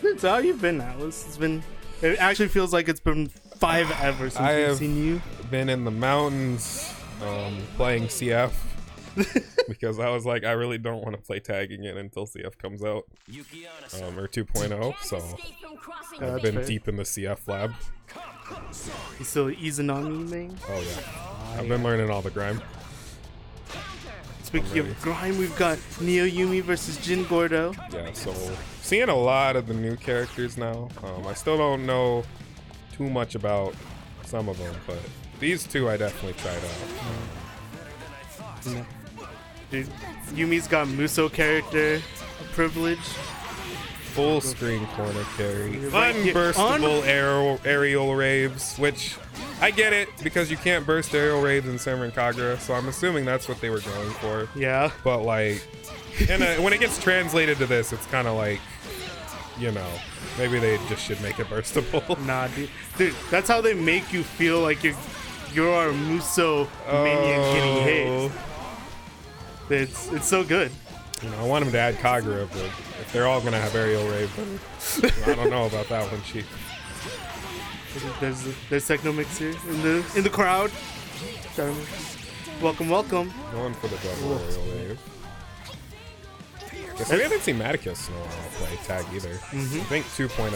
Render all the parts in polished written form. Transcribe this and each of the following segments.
good. So how you been, Atlas? It actually feels like it's been 5 ever since we've seen you. Been in the mountains playing CF because I was like, I really don't want to play tagging it until CF comes out or 2.0. So I've been deep in the CF lab. You still easing on me, man? Oh yeah, I've been learning all the grime. Speaking of grime, we've got Neo Yumi versus Jin Gordeau. Yeah, so seeing a lot of the new characters now. I still don't know too much about some of them, but these two I definitely tried out. Dude, Yumi's got Muso character privilege. Full screen corner carry. Unburstable aerial raves, which I get it because you can't burst aerial raves in Senran Kagura, so I'm assuming that's what they were going for. Yeah. But like, when it gets translated to this, it's kind of like, you know, maybe they just should make it burstable. Nah, dude, that's how they make you feel like you're a Muso minion getting hit. It's so good. You know, I want him to add Kagura, but if they're all gonna have aerial rave, then I don't know about that one, Chief. There's Techno Mix here in the crowd. Welcome. Going for the double aerial rave. Guess we haven't seen Mattikus in a while play tag either. I think 2.0,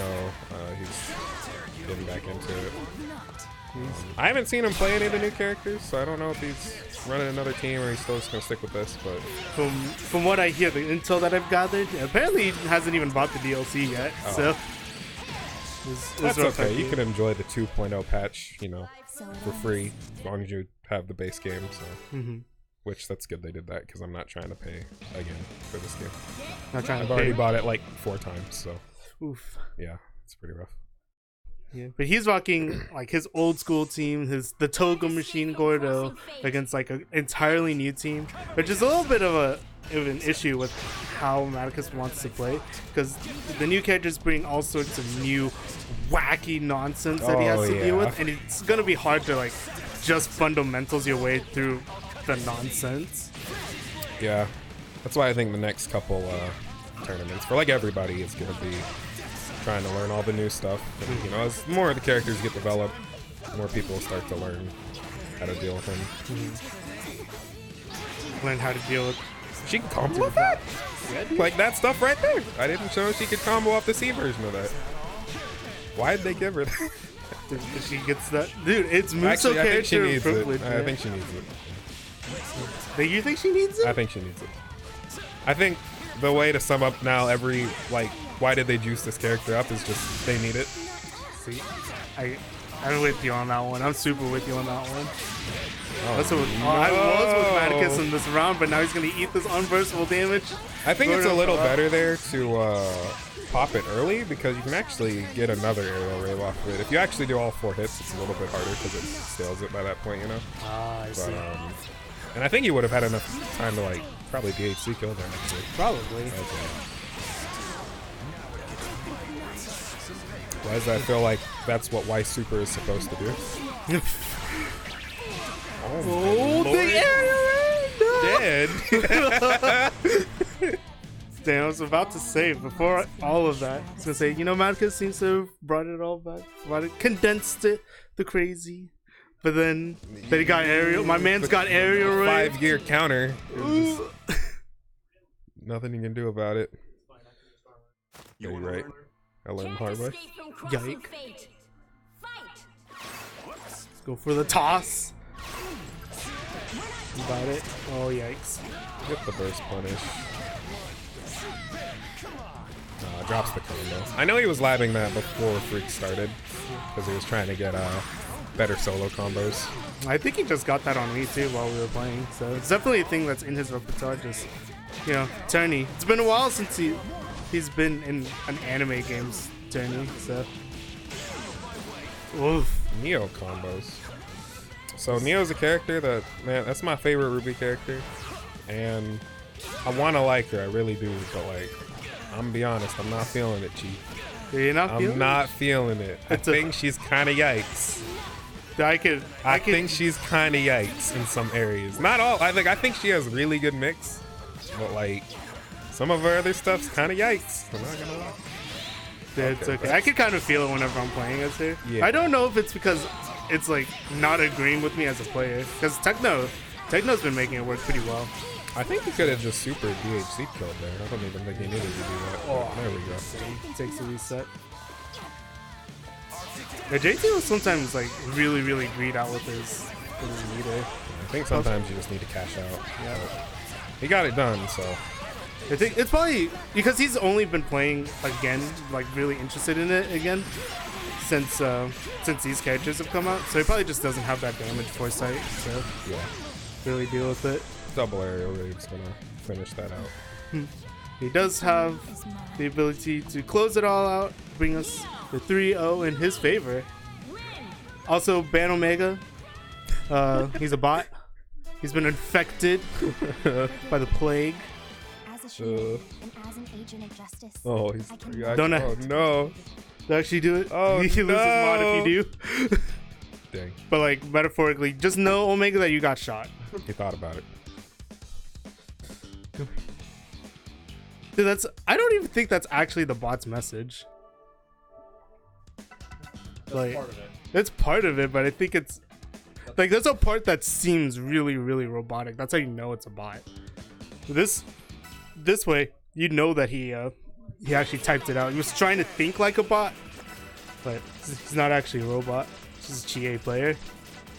he's getting back into it. I haven't seen him play any of the new characters, so I don't know if he's running another team or he's still just gonna stick with this. But from what I hear, the intel that I've gathered, apparently he hasn't even bought the DLC yet. So that's okay. You can enjoy the 2.0 patch, you know, for free as long as you have the base game. So, which that's good they did that because I'm not trying to pay again for this game. I've already bought it like 4 times, so oof. Yeah, it's pretty rough. Yeah, but he's rocking like his old school team, the Toga Machine Gordeau against like an entirely new team, which is a little bit of an issue with how Mattikus wants to play because the new characters bring all sorts of new wacky nonsense that he has to deal with, and it's gonna be hard to like just fundamentals your way through the nonsense. Yeah, that's why I think the next couple tournaments for like everybody is gonna be trying to learn all the new stuff. And, you know, as more of the characters get developed, more people start to learn how to deal with them. Learn how to deal with. She can combo with that? Like that stuff right there. I didn't know she could combo off the C version of that. Why did they give her that? She gets that. Dude, it's Muso character privilege. I think she needs it. You think she needs it? I think she needs it. I think the way to sum up now why did they juice this character up is just they need it. See, I'm with you on that one. I'm super with you on that one. I was with Mattikus in this round, but now he's gonna eat this unburstable damage. I think it's a little better there to pop it early because you can actually get another aerial rave off of it. If you actually do all 4 hits, it's a little bit harder because it stales it by that point, you know. I see. And I think you would have had enough time to like probably DHC kill them actually. Probably. Okay. Why does that feel like that's what Y Super is supposed to do? the aerial raid! Dead! Damn, I was about to say, before all of that, I was going to say, you know, Mattikus seems to have brought it all back. Condensed it, the crazy. But then he got aerial. My man's got aerial raid. 5-year counter. Nothing you can do about it. Yeah, you're right. I learned the hard way. Yike. Let's go for the toss. Got it. Oh, yikes. Get the burst punish. Drops the combo. I know he was labbing that before Freak started because he was trying to get better solo combos. I think he just got that on me too while we were playing. So it's definitely a thing that's in his repertoire. Just, you know, tourney. It's been a while since he's been in an anime games tourney, so. Oof. Neo combos. So Neo's a character that, man, that's my favorite Ruby character. And I want to like her, I really do, but like, I'm gonna be honest, I'm not feeling it, Chief. You're not feeling it? I'm not feeling it. I think she's kind of yikes. I think she's kind of yikes in some areas. Not all. I think she has really good mix, but like some of her other stuff's kind of yikes. I'm not gonna lie. It's okay. I can kind of feel it whenever I'm playing as her. Yeah. I don't know if it's because it's like not agreeing with me as a player. Because Techno's been making it work pretty well. I think he could have just super DHC killed there. I don't even think he needed to do that. Oh, there we go. He takes a reset. Yeah, JT will sometimes like really greed out with his meter. I think sometimes you just need to cash out. Yeah. He got it done, so. I think it's probably because he's only been playing again, like really interested in it again, since these characters have come out. So he probably just doesn't have that damage foresight to really deal with it. Double aerial raid's gonna finish that out. He does have the ability to close it all out, bring us the 3-0 in his favor. Also, Ban Omega, he's a bot. He's been infected by the plague. Oh, he's don't oh no! To actually do it. Oh, he loses mod if you do. Dang. But like metaphorically, just know Omega that you got shot. He thought about it. Dude, I don't even think that's actually the bot's message. Like, it's part of it, but I think it's like there's a part that seems really robotic. That's how you know it's a bot. This way, you know that he actually typed it out. He was trying to think like a bot, but he's not actually a robot. He's just a GA player.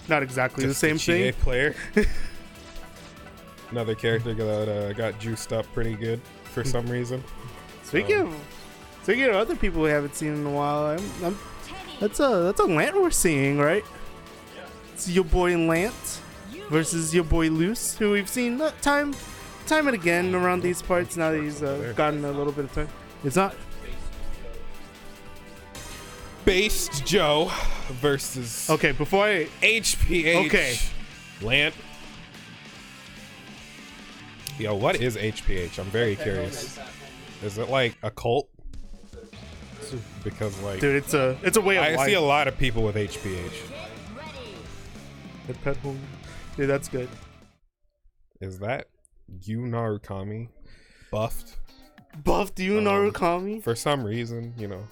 Not exactly just the same thing. GA player. Another character that got juiced up pretty good for some reason. Speaking of other people we haven't seen in a while, that's a Lant we're seeing, right? It's your boy Lant versus your boy Luce, who we've seen time and again around these parts now that he's gotten a little bit of time. It's not Based Joe versus before I HPH. Lant. Yo, what is HPH? I'm very curious. Is it like a cult? Because like, dude, it's a way of life. I see a lot of people with HPH. Dude, that's good. Is that Yu Narukami buffed? Buffed Yu Narukami? For some reason, you know.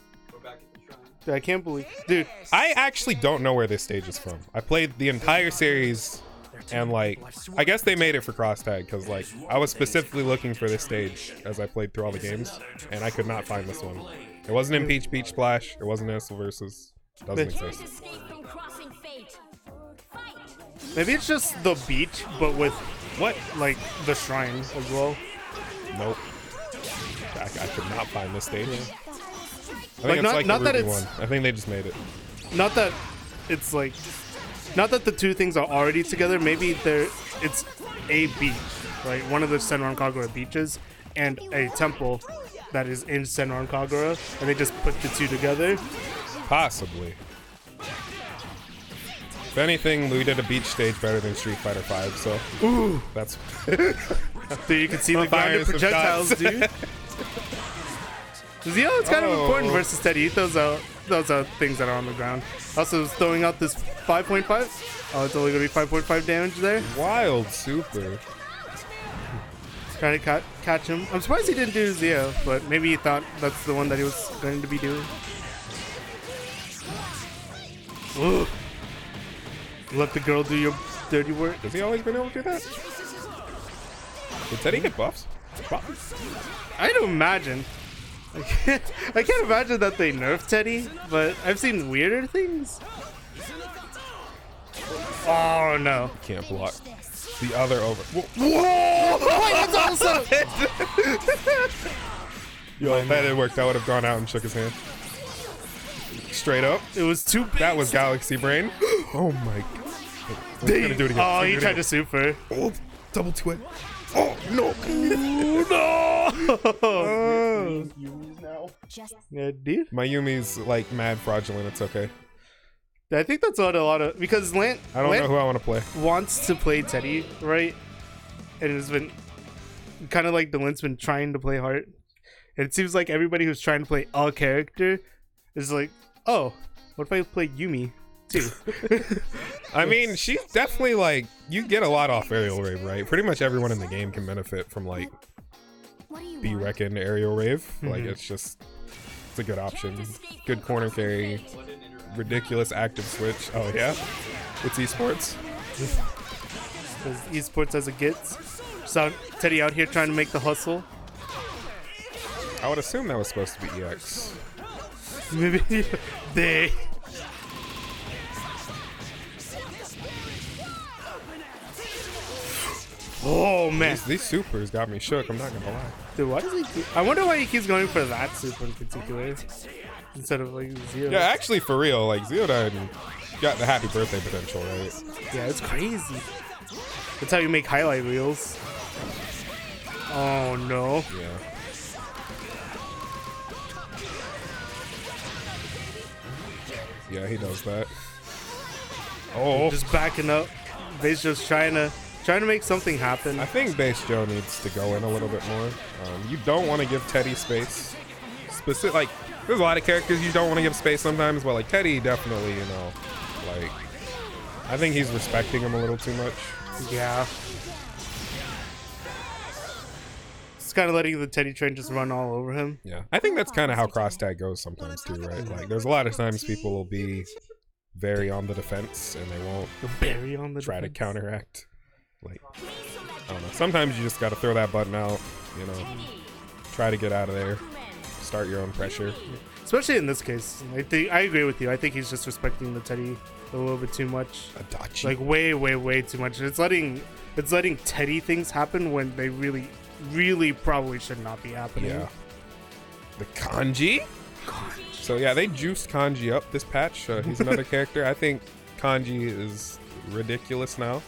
Dude, I can't believe, dude. I actually don't know where this stage is from. I played the entire series, and like, I guess they made it for cross tag because like I was specifically looking for this stage as I played through all the games, and I could not find this one. It wasn't in Peach Beach Splash. It wasn't in Issel Versus. It doesn't exist. Maybe it's just the beach, but with like the shrine as well. Nope. I could not find this stage. Yeah. I think like it's not the that Ruby it's one. I think they just made it. Not that it's like, not that the two things are already together. Maybe it's a beach, right? One of the Senran Kagura beaches and a temple that is in Senran Kagura, and they just put the two together. Possibly. If anything, we did a beach stage better than Street Fighter V, so ooh, that's. Dude, you can see the grounded projectiles, dude. It's kind of important versus Teddie. Those are things that are on the ground. Also, throwing out this 5.5. Oh, it's only gonna be 5.5 damage there. Wild super. Trying to catch him. I'm surprised he didn't do Zio, but maybe he thought that's the one that he was going to be doing. Ooh. Let the girl do your dirty work. Has he always been able to do that? Did Teddie get buffs? I'd imagine. I can't imagine that they nerfed Teddie, but I've seen weirder things. Oh no! Can't block. The other over. Whoa! Wait, that's also. Yo, if that had worked, I would have gone out and shook his hand. Straight up. It was too big. That was Galaxy Brain. Oh my god. He's gonna do it again. Oh, he tried to super. Oh, double twit. Oh no! No! Yeah, dude. My Yumi's like mad fraudulent. It's okay. I think that's what a lot of because Lant. I don't know who I want to play. Wants to play Teddie, right? And it's been kind of like Dlent's been trying to play Heart. And it seems like everybody who's trying to play a character is like, oh, what if I play Yumi too? I mean, she's definitely like, you get a lot off Aerial Rave, right? Pretty much everyone in the game can benefit from like B-Reckon Aerial Rave. Like, it's just It's a good option. Good corner carry. Ridiculous active switch. Oh yeah? It's esports. As esports as it gets. So Teddie out here trying to make the hustle. I would assume that was supposed to be EX. Maybe they. Oh man, these supers got me shook. I'm not gonna lie. Dude, why does he? I wonder why he keeps going for that super in particular instead of like Zero. Yeah, actually, for real, like Zeodine got the happy birthday potential, right? Yeah, it's crazy. That's how you make highlight reels. Oh no. Yeah. Yeah, he does that. Oh, just backing up. Base just trying to make something happen. I think Base Joe needs to go in a little bit more. You don't want to give Teddie space. Like, there's a lot of characters you don't want to give space sometimes, but like Teddie definitely, you know, like, I think he's respecting him a little too much. Yeah. It's kind of letting the Teddie train just run all over him. Yeah, I think that's kind of how cross tag goes sometimes too, right? Like, there's a lot of times people will be very on the defense and they won't try to counteract. Like, I don't know. Sometimes you just got to throw that button out, you know, try to get out of there, start your own pressure. Especially in this case, I agree with you. I think he's just respecting the Teddie a little bit too much. Adachi. Like way too much. It's letting Teddie things happen when they really probably should not be happening. Yeah. The Kanji? So yeah, they juiced Kanji up this patch. He's another character. I think Kanji is ridiculous now.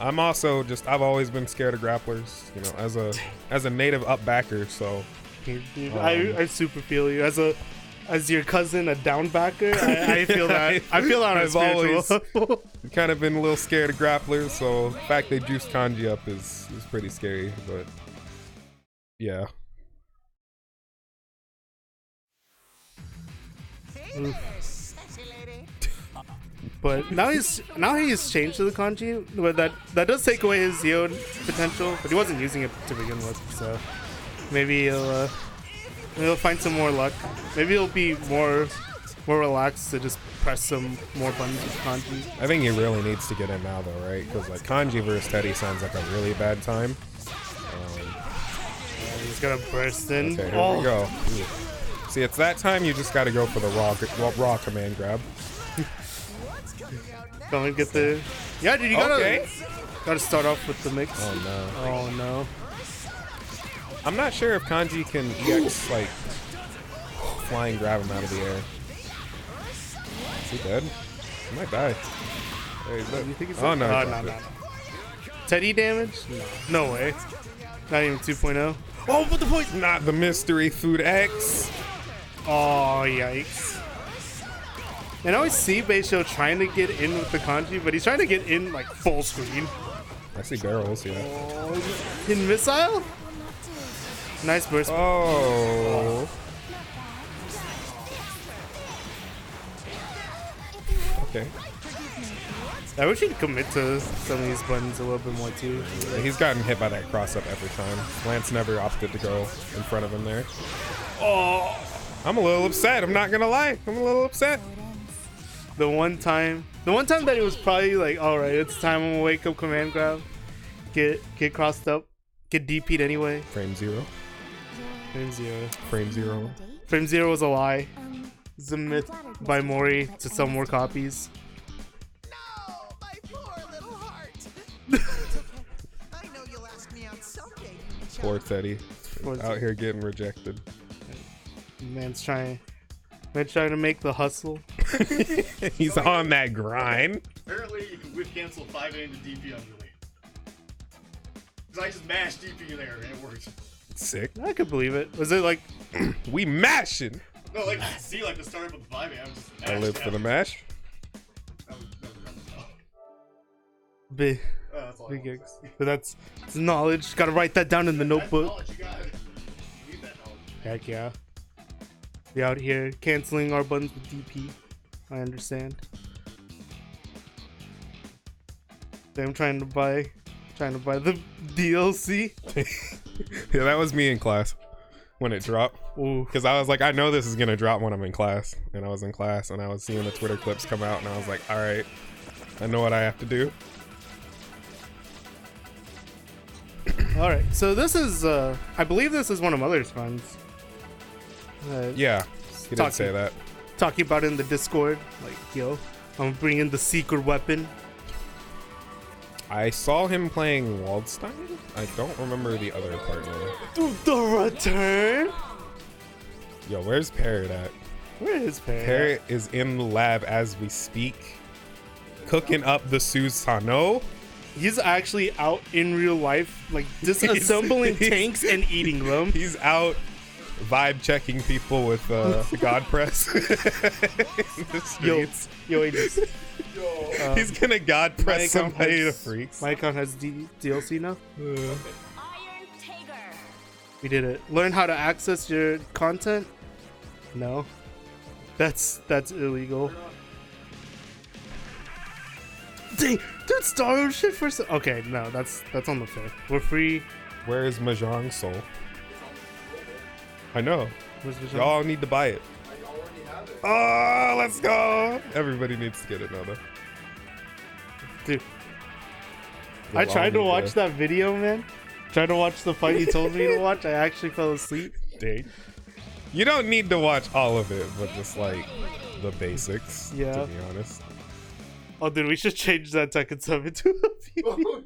I'm also I've always been scared of grapplers, you know, as a native up backer, so I super feel you. As your cousin, a down backer, I feel that. I feel that I've always kind of been a little scared of grapplers, so the fact they juiced Kanji up is pretty scary, but yeah. But now he's changed to the Kanji, but that does take away his Zeo potential. But he wasn't using it to begin with, so maybe he'll find some more luck. Maybe he'll be more relaxed to just press some more buttons with Kanji. I think he really needs to get in now, though, right? Because like Kanji versus Teddie sounds like a really bad time. He's gonna burst in. Okay, here we go. Ooh. See, it's that time you just got to go for the raw command grab. Go and get the. Yeah, dude, you gotta start off with the mix. Oh no. Oh no. I'm not sure if Kanji can EX like flying grab him out of the air. Is he dead? He might die. Hey, you think he's oh no. No. Teddie damage? No way. Not even 2.0. Oh, but the point. Not the mystery food X. Oh yikes. And I always see Beisho trying to get in with the Kanji, but he's trying to get in like full screen. I see barrels, yeah. Oh, in missile? Nice burst. Oh. Okay. I wish he'd commit to some of these buttons a little bit more too. Yeah, he's gotten hit by that cross up every time. Lance never opted to go in front of him there. Oh. I'm a little upset. I'm not gonna lie. I'm a little upset. The one time that it was probably like, all right, it's time. I'm gonna wake up, command grab, get crossed up, get DP'd anyway. Frame zero. Frame zero. Frame zero. Frame zero was a lie. It's a myth by Mori to sell more copies. No, my poor little heart. I know you'll ask me out someday. Poor Teddie. Out here getting rejected. Man's trying to make the hustle. He's on that grind. Apparently, you can whip cancel 5A into DP on Yumi. Because I just mashed DP in there and it worked. Sick. I could believe it. Was it like we mashing? No, like see, like the start with the 5A. I'm just I live for the mash. That was big that's all big gigs. But that's knowledge. Gotta write that down in the notebook. That's knowledge, you need that knowledge. Heck yeah. We out here canceling our buttons with DP. I understand. I'm trying to buy the DLC. Yeah, that was me in class. when it dropped. Because I was like, I know this is gonna drop when I'm in class. And I was in class and I was seeing the Twitter clips come out and I was like, all right, I know what I have to do. All right, so this is, I believe this is one of Mother's friends. Yeah, he did say that. Talking about it in the Discord, like, yo, I'm bringing the secret weapon. I saw him playing Waldstein. I don't remember the other partner. The return. Yo, where's Parrot at? Where is Parrot? Parrot is in the lab as we speak, cooking up the Susano. He's actually out in real life, like disassembling tanks and eating them. He's out vibe checking people with God Press. In the streets. Yo, Aegis. He's gonna God Press somebody to freaks. My account has DLC now. Iron Tiger. We did it. Learn how to access your content? No. That's illegal. Dang, dude, Star shit for okay, no, that's on the fair. We're free. Where is Mahjong Soul? I know. Where's Mahjong? Y'all need to buy it. Oh, let's go! Everybody needs to get it now, though. Dude, I tried to watch that video, man. Tried to watch the fight you told me to watch. I actually fell asleep. Dang. You don't need to watch all of it, but just like the basics. Yeah. To be honest. Oh, dude, we should change that Tekken 7 to a video.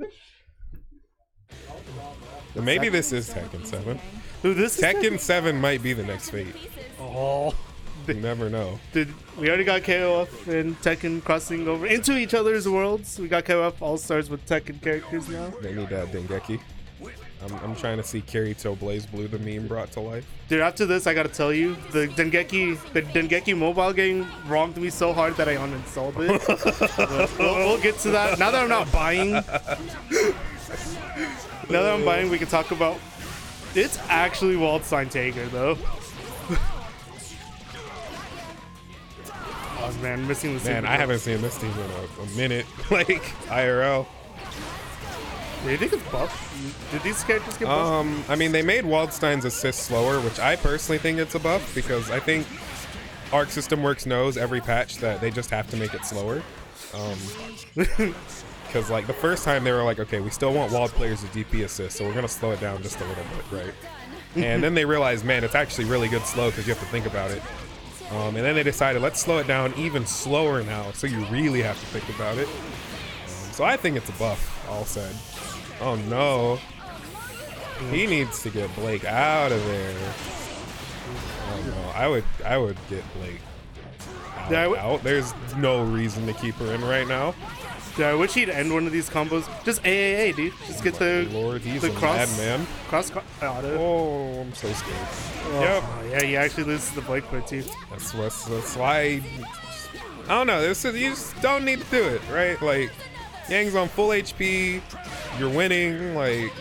Maybe this is Tekken 7. Dude, this Tekken 7 might be the next Fate. Oh. You never know. Dude, we already got KOF and Tekken crossing over into each other's worlds. We got KOF All-Stars with Tekken characters now. They need that Dengeki. I'm trying to see Kirito Blaze Blue, the meme, brought to life. Dude, after this, I gotta tell you, the Dengeki mobile game romped me so hard that I uninstalled it. we'll get to that. Now that I'm not buying, we can talk about. It's actually Waldstein Tiger though. Oh man, missing the. Man, I haven't seen this team in a minute. Like IRL. Do you think it's buff? Did these characters get buffed? I mean, they made Waldstein's assist slower, which I personally think it's a buff because I think Arc System Works knows every patch that they just have to make it slower. Because like the first time they were like, okay, we still want Wald players to DP assist, so we're gonna slow it down just a little bit, right? And then they realized, man, it's actually really good slow because you have to think about it. And then they decided, let's slow it down even slower now, so you really have to think about it. So I think it's a buff, all said. Oh no. He needs to get Blake out of there. Oh no, I would get Blake out. There's no reason to keep her in right now. Yeah, I wish he'd end one of these combos. Just AAA, dude. Just get the Lord, he's the a cross madman. Cross auto. Oh, I'm so scared. Oh, Yep. Yeah, he actually loses the Blake part too. That's why. I don't know. This is, you just don't need to do it, right? Like, Yang's on full HP. You're winning. Like,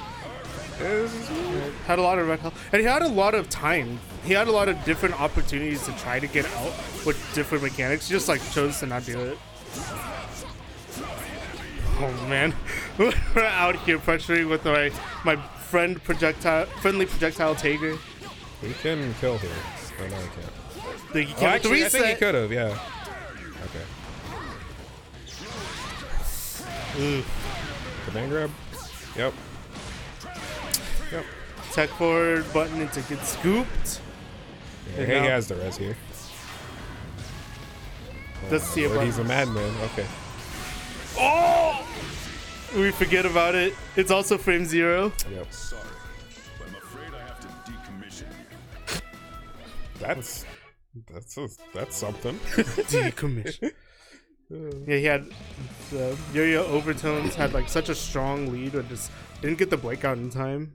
had a lot of red health, and he had a lot of time. He had a lot of different opportunities to try to get out with different mechanics. He just like chose to not do it. Oh man, we're out here pressuring with my friendly projectile Tiger. He can kill here. Oh, no, he can't. He can't Actually, I think he could have. Yeah. Okay. Command grab. Yep. Yep. Tech forward button and to get scooped. Yeah, he has the res here. Let's see about he's a madman. Okay. Oh! We forget about it. It's also frame 0. Yep. Sorry, but I'm afraid I have to decommission you. That's something. Decommission. Yeah, he had Yo-Yo Overtones had like such a strong lead, but just didn't get the breakout in time.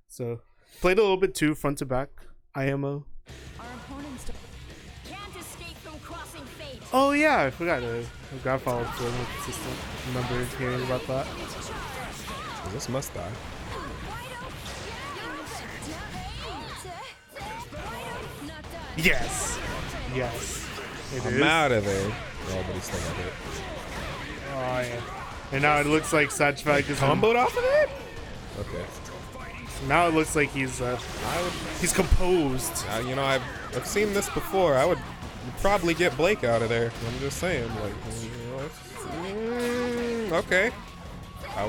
So played a little bit too front to back. IMO. Our opponents can't escape from crossing fate. Oh yeah, I forgot. Grab follow up was more consistent. Remember hearing about that. This must die. Yes. Yes. I'm out of there. Oh, but he's still got it. Oh yeah. And now it looks like Satchbag is Comboed off of it? Okay. Now it looks like he's composed. You know, I've seen this before. I would probably get Blake out of there. I'm just saying, like, you know, okay. I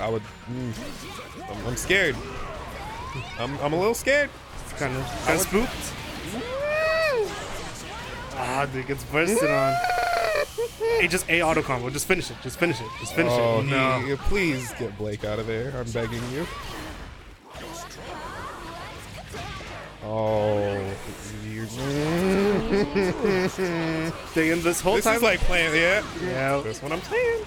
would. I'm scared. I'm a little scared. It's kind of spooked. Ah, dude gets bursted on. Hey, just A auto combo. Just finish it. Just finish it. Just finish it. No. Please get Blake out of there. I'm begging you. Oh. Digging this whole This time. is like playing, yeah. Yeah. That's what I'm saying.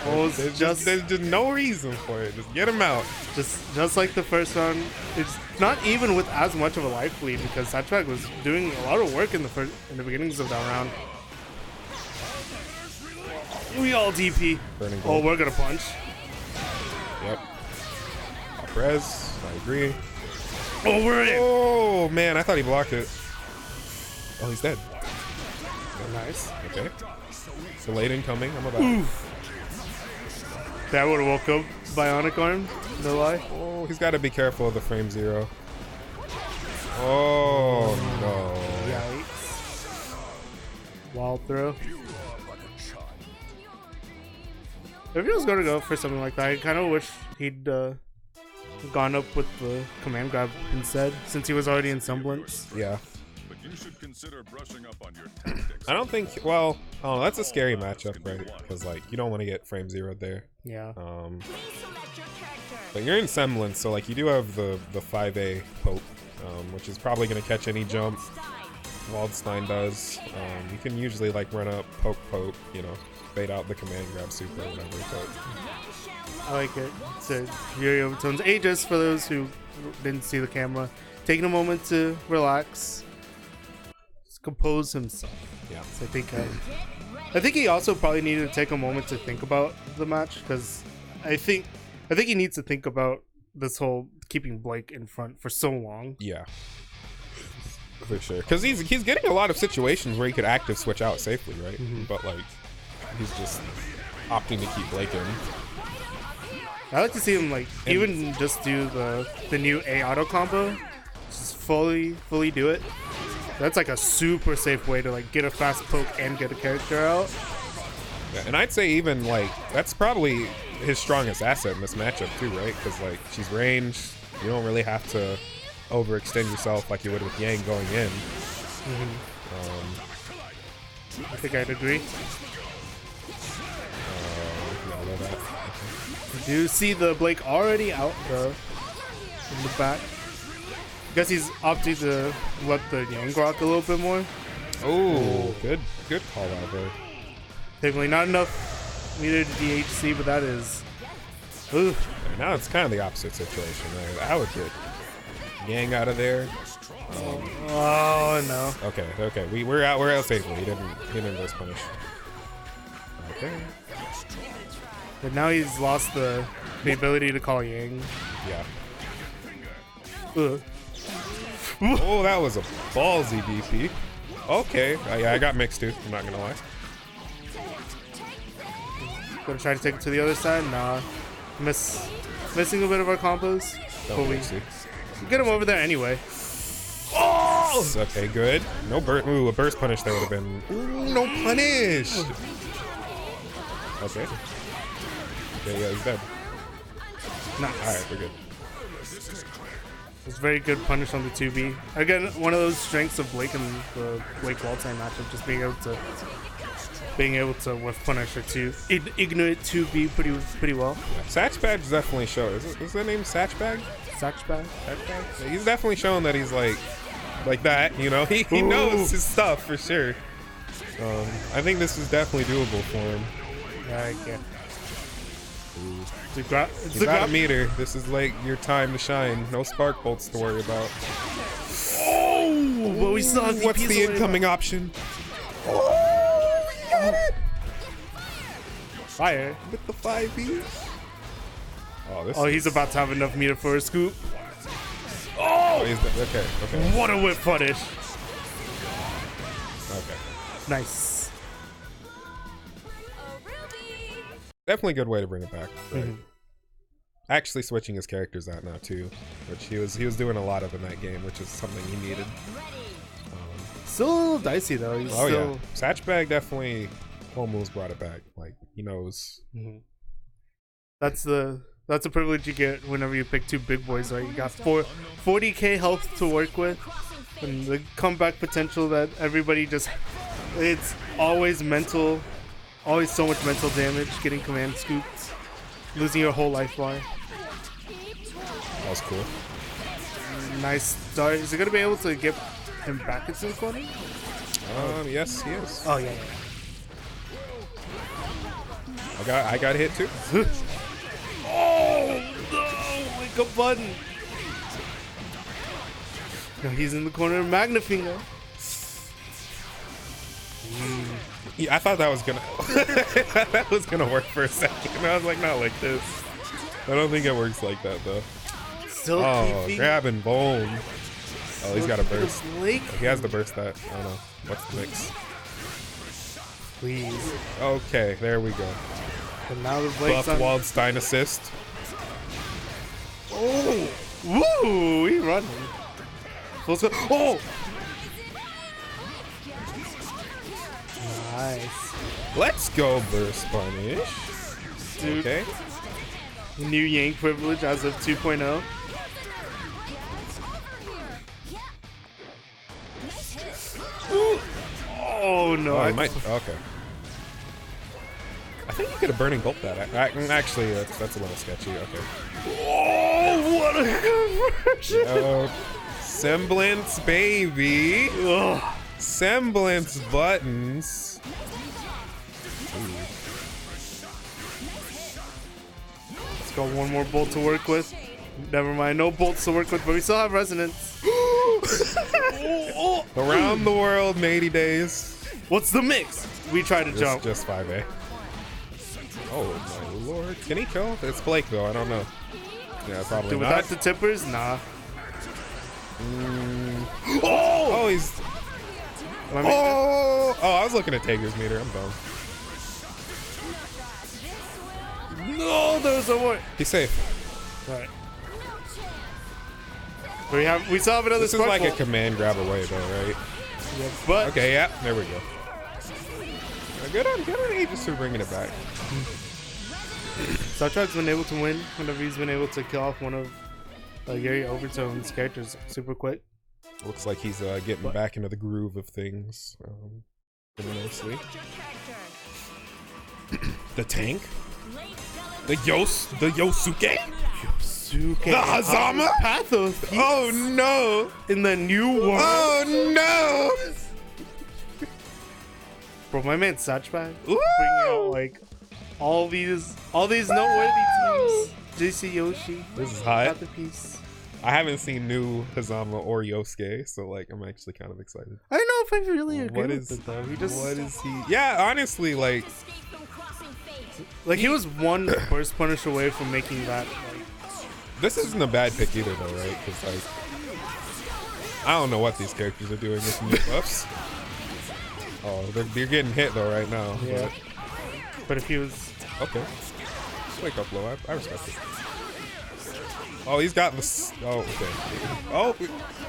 Oh, There's just no reason for it. Just get him out. Just like the first round, it's not even with as much of a life lead because Satchbag was doing a lot of work in the beginnings of that round. We all DP. Burning Oh, we're gonna punch. Yep. Prez, I agree. Oh, we're in. Oh man, I thought he blocked it. Oh, he's dead. Nice. Okay. Delayed incoming. I'm about. Oof. That would have woke up Bionic Arm. No lie. Oh, he's got to be careful of the frame zero. Oh no. Yikes. Wild throw. If he was going to go for something like that, I kind of wish he'd gone up with the command grab instead, since he was already in semblance. Yeah. But you should consider brushing up on your tactics. I don't think. Well, oh, that's a scary matchup, right? Because like you don't want to get frame zeroed there. Yeah. But you're in semblance, so like you do have the 5A poke, which is probably going to catch any jump. Waldstein does. You can usually like run up, poke, you know, bait out the command grab super or whatever. But I like it. It's a very overtones. Aegis, for those who didn't see the camera, taking a moment to relax, just compose himself. yeah. So I think he also probably needed to take a moment to think about the match, because I think he needs to think about this whole keeping Blake in front for so long. Yeah. For sure. Because he's getting a lot of situations where he could active switch out safely, right? But like he's just opting to keep Blake in. I like to see him like even just do the new A auto combo, just fully do it. That's like a super safe way to like get a fast poke and get a character out. Yeah, and I'd say even like that's probably his strongest asset in this matchup too, right? Because like she's ranged, you don't really have to overextend yourself like you would with Yang going in. I think I'd agree. Do you see the Blake already out though in the back? I guess he's opting to let the Yang rock a little bit more. Oh, good call out there. Technically not enough needed DHC, but that is. Ooh. Now it's kind of the opposite situation there. I would get Yang out of there. Oh no. Okay. We're out safely. He didn't just punish. Okay. But now he's lost the ability to call Yang. Yeah. Ugh. Oh, that was a ballsy DP. Okay. I got mixed too. I'm not gonna lie. Gonna try to take it to the other side. Nah. Missing a bit of our combos. But we get him over there anyway. Oh! Okay, good. No burst. Ooh, a burst punish there would have been. Ooh, no punish. Okay. Okay, yeah, he's dead. Nice. Alright, we're good. It's very good punish on the 2B. Again, one of those strengths of Blake and the Blake Waldstein matchup, just being able to with punish or to ignite 2B pretty well. Yeah. Satchbag definitely showed. Is that name Satchbag? Satchbag? Yeah, he's definitely shown that he's like that, you know. He knows his stuff for sure. I think this is definitely doable for him. Yeah, I get. You got a meter. This is like your time to shine. No spark bolts to worry about. Oh, but we still have What's the incoming option? Oh, we got it! Fire With the 5B. Oh, he's about to have enough meter for a scoop. Oh, okay. What a whip punish. Okay. Nice. Definitely a good way to bring it back. Right? actually switching his characters out now too, which he was doing a lot of in that game, which is something he needed. Still a little dicey though. He's Oh still... yeah, Satchbag definitely almost brought it back. Like he knows. That's a privilege you get whenever you pick two big boys, right? You got 40k health to work with, and the comeback potential that everybody just, it's always mental, always so much mental damage, getting command scoops, losing your whole life bar. That was cool. Nice start. Is he gonna be able to get him back into the corner? Yes, he is. Oh yeah. I got hit too. Oh no! Like a button. No, he's in the corner of Magnifinger. Yeah, I thought that was gonna work for a second. I was like, not like this. I don't think it works like that though. Still keeping. Grabbing bone. Oh, he's got a burst. Blake. He has the burst that. I don't know. What's the mix? Please. Okay, there we go. And now the Blake's Buff on. Waldstein assist. Oh! Woo! He's running. Oh! Nice. Let's go burst punish. Dude. Okay. New Yang privilege as of 2.0. Oh no! Oh, he might. Okay. I think you could have burning bolt that. Actually, that's a little sketchy. Okay. Oh, what a conversion! Semblance, baby. Ugh. Semblance buttons. Let's go. One more bolt to work with. Never mind, no bolts to work with, but we still have resonance. Around the world in 80 days. What's the mix? We try to jump. Just 5A. Oh my lord. Can he kill? It's Blake though, I don't know. Yeah, probably Dude, not. without the tippers? Nah. Oh, he's... Oh, I was looking at Taker's meter. I'm dumb. No, there's a one. He's safe. Right. We still have another This is spark like a bolt. command grab away though, right? Yeah, but Okay, yeah, there we go. Good on Aegis for bringing it back. Satchbag's been able to win whenever he's been able to kill off one of Gary Overtone's characters super quick. Looks like he's getting back into the groove of things pretty nicely. The tank? The Yosuke? The Hazama? Pathos. Oh no! In the new world. Oh no! Bro, my man Satchbag Ooh! bringing out like all these noteworthy teams. JC Yoshi. This is hot. Got the piece. I haven't seen new Hazama or Yosuke, so like I'm actually kind of excited. I don't know if I really agree with it though. What is he? Yeah, honestly, like he was one burst punish away from making that. this isn't a bad pick either, though, right? Because like I don't know what these characters are doing with new buffs. Oh, they're getting hit though right now. Yeah. But if he was okay, wake up low. I respect it. Oh, he's got this. Oh, okay. Oh,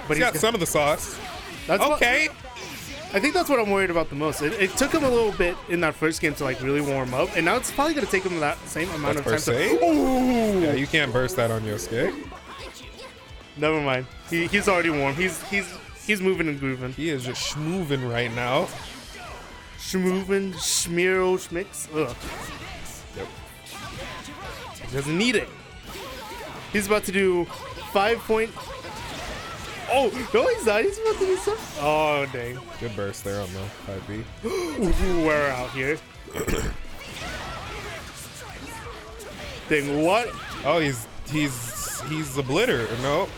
but he's got some of the sauce. That's okay. I think that's what I'm worried about the most. It took him a little bit in that first game to like really warm up, and now it's probably gonna take him that same amount of time. Ooh. Yeah, you can't burst that on Yosuke. Never mind. He's already warm. He's moving and grooving. He is just schmoving right now. Schmoving, schmearo, schmix. Ugh. Yep. He doesn't need it. He's about to do 5 point. Oh, no, he's not. He's about to do something. Oh, dang. Good burst there on the 5B. Ooh, we're out here. Dang, what? Oh, he's a blitter. No,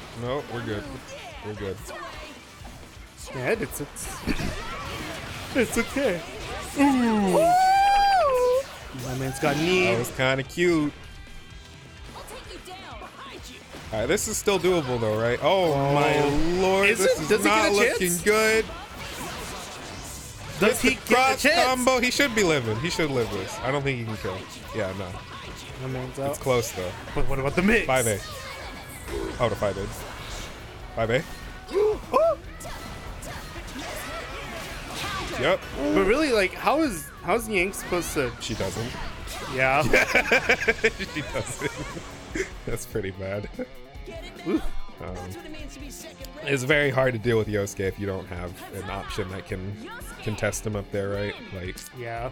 we're good. We're good. Yeah, it's okay. Ooh. My man's got knee. That was kind of cute. Alright, this is still doable though, right? Oh my lord, this is not looking good. Does he get a cross chance? combo? He should be living. He should live this. I don't think he can kill. Yeah, no. My man's out. It's close though. But what about the mix? 5A. Oh, the 5A. 5A. Yep. But really, like, how's Yang supposed to? She doesn't. Yeah. She doesn't. That's pretty bad. It's very hard to deal with Yosuke if you don't have an option that can contest him up there, right? Like, Yeah.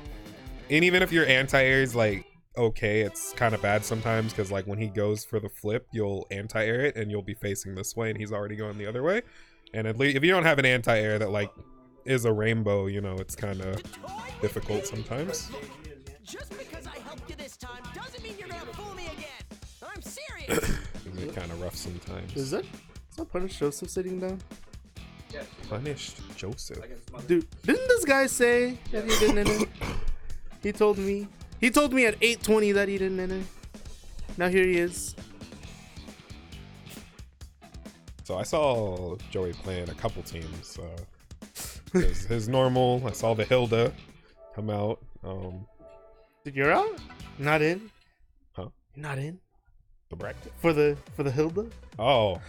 and even if your anti-air is like okay, it's kind of bad sometimes because like when he goes for the flip, you'll anti-air it and you'll be facing this way and he's already going the other way. And at least if you don't have an anti-air that like is a rainbow, you know, it's kind of difficult sometimes. Just because I helped you this time doesn't mean you're gonna fool me again. I'm serious. It's kind of rough sometimes. Is that Punish Joseph sitting down? Punished Joseph. Dude, didn't this guy say that he didn't enter? He told me at 8:20 that he didn't enter. Now here he is. So I saw Joey playing a couple teams. His normal, I saw the Hilda come out. Dude, you're out? Not in? Huh? You're not in? The bracket? For the Hilda? Oh.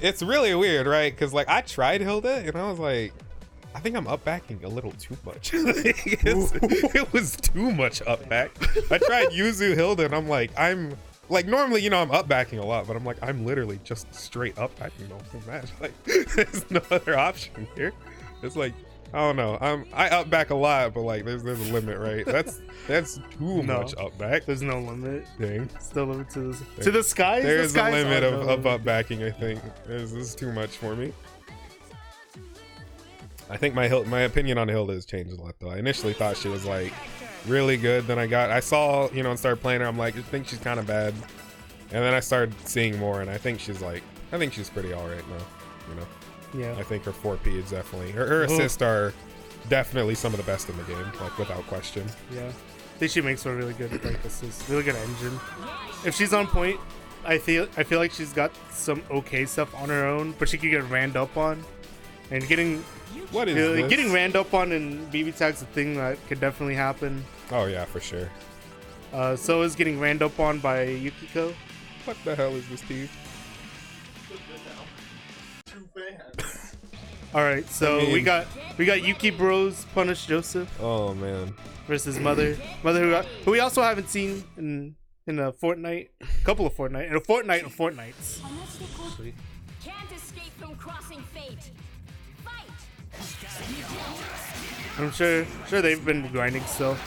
It's really weird, right? Because like I tried Hilda and I was like, I think I'm up backing a little too much. It was too much up back. I tried Yuzu Hilda and I'm like normally, you know, I'm up backing a lot, but I'm like, I'm literally just straight up backing the whole match. Like there's no other option here. It's like, I don't know. I up back a lot, but like there's a limit, right? That's too much up back. There's no limit. Dang. Still limit to the skies. There is a limit of up backing, I think. This is too much for me. I think my opinion on Hilda has changed a lot though. I initially thought she was like really good. Then I saw, you know, and started playing her. I'm like, I think she's kind of bad. And then I started seeing more, and I think she's pretty all right now. You know. Yeah. I think her 4P is definitely her assists are definitely some of the best in the game, like without question. Yeah. I think she makes her really good like assist, really good engine. If she's on point, I feel like she's got some okay stuff on her own, but she could get ran up on. And getting ran up on in BB tag's a thing that could definitely happen. Oh yeah, for sure. So is getting ran up on by Yukiko. What the hell is this team? All right, so we got Yuki Bros Punish Joseph. Oh man. Versus Mother who we also haven't seen in a Fortnite, couple of Fortnite, in a Fortnite of Fortnites. Can't escape from crossing fate. Fight. I'm sure they've been grinding still,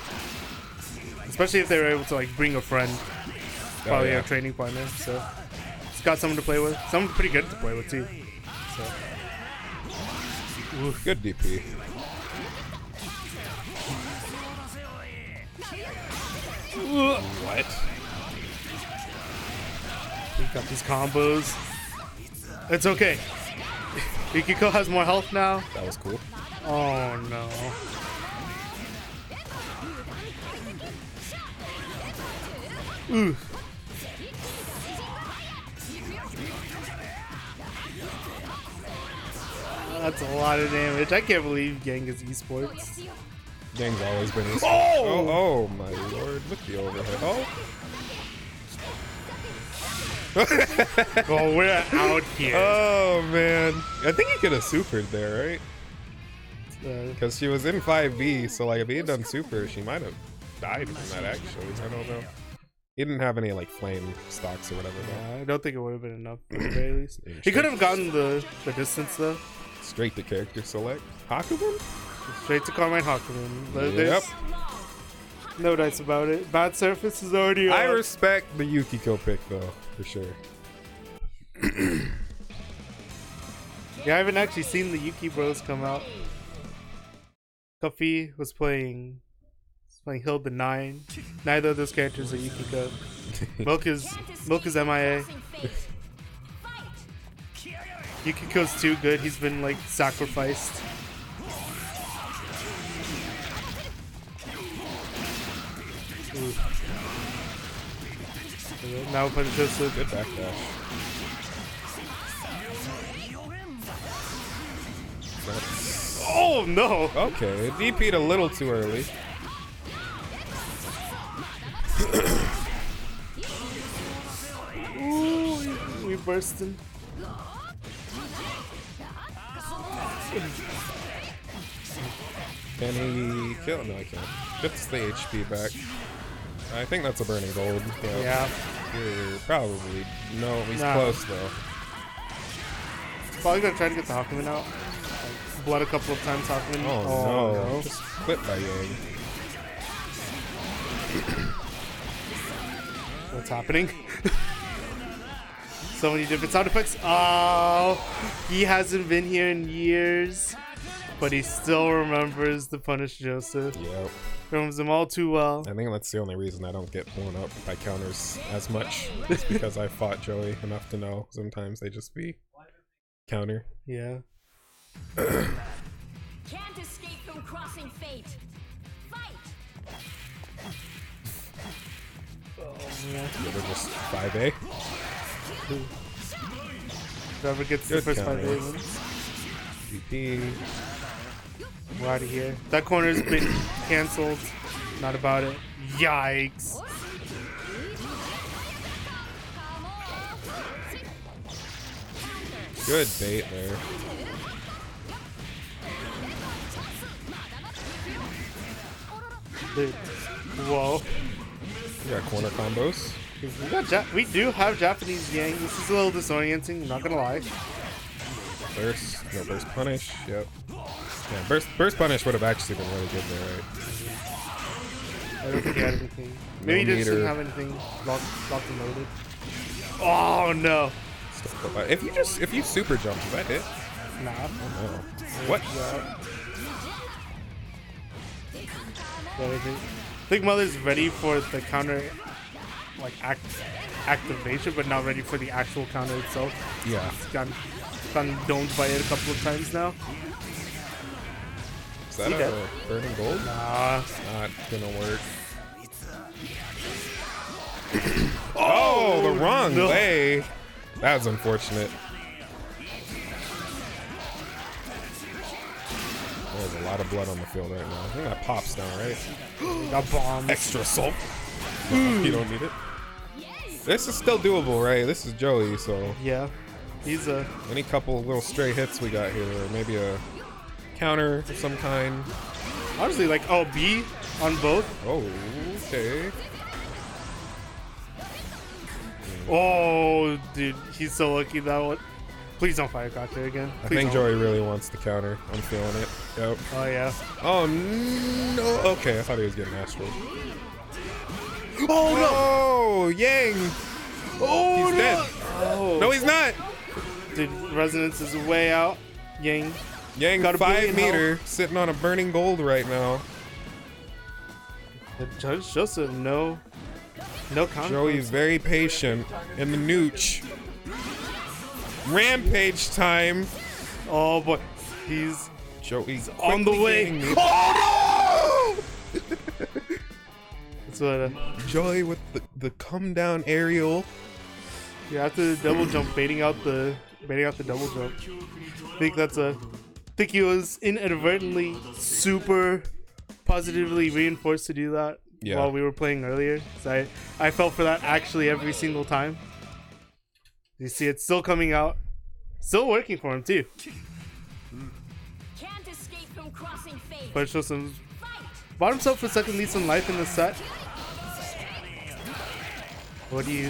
especially if they were able to like bring a friend, probably a training partner. So it's got someone to play with, someone pretty good to play with too. So. Ooh, good DP. What? We got these combos. It's okay. Yukiko has more health now. That was cool. Oh no. Ooh. That's a lot of damage. I can't believe Gang is esports. Gang's always been esports. Oh my lord. Look at the overhead. Oh, we're out here. Oh man. I think he could have supered there, right? Because she was in 5B, so like if he had done super, she might have died from that actually. I don't know. He didn't have any like flame stocks or whatever. Yeah, I don't think it would have been enough at the very least. He could have gotten the distance though. Straight to character select. Hakumen? Straight to Carmine Hakumen. Yep. There's no dice about it. Bad surface is already on. I respect the Yukiko pick though, for sure. Yeah, I haven't actually seen the Yuki Bros come out. Kofi was playing Hilda 9. Neither of those characters are Yukiko. Milk is MIA. Yukiko's too good. He's been like sacrificed. Ooh. Now punish Joseph. Good backdash. Oh no! Okay, DP'd a little too early. bursting. Can he kill? No, he can't. Gets the HP back. I think that's a burning gold. Yeah. You're probably. No, he's close though. Probably gonna try to get the Hakumen out. Like, blood a couple of times, Hakumen. Oh, no. Just quit by Yang. What's happening? So many different sound effects. Oh, he hasn't been here in years, but he still remembers the punish Joseph. Yep. Remembers them all too well. I think that's the only reason I don't get blown up by counters as much. It's because I fought Joey enough to know sometimes they just be counter. Yeah. Can't escape from crossing fate. Fight. Oh man. They're just 5A. Whoever gets Good the first counter. 5 wins. GP. We're out of here. That corner's been cancelled. Not about it. Yikes. Good bait there. Dude. Whoa. We got corner combos. We do have Japanese Yang. This is a little disorienting, not gonna lie. Burst. No, burst punish. Yep. Yeah, burst punish would have actually been really good there, right? I don't think he had anything. Maybe he just didn't have anything locked and loaded. Oh no! If you super jump, is that it? Nah. Oh, no. What? Yeah, I think Mother's ready for the counter, like activation, but not ready for the actual counter itself. Yeah. It's gotten domed by it a couple of times now. Is that a burning gold? Nah. Not gonna work. Oh, the wrong way. That's unfortunate. There's a lot of blood on the field right now. I think that pops now, right? Got bombed. Extra salt. You don't need it. This is still doable, right? This is Joey, so Yeah. He's a. any couple little stray hits we got here, or maybe a counter of some kind. Honestly, like, oh, B on both. Oh, okay. Oh, dude, he's so lucky that one. Please don't fire Gotcha again. I Please think don't. Joey really wants the counter. I'm feeling it. Yep. Oh, yeah. Oh, no. Okay, I thought he was getting astral. Oh, no. Oh, Yang. Oh, He's no. dead. Oh. No, he's not. Dude, resonance is way out. Yang. Yang, Got a 5 billion meter, sitting on a burning gold right now. The Judge Joseph, no counter. Joey's very patient in the nooch. Rampage time. Oh, boy. He's Joey's on the way. Oh, no! That's what, Joey with the come down aerial. you have to double jump, baiting out the double jump. I think he was inadvertently super positively reinforced to do that while we were playing earlier. So I fell for that actually every single time. You see, it's still coming out, still working for him too. Can't escape from crossing fate. But shows some bought himself a second lead some life in the set. What do you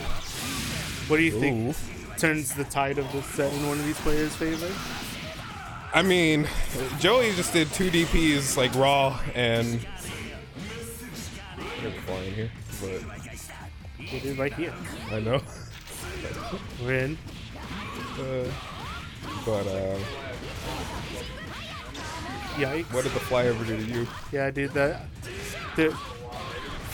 think turns the tide of this set in one of these players' favor? I mean, Joey just did 2 DPs like raw and I'm gonna fly in here, but It is right here. I know. We're in. Yikes. What did the fly ever do to you? Yeah, dude,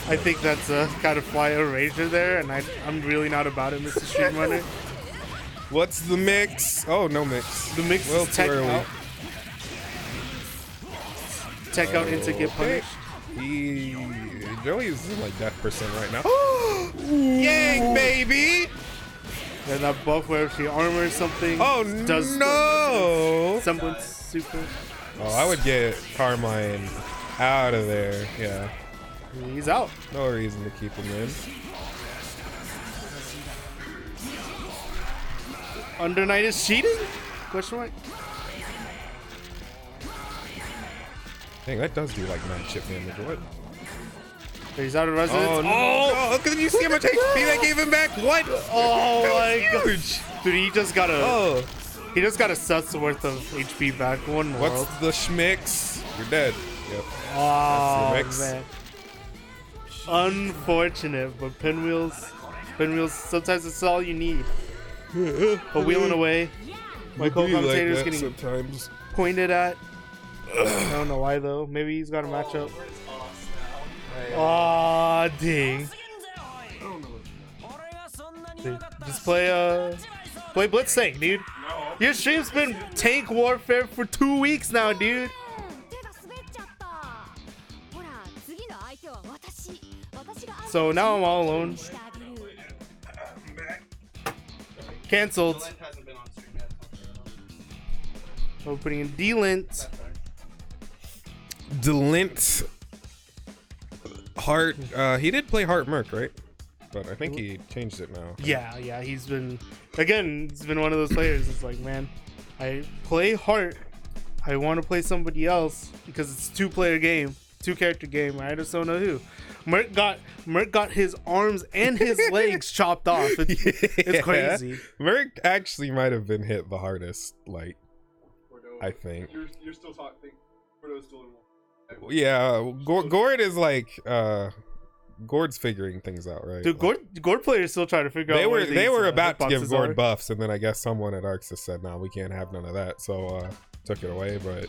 I think that's a kind of flyer ranger there, and I'm really not about it, Mr. Streamrunner. What's the mix? Oh, no mix. The mix Well, is too tech early. out. Tech out into get punished. Joey is like that percent right now. Yang, baby! And that buff where if she armors something, Oh, does no! semblance super. Oh, I would get Carmine out of there. Yeah. He's out. No reason to keep him in. Under Knight is cheating? Question mark? Dang, that does do like 9 chip damage. What? He's out of residence. Oh, no. Look at you see how much HP that gave him back. What? Oh my gosh. Dude, he just got a Seth's worth of HP back. One more. What's the schmicks? You're dead. Yep. Oh, man. Unfortunate, but pinwheels, sometimes it's all you need. A wheeling away. My co-commentator's like getting sometimes pointed at. I don't know why though. Maybe he's got a matchup. Aw, dang. Dude, just play Blitz Tank, dude. Your stream's been tank warfare for 2 weeks now, dude. So now I'm all alone. Cancelled. We're putting in Dlent. Dlent. Heart. He did play Heart Merc, right? But I think he changed it now. Yeah. He's been one of those players. It's like, man, I play Heart. I want to play somebody else because it's a 2-player game, 2-character game. I just don't know who. Merc got his arms and his legs chopped off. It's crazy. Merc actually might have been hit the hardest. Like, I think. You're still talking. Gordeau's still in. Yeah, Gord is like Gord's figuring things out, right? Dude, Gord players still trying to figure out. They were about to give Gord buffs, and then I guess someone at Arxis said, "No, we can't have none of that." So took it away. But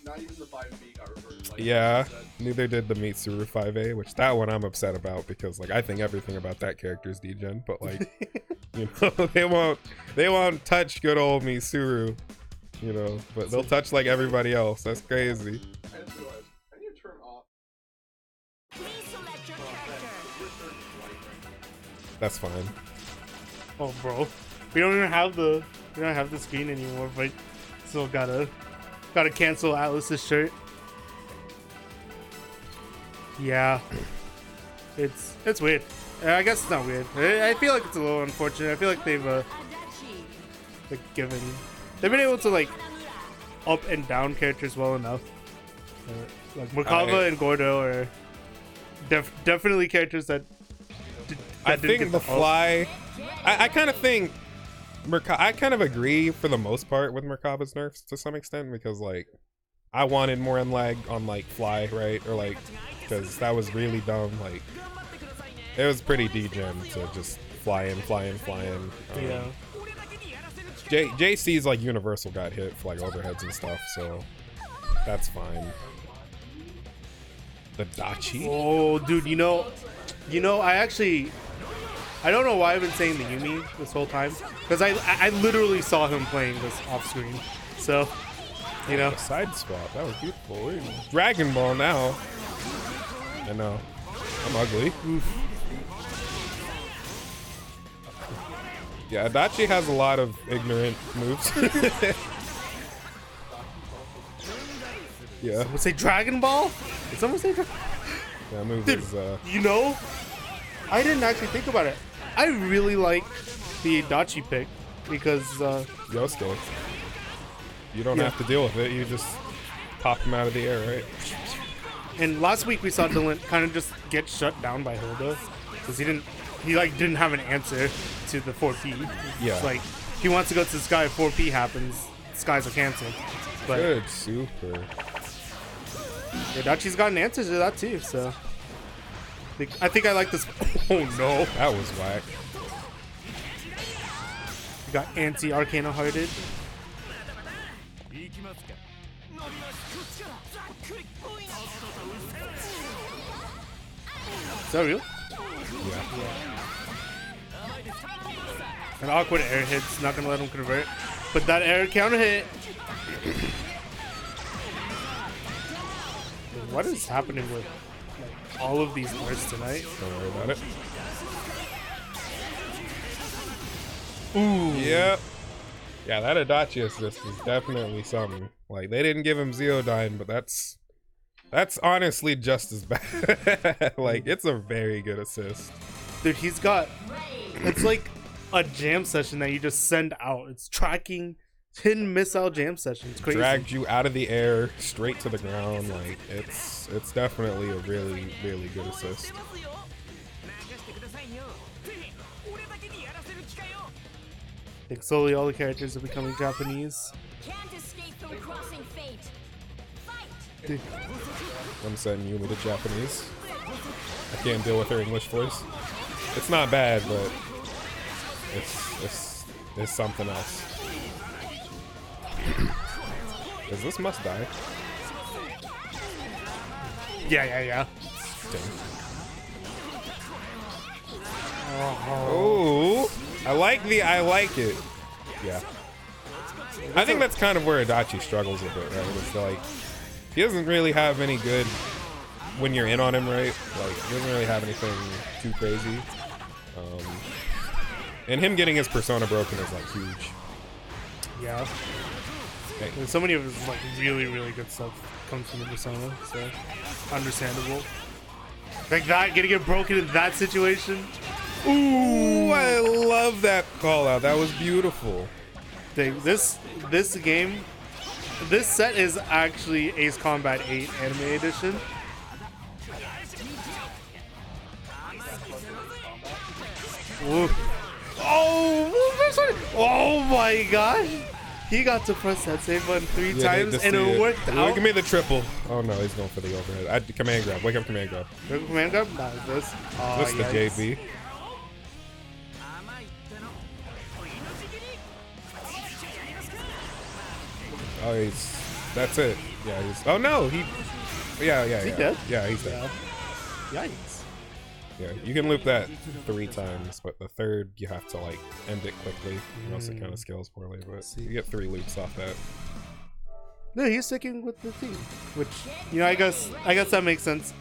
not even the 5B got reversed. Like, yeah, neither did the Mitsuru 5A, which that one I'm upset about because like I think everything about that character is degen, but like you know they won't touch good old Mitsuru, you know, but they'll touch like everybody else. That's crazy. I just realized I need to turn off. That's fine. Oh, bro, we don't have the screen anymore, but still gotta cancel Atlas's shirt. Yeah, it's weird. I guess it's not weird. I feel like it's a little unfortunate. I feel like they've been able to like up and down characters well enough. Like Merkava and Gordeau are definitely characters that. I think the Fly. I kind of think I kind of agree for the most part with Merkava's nerfs to some extent because like I wanted more unlag on like Fly, right, or like because that was really dumb. Like it was pretty degen to just fly in. Yeah. JC's like universal got hit for like overheads and stuff, so that's fine. The Adachi. Oh, dude, you know, I don't know why I've been saying the Yumi this whole time because I literally saw him playing this off screen, so you know. Side swap, that was beautiful. We're in Dragon Ball now. I know, I'm ugly. Oof. Yeah, Adachi has a lot of ignorant moves. Yeah. Someone say Dragon Ball? Did someone say Dragon That move Dude, is you know, I didn't actually think about it. I really like the Adachi pick because Yosuke. You don't have to deal with it. You just pop him out of the air, right? And last week we saw Dlent kind of just get shut down by Hilda because he didn't have an answer to the 4P. Yeah. It's like he wants to go to the sky. 4P happens. Skies are canceled. But good, super. Adachi's got an answer to that too. So I think I like this. Oh no, that was whack. You got anti-Arcana Hearted. Is that real? Yeah. An awkward air hit's not gonna let him convert, but that air counter hit. What is happening with like, all of these cards tonight? Don't worry about it. Ooh. Yep. Yeah, that Adachi assist is definitely something. Like they didn't give him Zeodyne, but that's honestly just as bad. Like it's a very good assist. Dude, he's got. It's like a jam session that you just send out. It's tracking hidden missile jam session. It's crazy. Dragged you out of the air straight to the ground. Like it's definitely a really, really good assist. I think slowly all the characters are becoming Japanese. Can't escape from crossing fate. Fight. I'm sending Yumi to Japanese. I can't deal with her English voice. It's not bad, but it's something else. Is this must die? Yeah. Dang. Oh, I like it. Yeah. I think that's kind of where Adachi struggles a bit, right? It's like he doesn't really have any good when you're in on him, right? Like he doesn't really have anything too crazy. And him getting his persona broken is like huge. Yeah. Okay. And so many of his like really, really good stuff comes from the persona, so understandable. Like that, getting it broken in that situation. Ooh, I love that call out. That was beautiful. This game, this set is actually Ace Combat 8 Anime Edition. Ooh. Oh my gosh! He got to press that save button 3 times and it worked out. Give me the triple. Oh no, he's going for the overhead. Command grab. Wake up, command grab. Command grab? Nah, this. Oh, This is the JB. Oh, that's it. Yeah, oh no, yeah. Is he dead? Yeah, he's dead. Yikes. Yeah, you can loop that 3 times, but the third you have to like end it quickly, or else it kind of scales poorly. But you get 3 loops off that. No, he's sticking with the theme, which I guess that makes sense.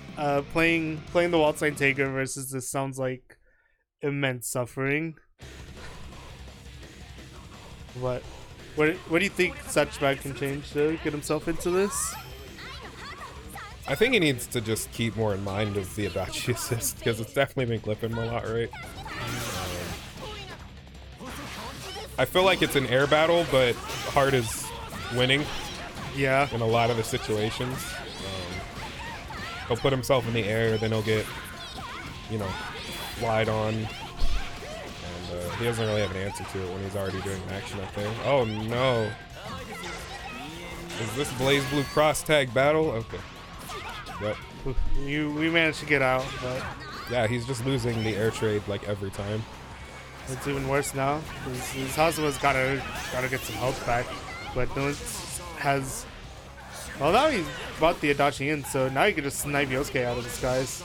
Playing the Wald Sign Taker versus this sounds like immense suffering. What do you think Satchbag can change to get himself into this? I think he needs to just keep more in mind of the Adachi assist, because it's definitely been clipping him a lot, right? I feel like it's an air battle, but Hard is winning. Yeah. In a lot of the situations. He'll put himself in the air, then he'll get, lied on. And he doesn't really have an answer to it when he's already doing action up there. Oh no. Is this Blaze Blue cross tag battle? Okay. Yep. We managed to get out, but yeah, he's just losing the air trade like every time. It's even worse now. His Hazama's gotta get some health back, but Dlent has. Well, now he brought the Adachi in, so now he can just snipe Yosuke out of the skies.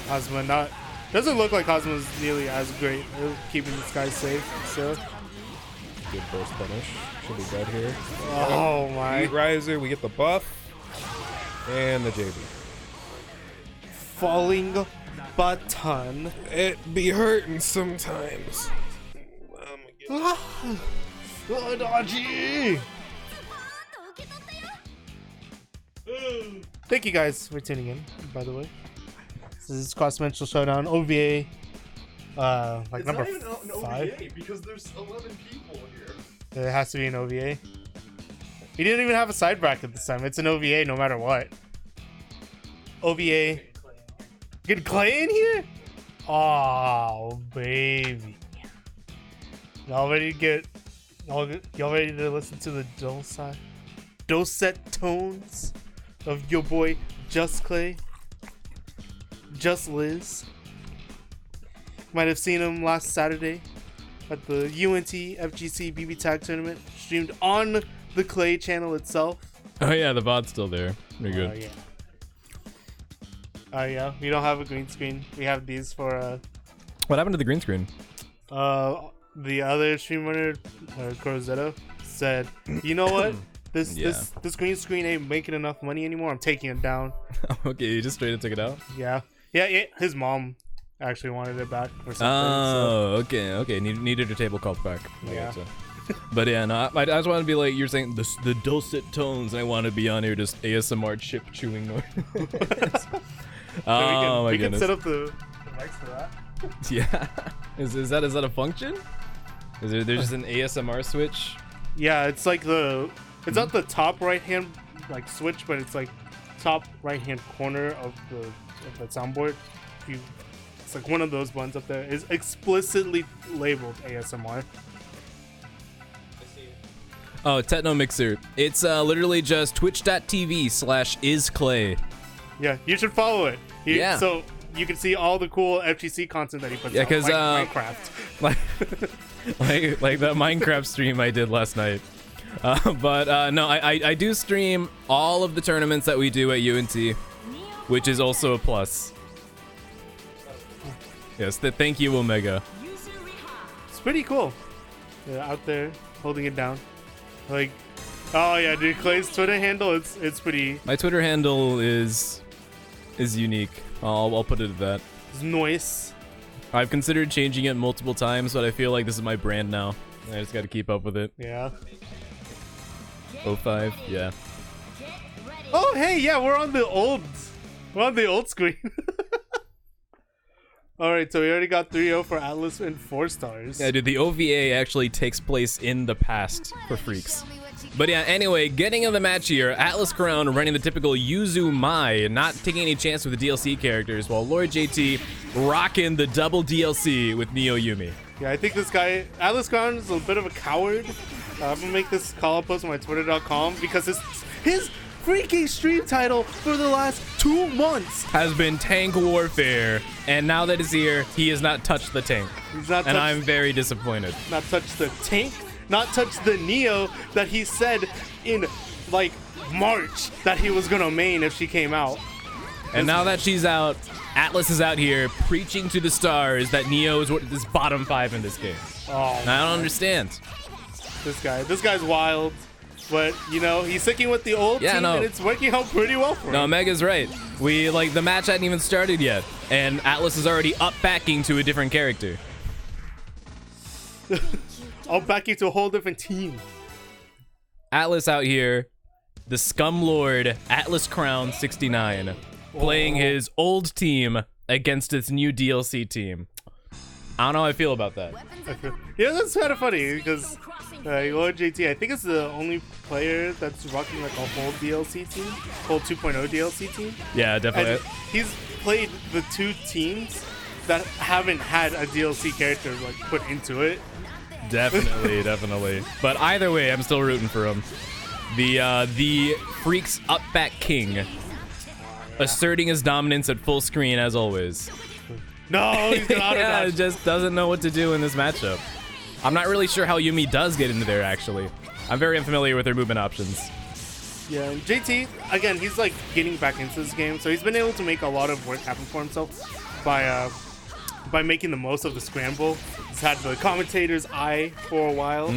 Hazama doesn't look like Hazuma's nearly as great at keeping this guy safe. So good burst punish. Should be dead here. Oh my! Heat Riser, we get the buff and the JB. Falling button. It be hurting sometimes. Adachi! Thank you guys for tuning in, by the way. This is Cross-Dimensional Showdown, OVA, like number 5. OVA because there's 11 people here. It has to be an OVA. We didn't even have a side bracket this time. It's an OVA no matter what. OVA. Get Klay in here? Oh, baby. Y'all ready to listen to the dulcet tones of your boy Just Klay? Just Liz. Might have seen him last Saturday at the UNT FGC BB Tag Tournament, streamed on the Klay channel itself. Oh yeah, the VOD's still there. You're good. Yeah, we don't have a green screen. We have these for What happened to the green screen? The other streamer, Gordeau, said, "You know what? This green screen ain't making enough money anymore. I'm taking it down." Okay, you just straight up took it out? Yeah. His mom actually wanted it back or something. Oh, okay. Needed a tablecloth back. Yeah. But yeah, no, I just want to be like, you're saying the dulcet tones. I want to be on here just ASMR chip chewing noise. We can set up the mics for that. Yeah. Is that a function? There's just an ASMR switch? Yeah, it's like it's not the top right hand like switch, but it's like top right hand corner of the soundboard. It's like one of those buttons up there is explicitly labeled ASMR. Oh, Techno Mixer. It's literally just twitch.tv/isklay. Yeah, you should follow it. Yeah. So you can see all the cool FGC content that he puts out, because like Minecraft. like that Minecraft stream I did last night. But no, I do stream all of the tournaments that we do at UNT, which is also a plus. Yes, thank you, Omega. It's pretty cool. Yeah, out there holding it down. Like, oh yeah, dude, Klay's Twitter handle, it's pretty. My Twitter handle is unique. I'll put it at that. It's noise. I've considered changing it multiple times, but I feel like this is my brand now. I just got to keep up with it. Yeah. 05, yeah. Oh hey, yeah, we're on the old screen. All right, so we already got 3-0 for Atlas and 4 stars. Yeah, dude, the OVA actually takes place in the past for freaks. But yeah, anyway, getting in the match here, AtlasCrown running the typical Yuzu Mai, not taking any chance with the DLC characters, while Lord JT rocking the double DLC with Neo Yumi. Yeah, I think this guy, AtlasCrown, is a bit of a coward. I'm gonna make this call post on my twitter.com because his freaking stream title for the last 2 months has been Tank Warfare, and now that it's here, he has not touched the tank. He's not and I'm very disappointed. Not touched the tank, not touched the Neo that he said in like March that he was gonna main if she came out. And now that she's out, Atlas is out here preaching to the stars that Neo is bottom 5 in this game. Oh, and I don't understand. This guy's wild. But, you know, he's sticking with the old team, and it's working out pretty well for him. No, Mega's right. The match hadn't even started yet, and Atlas is already up backing to a different character. Up backing to a whole different team. Atlas out here, the Scum Lord, AtlasCrown 69, playing his old team against its new DLC team. I don't know how I feel about that. Yeah, that's kind of funny because Lord JT, I think it's the only player that's rocking like a whole DLC team, whole 2.0 DLC team. Yeah, definitely. And he's played the 2 teams that haven't had a DLC character like put into it. Definitely, definitely. But either way, I'm still rooting for him. The Freaks up back king, asserting his dominance at full screen as always. No, he's got yeah, just doesn't know what to do in this matchup. I'm not really sure how Yumi does get into there, actually. I'm very unfamiliar with her movement options. Yeah, and JT, again, he's like getting back into this game, so he's been able to make a lot of work happen for himself by making the most of the scramble. He's had the commentator's eye for a while,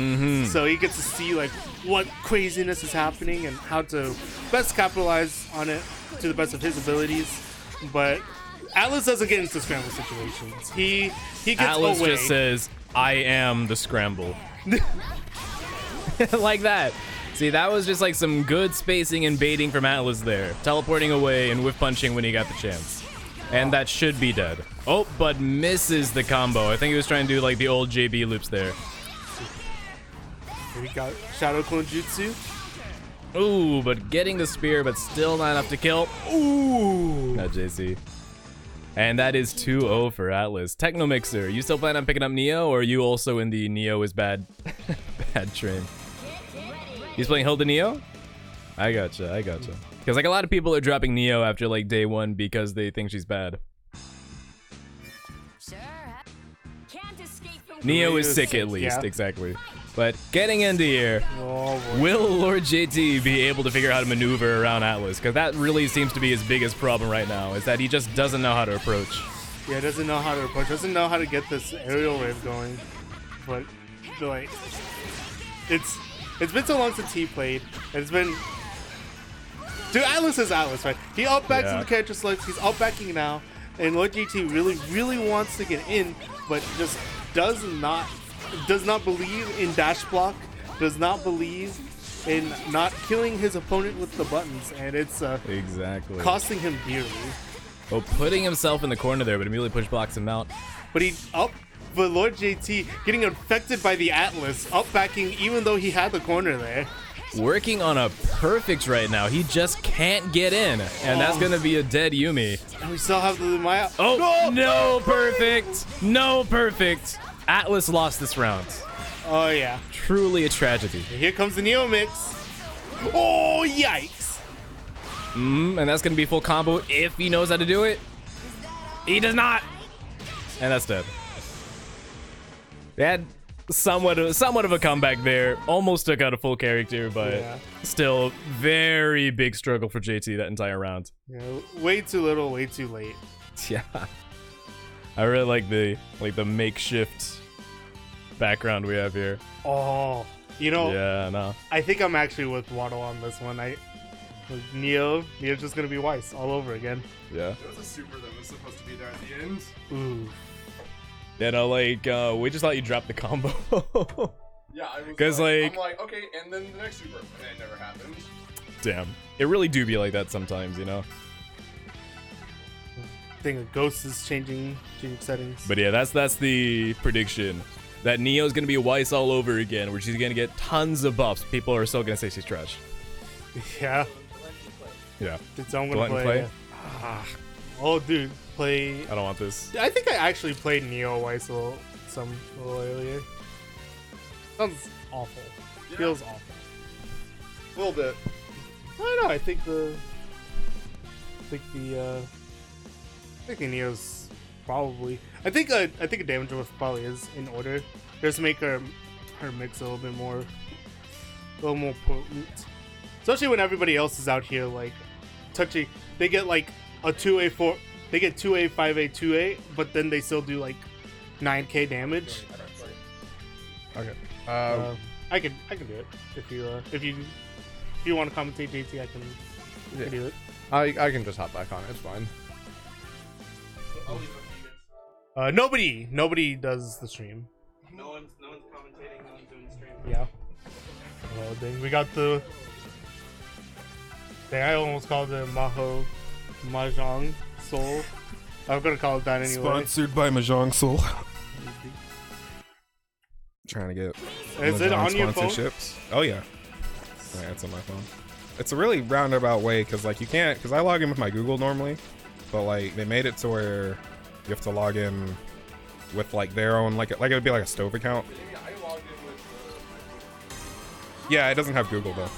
so he gets to see like what craziness is happening and how to best capitalize on it to the best of his abilities. But Atlas doesn't get into scramble situations. He gets Atlas away. just says, "I am the scramble." Like that. See, that was just like some good spacing and baiting from Atlas there. Teleporting away and whiff punching when he got the chance. And that should be dead. Oh, but misses the combo. I think he was trying to do like the old JB loops there. We got Shadow Clone Jutsu. Ooh, but getting the spear, but still not enough to kill. Ooh. Not JC. And that is 2-0 for Atlas. Techno Mixer, you still plan on picking up Neo, or are you also in the Neo is bad bad train? He's playing Hilda Neo? I gotcha. Because like a lot of people are dropping Neo after like day 1 because they think she's bad. Neo is sick at least, exactly. But getting into here, will Lord JT be able to figure out how to maneuver around Atlas? Because that really seems to be his biggest problem right now, is that he just doesn't know how to approach. Yeah, doesn't know how to approach, doesn't know how to get this aerial wave going. But, like, it's been so long since he played. It's been... Dude, Atlas is Atlas, right? He up-backs in the character selects, he's up-backing now, and Lord JT really wants to get in, but just does not believe in dash block, does not believe in not killing his opponent with the buttons, and it's exactly costing him dearly. Oh, putting himself in the corner there, but immediately push blocks him out. But Lord JT getting affected by the Atlas, up backing even though he had the corner there. Working on a perfect right now. He just can't get in. And that's going to be a dead Yumi. And we still have the Maya. Oh, no perfect. No perfect. Atlas lost this round. Oh, yeah. Truly a tragedy. And here comes the Neo mix. Oh, yikes. And that's going to be full combo if he knows how to do it. He does not. And that's dead. They had somewhat of a comeback there. Almost took out a full character, but still very big struggle for JT that entire round. Yeah, way too little, way too late. Yeah. I really like the makeshift background we have here. Oh, you know. Yeah, no. I think I'm actually with Waddle on this one. Neo's just gonna be Weiss all over again. Yeah. There was a super that was supposed to be there at the end. Ooh. Yeah, no, like, we just thought you dropped the combo. Yeah, I was because I'm like, okay, and then the next super, and it never happened. Damn. It really do be like that sometimes, you know? I think a Ghost is changing settings. But yeah, that's the prediction. That Neo's gonna be Weiss all over again, where she's gonna get tons of buffs. People are still gonna say she's trash. Yeah. Yeah. It's I'm gonna Dlent play. and Ah. Oh, dude, play. I don't want this. I think I actually played Neo Weiss a little earlier. Sounds awful. Yeah. Feels awful. A little bit. I don't know. I think the Neo's probably. I think a damage buff probably is in order. Just to make her mix a little more potent. Especially when everybody else is out here like touching. They get like a 2A4. They get 2A, 5A, 2A, but then they still do like 9k damage. Okay. I can do it if you want to commentate JT. I can do it. I can just hop back on it. It's fine. Nobody does the stream. No one's commentating. No one's doing the stream. Yeah. Well, then we got the. I almost called it Mahjong Soul. I'm gonna call it that anyway. Sponsored by Mahjong Soul. Trying to get Is it on your phone? sponsorships. Oh yeah. Yeah, it's on my phone. It's a really roundabout way because like you can't, because I log in with my Google normally, but like they made it to where you have to log in with like their own like it would be like a Stove account. Yeah, it doesn't have Google though.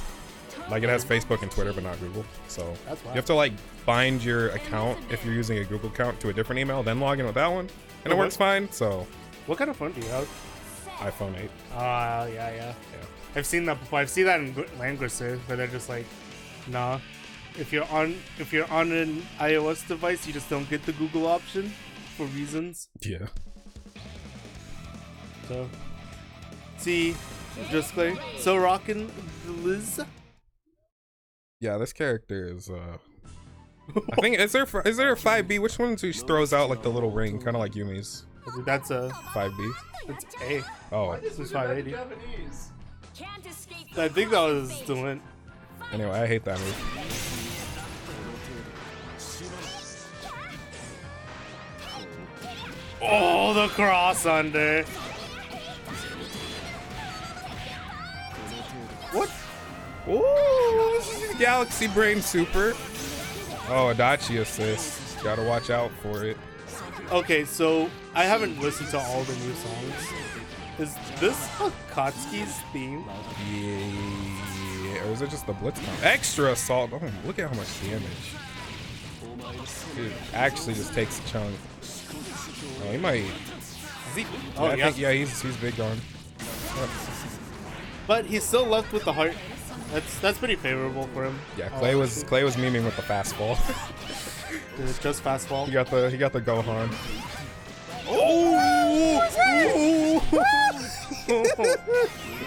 Like it has Facebook and Twitter, but not Google. So That's you have to like bind your account if you're using a Google account to a different email, then log in with that one, and it works fine. So What kind of phone do you have? iPhone 8. Yeah. I've seen that before. I've seen that in Langrisser, where they're just like, nah. If you're on an iOS device, you just don't get the Google option for reasons. Yeah. So, see, just Klay. So rockin' Liz. Yeah, this character is I think is there a 5B? Which one just throws out like the little ring, kind of like Yumi's? That's a 5B. It's A. Oh. This is 580. I think that was Dlent. Anyway, I hate that move. Oh, the cross under. What? Ooh, this is Galaxy Brain Super. Oh, Adachi assist. Gotta watch out for it. Okay, so I haven't listened to all the new songs. Is this Akatsuki's theme? Yeah. Or is it just the Blitz comp? Extra assault. Oh, look at how much damage. Dude, actually just takes a chunk. Oh, he might. Is he? Oh, I yeah. think, yeah, he's big on. But he's still left with the heart. That's pretty favorable for him. Yeah, Klay was memeing with the fastball. It's just fastball. He got the Gohan. Oh!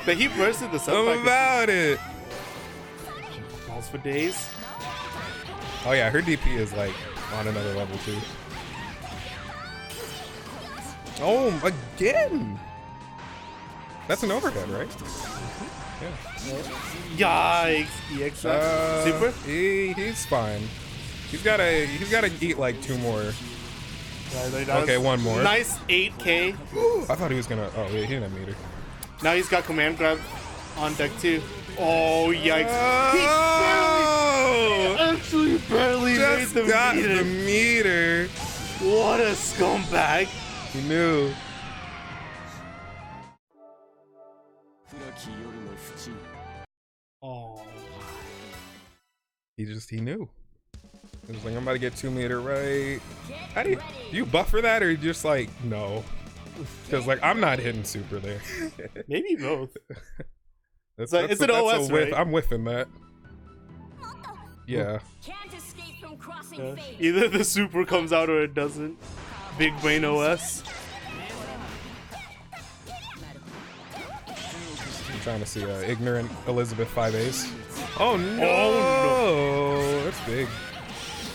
But he bursted the sub. How about it? Balls for days. Oh yeah, her DP is like on another level too. Oh, again! That's an overhead, right? Yikes! EX Super. He's fine. He's gotta eat like 2 more. Okay, one more. Nice 8K. I thought he was gonna. Oh, yeah, he didn't have meter. Now he's got command grab on deck too. Oh, yikes. Oh! He actually barely Just made the got meter. the meter. What a scumbag. He knew. Oh. He knew. He was like, I'm about to get 2 meter right. How do you buffer that, or you just like, no? Because like, I'm not hitting super there. Maybe both. It's an OS, whiff. right? I'm whiffing that. Yeah. Can't escape from crossing Yeah. fate. Either the super comes out or it doesn't. Big brain OS. I'm trying to see ignorant Elizabeth 5A's. Oh no! Oh, That's big.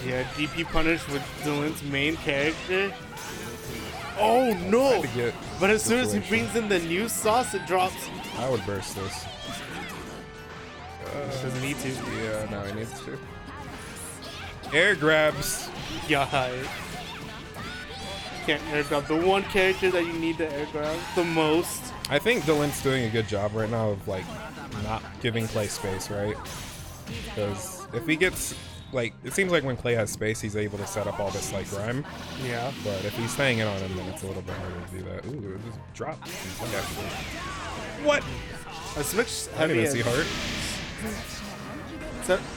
Yeah, DP punish with Dlent's main character. Oh no! But as soon as he brings in the new sauce, it drops. I would burst this. Doesn't need to. Yeah, no, he needs to. Air grabs. Yeah. Can't air grab the one character that you need to air grab the most. I think Dlent's doing a good job right now of like not giving Klay space, right? Because if he gets like, it seems like when Klay has space, he's able to set up all this like grime. Yeah. But if he's staying in on him, then it's a little bit harder to do that. Ooh, it just dropped. What? Switch I heavy didn't as see heart.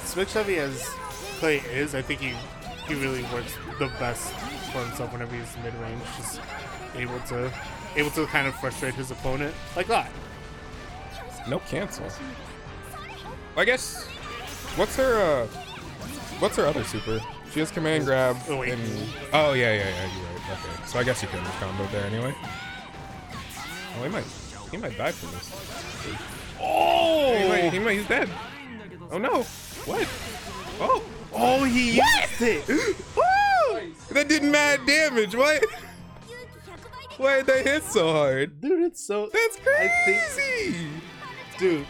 Switch heavy as Klay is, I think he really works the best for himself whenever he's mid range, just able to kind of frustrate his opponent like that. No cancel. I guess. What's her other super? She has command grab. Oh, wait. And, oh yeah, you're right. Okay, so I guess you can combo there anyway. Oh, he might die from this. Oh! He's dead. Oh no! What? Oh, he used it! Woo! That did mad damage. What? Why did they hit so hard? Dude, it's so... That's crazy! Dude,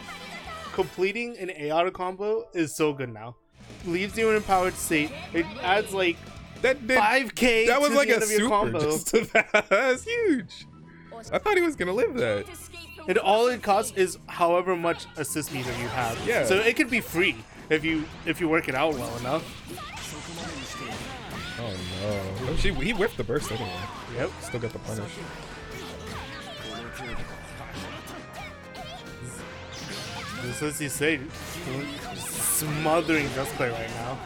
completing an A auto combo is so good now. Leaves you in empowered state. It adds like that did, 5K. That was to like the a end of your super combo. just to that. That's huge. I thought he was gonna live that. And all it costs is however much assist meter you have. Yeah. So it could be free if you work it out well enough. Oh no! Oh, he whiffed the burst anyway. Yep. Still got the punish. Just as you say, smothering Klay right now.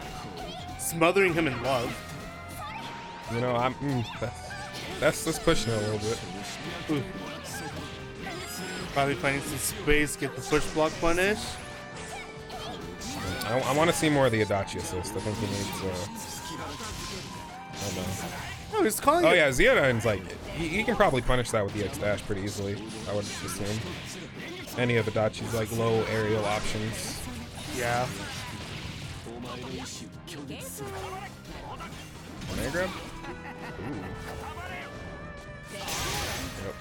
Smothering him in love. You know, that's just pushing it a little bit. Ooh. Probably finding some space, get the push block punish. I want to see more of the Adachi assist. I think he needs. Hold on. Oh, he's calling Oh it. yeah, Zeodine's like he can probably punish that with the X dash pretty easily. I would assume. Any of Adachi's like low aerial options. Yeah. Command grab? Ooh. Yep.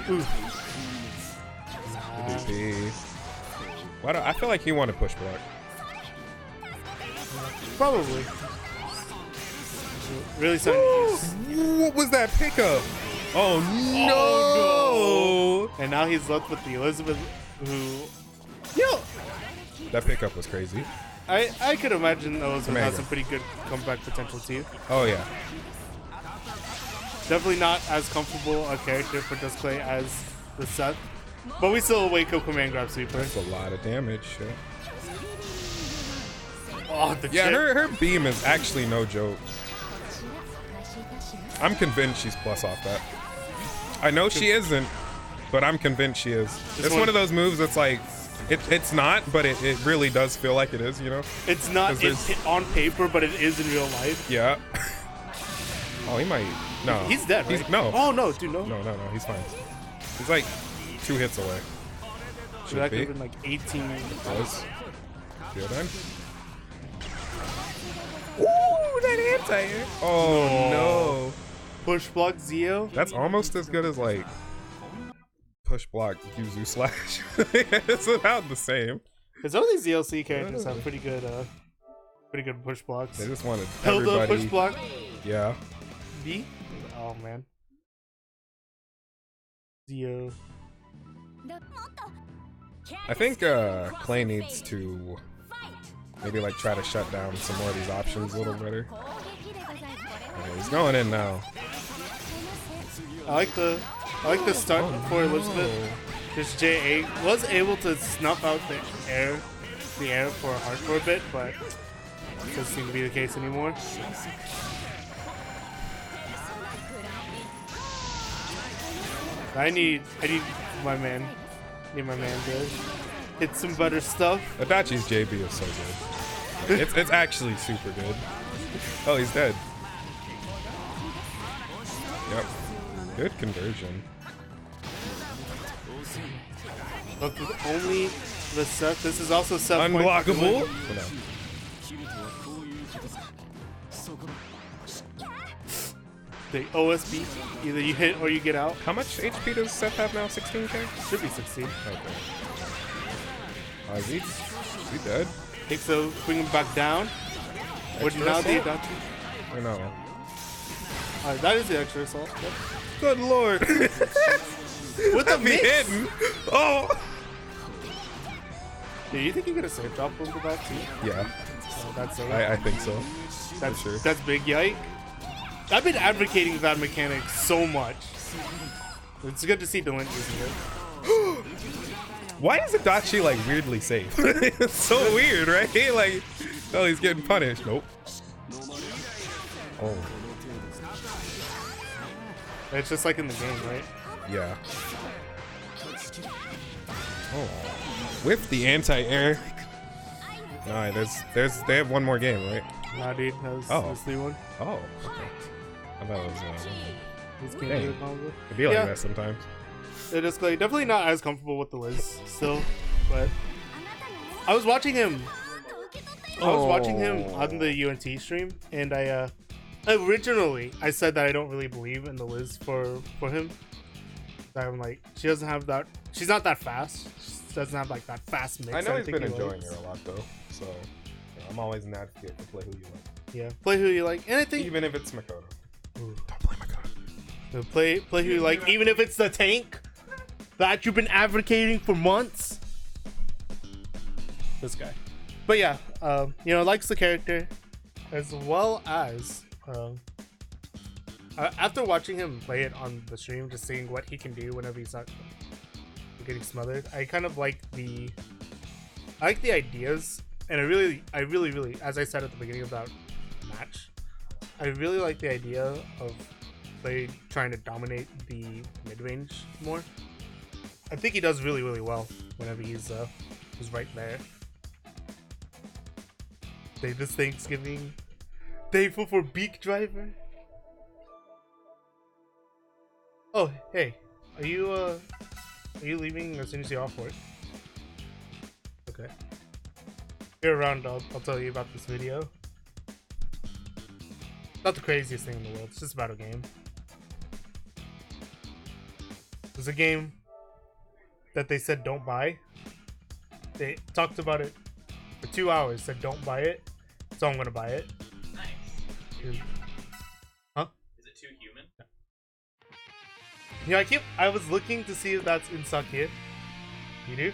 Ooh. DP. Why do I feel like he wanted push block? Probably. Really something. What was that pickup? Oh no! Oh, no! And now he's left with the Elizabeth, who, That pickup was crazy. I could imagine Elizabeth Commander. has some pretty good comeback potential too. Oh yeah. Definitely not as comfortable a character for just Klay as the Seth, but we still wake up command grab super. That's a lot of damage. Yeah. Oh, the Yeah, chip. her beam is actually no joke. I'm convinced she's plus off that. I know she isn't, but I'm convinced she is. It's one of those moves that's like, it's not, but it really does feel like it is, you know? It's not on paper, but it is in real life. Yeah. Oh, he might. No. He's dead, right? No. Oh, no, dude, no. No, he's fine. He's like 2 hits away. So that could be. have been like 18. Was. Feel done. Ooh, that anti-air. Oh, no. Push block Zio. That's almost as good as like push block Yuzu slash. It's about the same. Because all these DLC characters have pretty good push blocks. They just wanted Hilda everybody. push block. Yeah. B. Oh man. Zio. I think Klay needs to maybe like try to shut down some more of these options a little better. Okay, he's going in now. I like the start for Elizabeth. This JA was able to snuff out the air for a heart for a bit, but doesn't seem to be the case anymore. I need my man. Need my man to hit some better stuff. Adachi's JB is so good. It's actually super good. Oh, he's dead. Yep. Good conversion. Look, only the Seth. This is also Seth. Unblockable. The OSB. Either you hit or you get out. How much HP does Seth have now? 16k? Should be 16. Okay. Is he dead? I think so. Bring him back down. Would now the Adachi? Or no? That is the extra assault. Yep. Good lord. With the mix. Hidden. Oh. Do you think you get a safe drop over that too? Yeah. That's I think so. That's sure. That's big yike. I've been advocating that mechanic so much. It's good to see Dlent using it. Why is Adachi like weirdly safe? It's so weird, right? Like, oh, he's getting punished. Nope. Oh. It's just like in the game, right? Yeah. Oh. With the anti-air. Nah, they have one more game, right? Nah, dude, that was the one. Oh, okay. I thought it was This game probably. it'd be like that sometimes. It is like, definitely not as comfortable with the Liz still, but I was watching him. On the UNT stream, and originally I said that I don't really believe in the Liz for him. I'm like, she doesn't have that. She's not that fast. She doesn't have like that fast mix. I know he's been enjoying her a lot though, so I'm always an advocate for play who you like. Yeah, play who you like, and I think even if it's Makoto. Ooh. Don't play Makoto. So play who you like, even if it's the tank that you've been advocating for months. This guy, but yeah, likes the character, as well as after watching him play it on the stream, just seeing what he can do whenever he's not getting smothered. I kind of like the ideas, and I really, as I said at the beginning of that match, I really like the idea of Klay trying to dominate the mid-range more. I think he does really, really well whenever he's right there. This Thanksgiving, thankful for Beak Driver. Oh, hey, are you leaving as soon as you're off work? Okay. If you're around, I'll tell you about this video. Not the craziest thing in the world, it's just about a game. It's a game that they said don't buy. They talked about it for 2 hours, said don't buy it, so I'm gonna buy it. Nice. Huh? Is it too human? Yeah, I was looking to see if that's in Sakia. You do?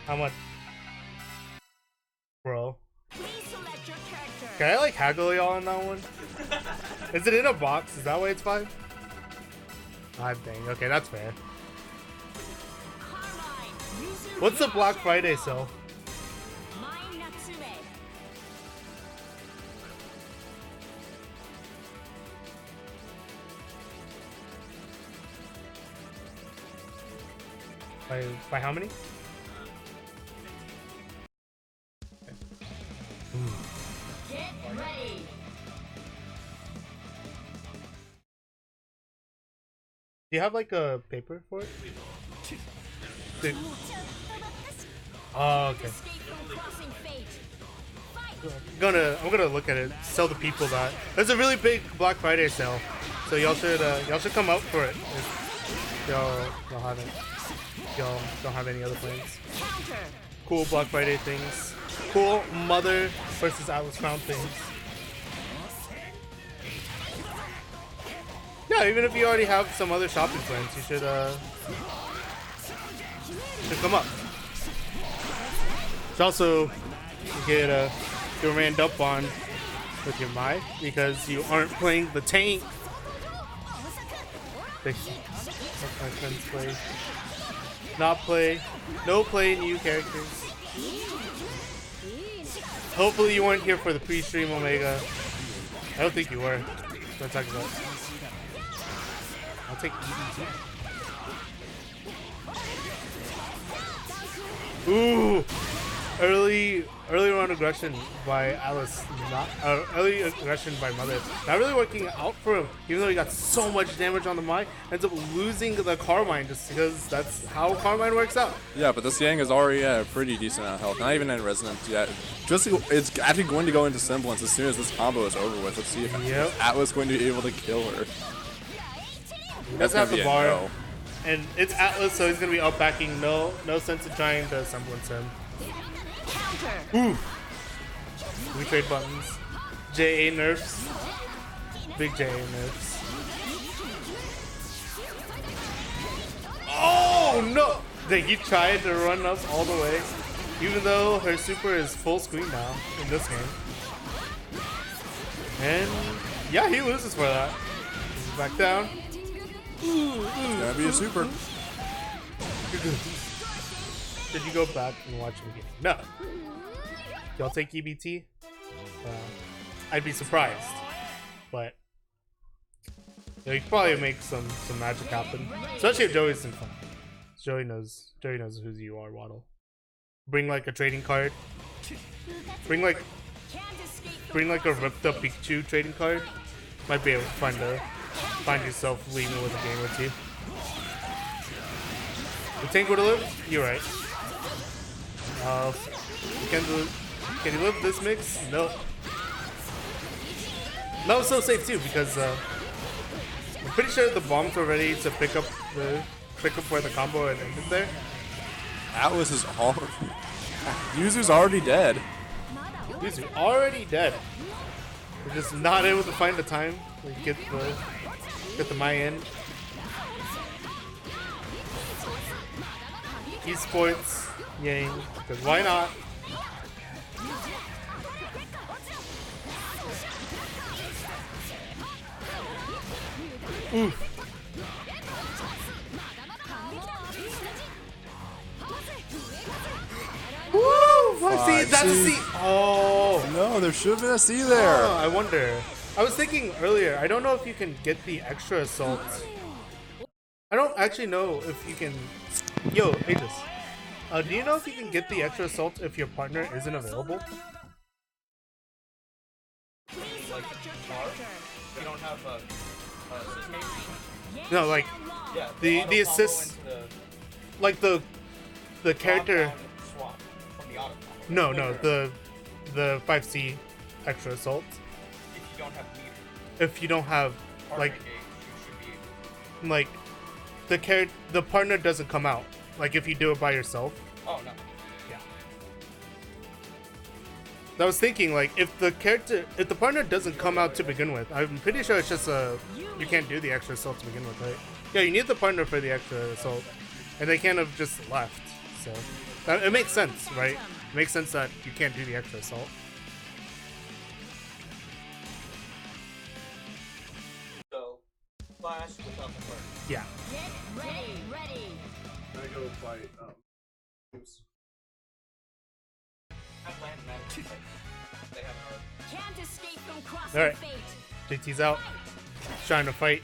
How much? Bro. Can I like haggle y'all on that one? Is it in a box? Is that why it's 5? Ah, dang. Okay, that's fair. What's the Black Friday sale? By how many? Get ready. Do you have like a paper for it? Oh, okay. I'm gonna look at it. Tell the people that there's a really big Black Friday sale, so y'all should come out for it. If y'all don't have any other plans. cool Black Friday things, cool Mother versus AtlasCrown things. Yeah, even if you already have some other shopping plans, you should come up. Should also get ran up on with your Mai because you aren't playing the tank. Let my friends play. Not play. No play new characters. Hopefully you weren't here for the pre-stream Omega. I don't think you were. What I'm talking about. I'll take EDT. Ooh! Early round aggression by Alice, early aggression by Mother. Not really working out for him, even though he got so much damage on the Mai. Ends up losing the Carmine just because that's how Carmine works out. Yeah, but this Yang is already at a pretty decent amount of health. Not even in Resonance yet. It's actually going to go into Semblance as soon as this combo is over with. Let's see if Atlas is going to be able to kill her. He doesn't have the bar, no. And it's Atlas, so he's going to be outbacking. No sense in trying to Semblance him. Ooh. We trade buttons. JA nerfs. Big JA nerfs. Oh no! He tried to run us all the way. Even though her super is full screen now in this game. And yeah, he loses for that. He's back down. It's gotta be a super. Did you go back and watch the game? No. Y'all take EBT? I'd be surprised. But yeah, you could probably make some magic happen. Especially if Joey's in fun. Joey knows who you are, Waddle. Bring like a trading card. Bring like a ripped up Pikachu trading card. Might be able to find yourself leaving with a game or two. The tank would have lived? You're right. Can he live this mix? No. That was so safe too because I'm pretty sure the bombs were ready to pick up where the combo had ended there. Atlas is already. Yuzu's already dead. Yuzu already dead. We're just not able to find the time to get the Mai in. Esports, Yang, because why not? Oof. Woo! That's a C. Oh no, there should have been a C there. Oh, I wonder. I was thinking earlier. I don't know if you can get the extra assault. I don't actually know if you can. Yo, Aegis. Do you know if you can get the extra assault if your partner isn't available? No, like the assist, like the character. No, the 5C extra assault. If you don't have like the partner doesn't come out. Like if you do it by yourself. Oh no. Yeah. I was thinking like if the partner doesn't come out to begin with, I'm pretty sure it's just you can't do the extra assault to begin with, right? Yeah, you need the partner for the extra assault, and they can't have just left. So it makes sense, right? It makes sense that you can't do the extra assault. So flash without the bird. Yeah. Get ready. I'm gonna go fight. Oops. They have a Can't escape from crossing All right. fate. JT's out, trying to fight.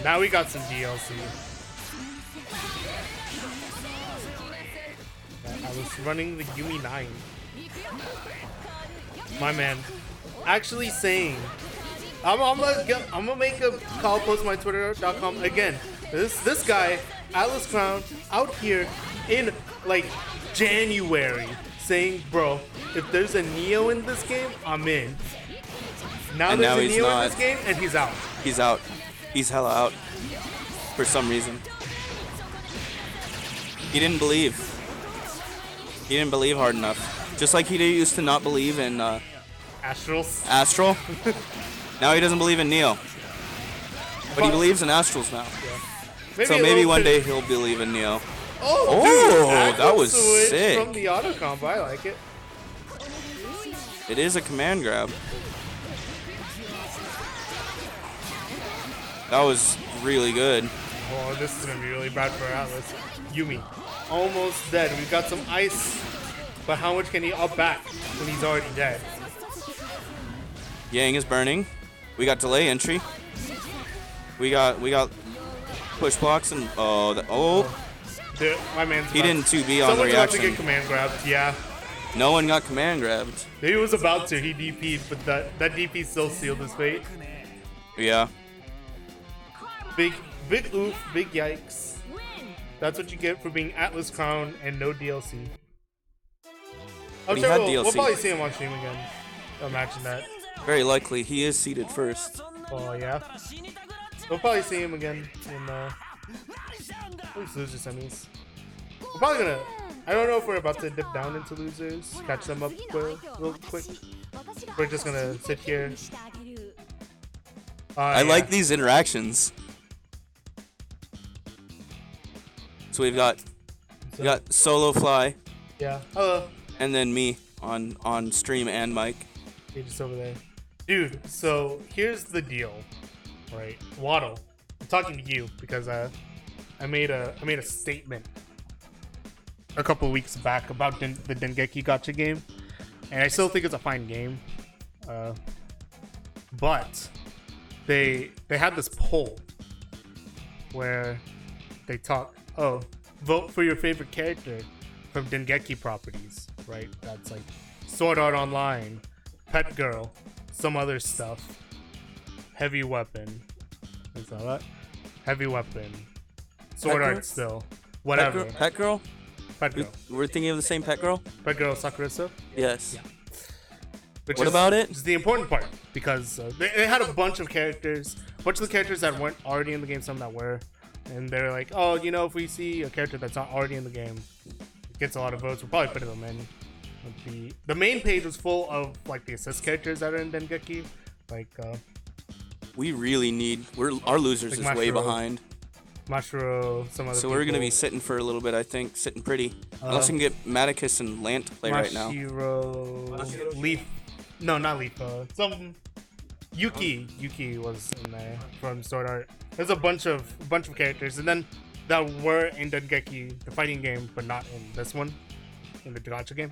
Now we got some DLC. I was running the Yumi 9. My man, actually saying, I'm gonna make a call post on my Twitter.com again. This guy, AtlasCrown, out here in like January, saying, bro, if there's a Neo in this game, I'm in. Now And there's now a he's Neo in not. this game, and he's out. He's out. He's hella out. For some reason. He didn't believe. He didn't believe hard enough. Just like he used to not believe in Astrals. Astral. Now he doesn't believe in Neo. But he believes in Astrals now. Yeah. So maybe one day he'll believe in Neo. Oh, dude, that was switch sick. From the auto combo, I like it. It is a command grab. That was really good. Oh, this is gonna be really bad for Atlas. Yumi, almost dead. We've got some ice, but how much can he up back when he's already dead? Yang is burning. We got delay entry. We got push blocks and Dude, my man's he didn't 2B on the someone's about to reaction. get command grabbed. Yeah. No one got command grabbed. He was about to. He DP'd, but that DP still sealed his fate. Yeah. Big oof, big yikes. That's what you get for being AtlasCrown and no DLC. I'm He sure had we'll DLC. probably see him on stream again. Imagine that. Very likely. He is seated first. Oh yeah. We'll probably see him again in at least loser semis. We're probably gonna. I don't know if we're about to dip down into losers, catch them up real quick. We're just gonna sit here. I like these interactions. So we got Solo Fly. Yeah. Hello. And then me on stream and mic. You're just over there. Dude, so here's the deal. Right. Waddle. I'm talking to you because I made a statement a couple weeks back about the Dengeki Gacha game. And I still think it's a fine game. But they had this poll where they talk, vote for your favorite character from Dengeki properties, right? That's like Sword Art Online, Pet Girl, some other stuff, Heavy Weapon. That's all that. Heavy Weapon, Sword Art still, whatever. Pet Girl? Pet Girl. We're thinking of the same Pet Girl? Pet Girl Sakurisa? Yes. Yeah. What about it? Is the important part because they had a bunch of characters, a bunch of the characters that weren't already in the game, some that were, and they're like, oh, you know, if we see a character that's not already in the game, it gets a lot of votes, we're probably putting them in. The main page was full of like the assist characters that are in Dengeki, like we really need. Our losers like is way behind. Mashiro, some other. So we're gonna be sitting for a little bit, I think, sitting pretty. Unless we can get Mattikus and Lant to play right now. Mashiro, Leaf. No, not Leaf. Some Yuki was in there from Sword Art. There's a bunch of characters, and then that were in Dengeki, the fighting game, but not in this one, in the gacha game.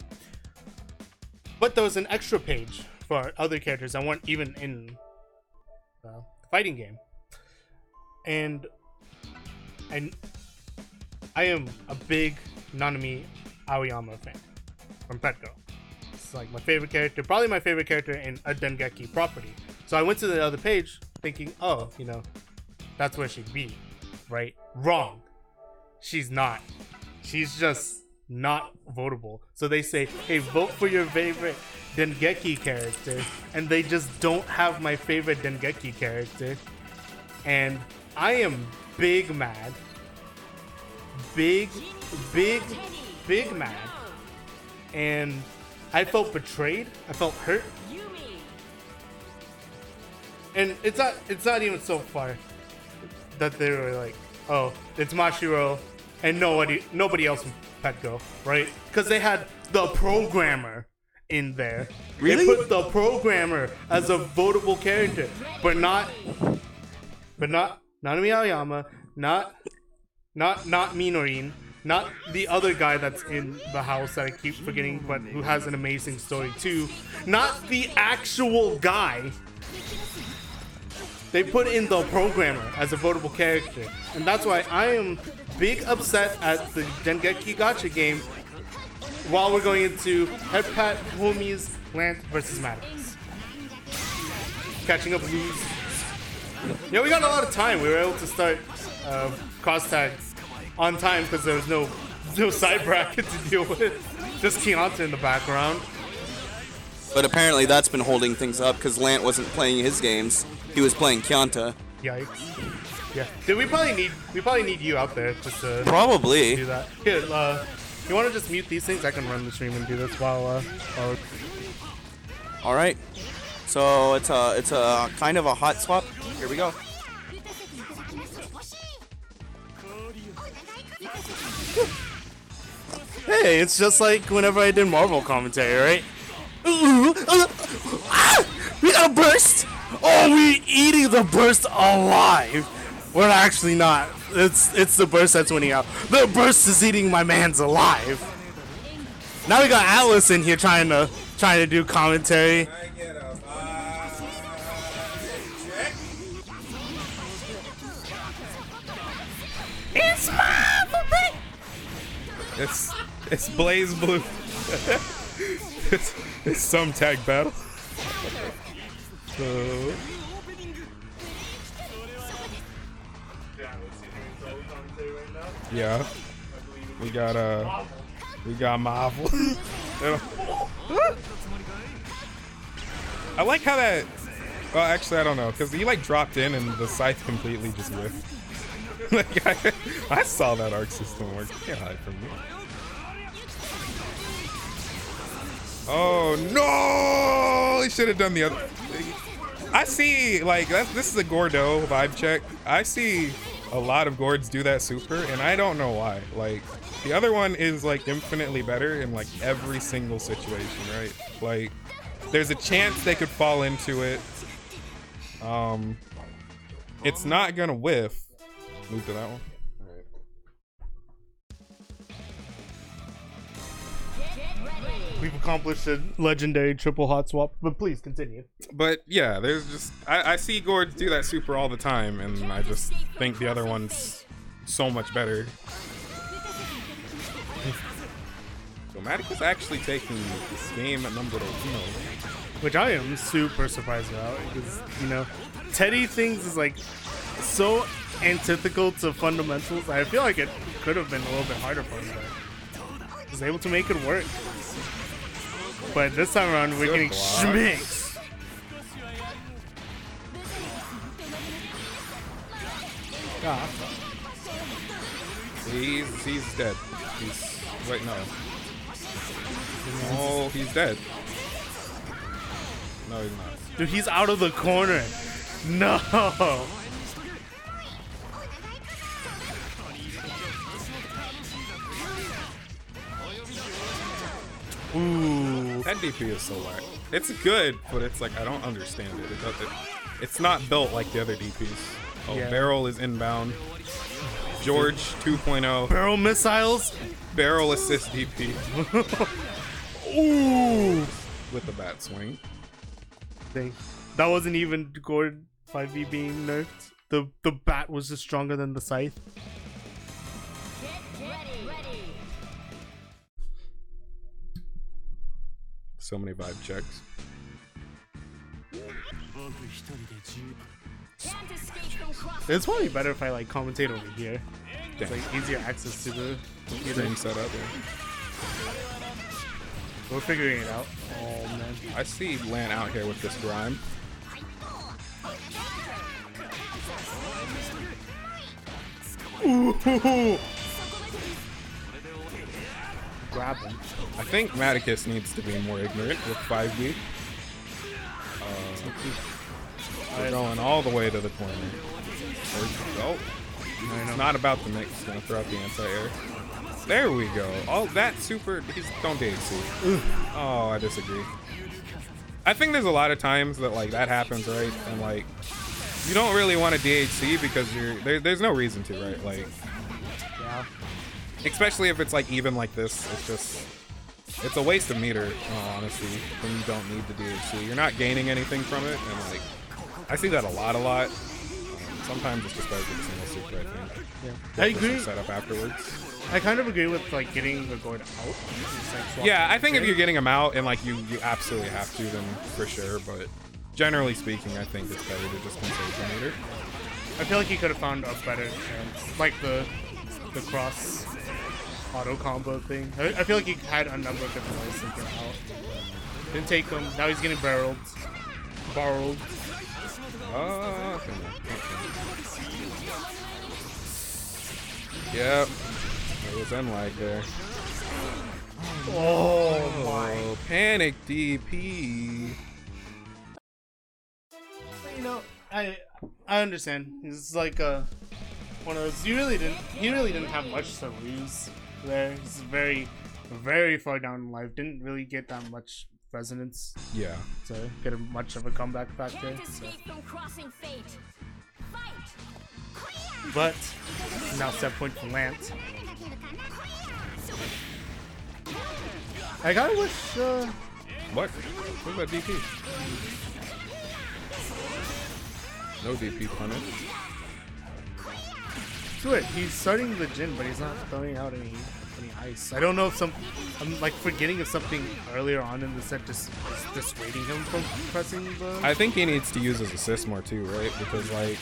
But there was an extra page for other characters that weren't even in the fighting game, and I am a big Nanami Aoyama fan from Pet Girl. It's like my favorite character, probably my favorite character in a Dengeki property. So I went to the other page thinking, oh, you know, that's where she'd be, right? Wrong. She's not. She's just not votable. So they say, hey, vote for your favorite Dengeki character, and they just don't have my favorite Dengeki character. And I am big mad. Big mad. And I felt betrayed. I felt hurt. And it's not even so far that they were like, oh, it's Mashiro and nobody else in Pet Girl, right? Because they had the programmer in there. Really? They put the programmer as a votable character, but not Nanami Aoyama, not Minorin, not the other guy that's in the house that I keep forgetting, but who has an amazing story too. Not the actual guy. They put in the programmer as a votable character. And that's why I am big upset at the Dengeki Gacha game while we're going into Head Pat Homies Lant versus Mattikus. Catching up lose. Yeah, we got a lot of time. We were able to start cross tags on time because there was no side bracket to deal with. Just Kianta in the background. But apparently that's been holding things up because Lant wasn't playing his games. He was playing Kianta. Yikes. Yeah. Dude, we probably need you out there just to probably do that. Here, If you want to just mute these things, I can run the stream and do this while All right. So it's a kind of a hot swap. Here we go. Hey, it's just like whenever I did Marvel commentary, right? We got a burst! Oh, we eating the burst alive! We're actually not. It's the burst that's winning out. The burst is eating my man's alive. Now we got Atlas in here trying to do commentary. It's Marvel, It's Blaze Blue. it's some tag battle. So. Yeah. We got Marvel. I like how that. Well, actually, I don't know, because he like dropped in and the scythe completely just whiffed. Like I saw that arc system work. You can't hide from me. Oh no! He should have done the other. I see, like this is a Gordeau vibe check. I see a lot of Gords do that super, and I don't know why. Like the other one is like infinitely better in like every single situation, right? Like there's a chance they could fall into it. It's not gonna whiff. Move to that one. We've accomplished a legendary triple hot swap, but please continue. But yeah, there's just I see Gords do that super all the time, and I just think the other one's so much better. So Mattikus actually taking this game at number 1, which I am super surprised about, because Teddie things is like so antithetical to fundamentals. I feel like it could have been a little bit harder for him, but was able to make it work. But this time around, we're getting schmicks. Ah. He's dead. Wait, no. Oh, he's dead. No, he's not. Dude, he's out of the corner. No. Ooh, that DP is so whack. It's good, but it's like I don't understand it. It's not built like the other DPs. Oh, yeah. Barrel is inbound. George 2.0. Barrel missiles. Barrel assist DP. Ooh, with the bat swing. Dang. That wasn't even Gord 5v being nerfed. The bat was just stronger than the scythe. So many vibe checks. It's probably better if I like commentate over here. It's like easier access to the stream setup. We're figuring it out. Oh man. I see Lant out here with this grime. Ooh. Grab him. I think Mattikus needs to be more ignorant with 5B. We're going all the way to the corner. There we go. It's not about the mix. Gonna throw out the anti-air. There we go. All that super. Don't DHC. Oh, I disagree. I think there's a lot of times that like that happens, right? And like you don't really want to DHC because there's no reason to, right? Like, yeah. Especially if it's like even like this, it's a waste of meter, honestly, when you don't need the DHC. You're not gaining anything from it, and like, I see that a lot. Sometimes it's just better to single super, I think. Yeah. I agree. Setup afterwards. I kind of agree with like getting the Gord out. Like, yeah, I think if you're getting him out and like you absolutely have to, then for sure. But generally speaking, I think it's better to just conserve the meter. I feel like he could have found a better chance, like the cross auto combo thing. I feel like he had a number of different ways to get out. Didn't take him. Now he's getting barreled. Borrowed. Okay. Yep. There was M-lag there. Oh my. Panic DP. You know, I understand. It's like one of those. He really didn't have much to lose there. He's very far down in life. Didn't really get that much resonance. Yeah. To get much of a comeback factor. So. But now set point for Lant. I gotta wish. What? What about DP? No DP punish. It's weird. He's starting the Jin, but he's not throwing out any ice. I don't know if I'm like forgetting if something earlier on in the set just is dissuading him from pressing the. I think he needs to use his assist more too, right? Because like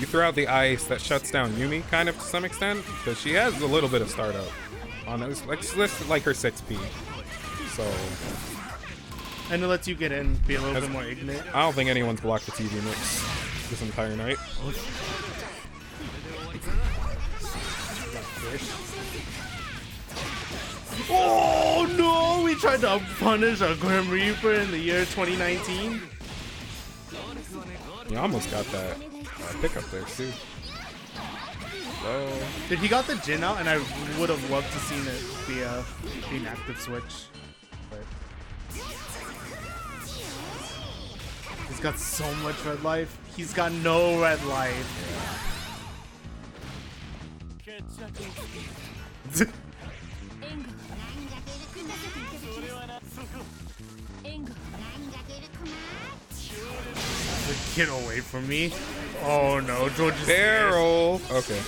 you throw out the ice, that shuts down Yumi kind of to some extent because she has a little bit of startup on it. Like her 6P. So. And it lets you get in, be a little bit more ignorant. I don't think anyone's blocked the TV mix this entire night. Oh no! We tried to punish a Grim Reaper in the year 2019. You almost got that pickup there too. So. If he got the Jin out, and I would have loved to seen it be an active switch. But he's got so much red life. He's got no red life. Get away from me. Oh no, George's barrel. Okay.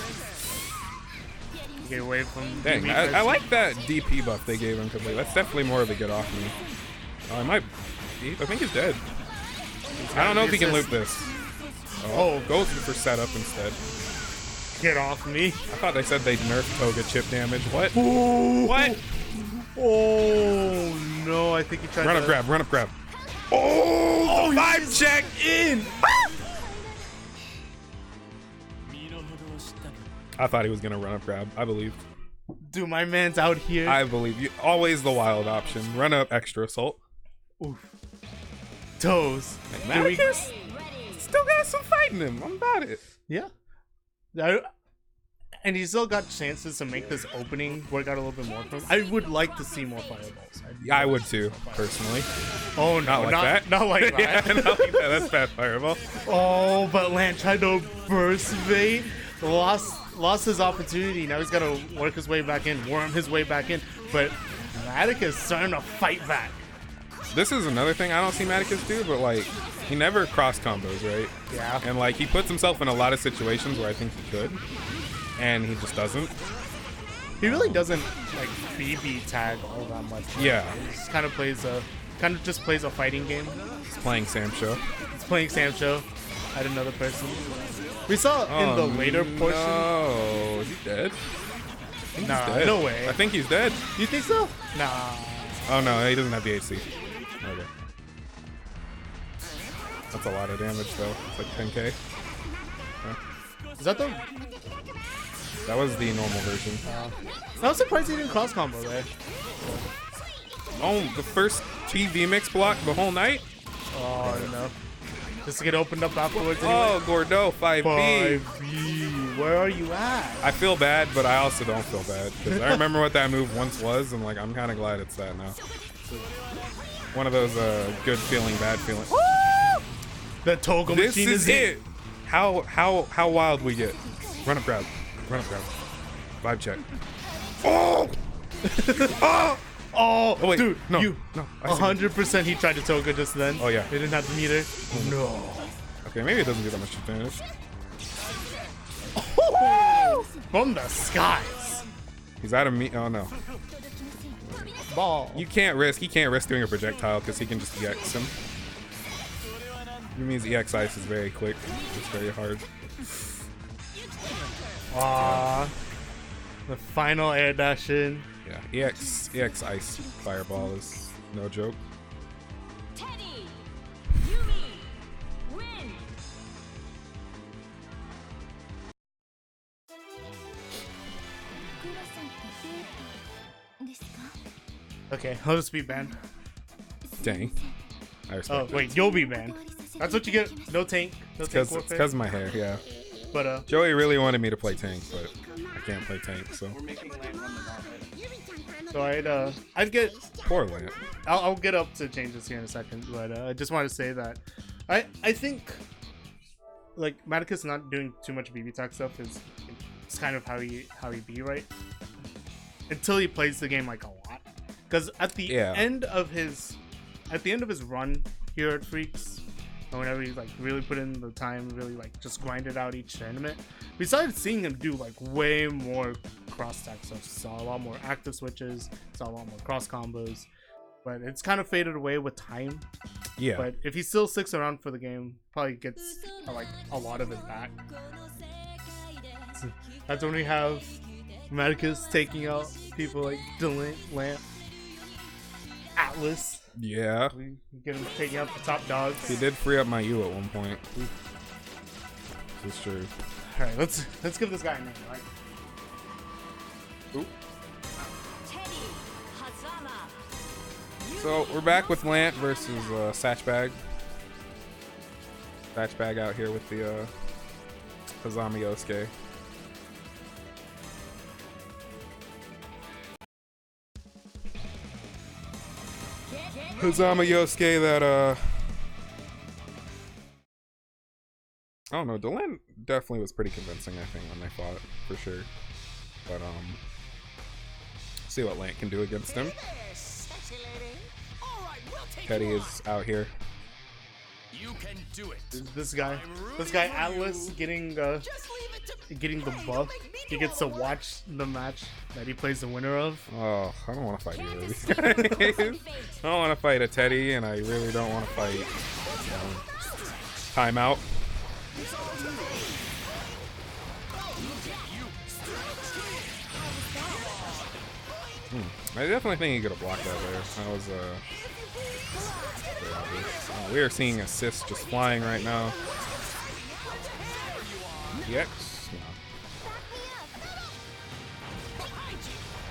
Get away from Dang, I like that DP buff they gave him completely. That's definitely more of a get off me. Oh, I might be. I think he's dead. I don't know if he can loop this. Oh, goes for setup instead. Get off me. I thought they said they'd nerf Toga chip damage. What? Ooh. What? Oh no, I think he tried run up grab, run up grab. Oh, the vibe check in. I thought he was gonna run up grab. I believe. Dude, my man's out here. I believe you. Always the wild option. Run up extra assault. Oof. Toes. Mattikus still got some fight in him. I'm about it. Yeah. And he's still got chances to make this opening work out a little bit more for him. I would like to see more fireballs. Yeah, I would too, personally. Oh, no, not like that. Not like that. Yeah, not like that. That's bad fireball. Oh, but Lant tried to burst bait. Lost his opportunity. Now he's got to work his way back in, worm his way back in. But Mattikus is starting to fight back. This is another thing I don't see Mattikus do, but like, he never cross combos, right? Yeah. And like, he puts himself in a lot of situations where I think he could, and he just doesn't. He really doesn't like BB tag all that much. Yeah. He just kind of just plays a fighting game. He's playing Sam Show. He's playing Sam Show at another person. We saw in the later portion. Oh, is he dead? Nah, dead. No way. I think he's dead. You think so? Nah. Oh no, he doesn't have the HC. Okay. That's a lot of damage though. It's like 10k. Yeah. Is that the? That was the normal version. I was surprised he didn't cross combo there. Oh, the first TV mix block the whole night? Oh no. Just to get opened up afterwards. Oh, Gordeau 5B. 5B. Where are you at? I feel bad, but I also don't feel bad because I remember what that move once was, and like I'm kind of glad it's that now. One of those good feeling, bad feeling. Woo! The Toga machine is it. How wild we get. Run up grab. Run up grab. Vibe check. Oh! Oh! Oh, wait, dude, no, you, no, 100% he tried to Toga just then. Oh yeah. He didn't have the meter. No. Okay, maybe it doesn't do that much damage. Oh! From the skies. He's out of me. Oh no. Ball. He can't risk doing a projectile because he can just EX him. It means EX ice is very quick. It's very hard. The final air dash in. Yeah, EX ice fireball is no joke. Teddie, Yumi, win. Okay, I'll just be banned. Dang. I respect Oh, wait, you'll be banned. That's what you get. No tank. No tank It's warfare. because of my hair, yeah. But, Joey really wanted me to play tank, but I can't play tank, so. So I'd get... Poor Lant. I'll get up to change this here in a second, but I just want to say that I think like Mattikus not doing too much BB attack stuff is it's kind of how he be, right? Until he plays the game like a lot, because at the end of his run here at Freaks, and whenever he like really put in the time, really like just grinded out each tournament, we started seeing him do like way more cross stack stuff. Saw a lot more active switches, saw a lot more cross combos, but it's kind of faded away with time. Yeah. But if he still sticks around for the game, probably gets like a lot of it back. So that's when we have Mattikus taking out people like Dlent, Lant, Atlas. Yeah. We get him taking out the top dogs. He did free up my U at one point. This is true. Alright, let's give this guy a name, right? Oop. So we're back with Lant versus Satchbag. Satchbag out here with the Hazama Yosuke. Hazama Yosuke that I don't know, Dlent definitely was pretty convincing, I think, when they fought, for sure. But see what Lant can do against him. Teddie is out here. You can do it. This guy Atlas getting the buff. He gets to watch the match that he plays the winner of. Oh, I don't want to fight either of these guys. I don't want to fight a Teddie, and I really don't want to fight Timeout. I definitely think he could have blocked that there. That was we are seeing assists just flying right now. EX? No.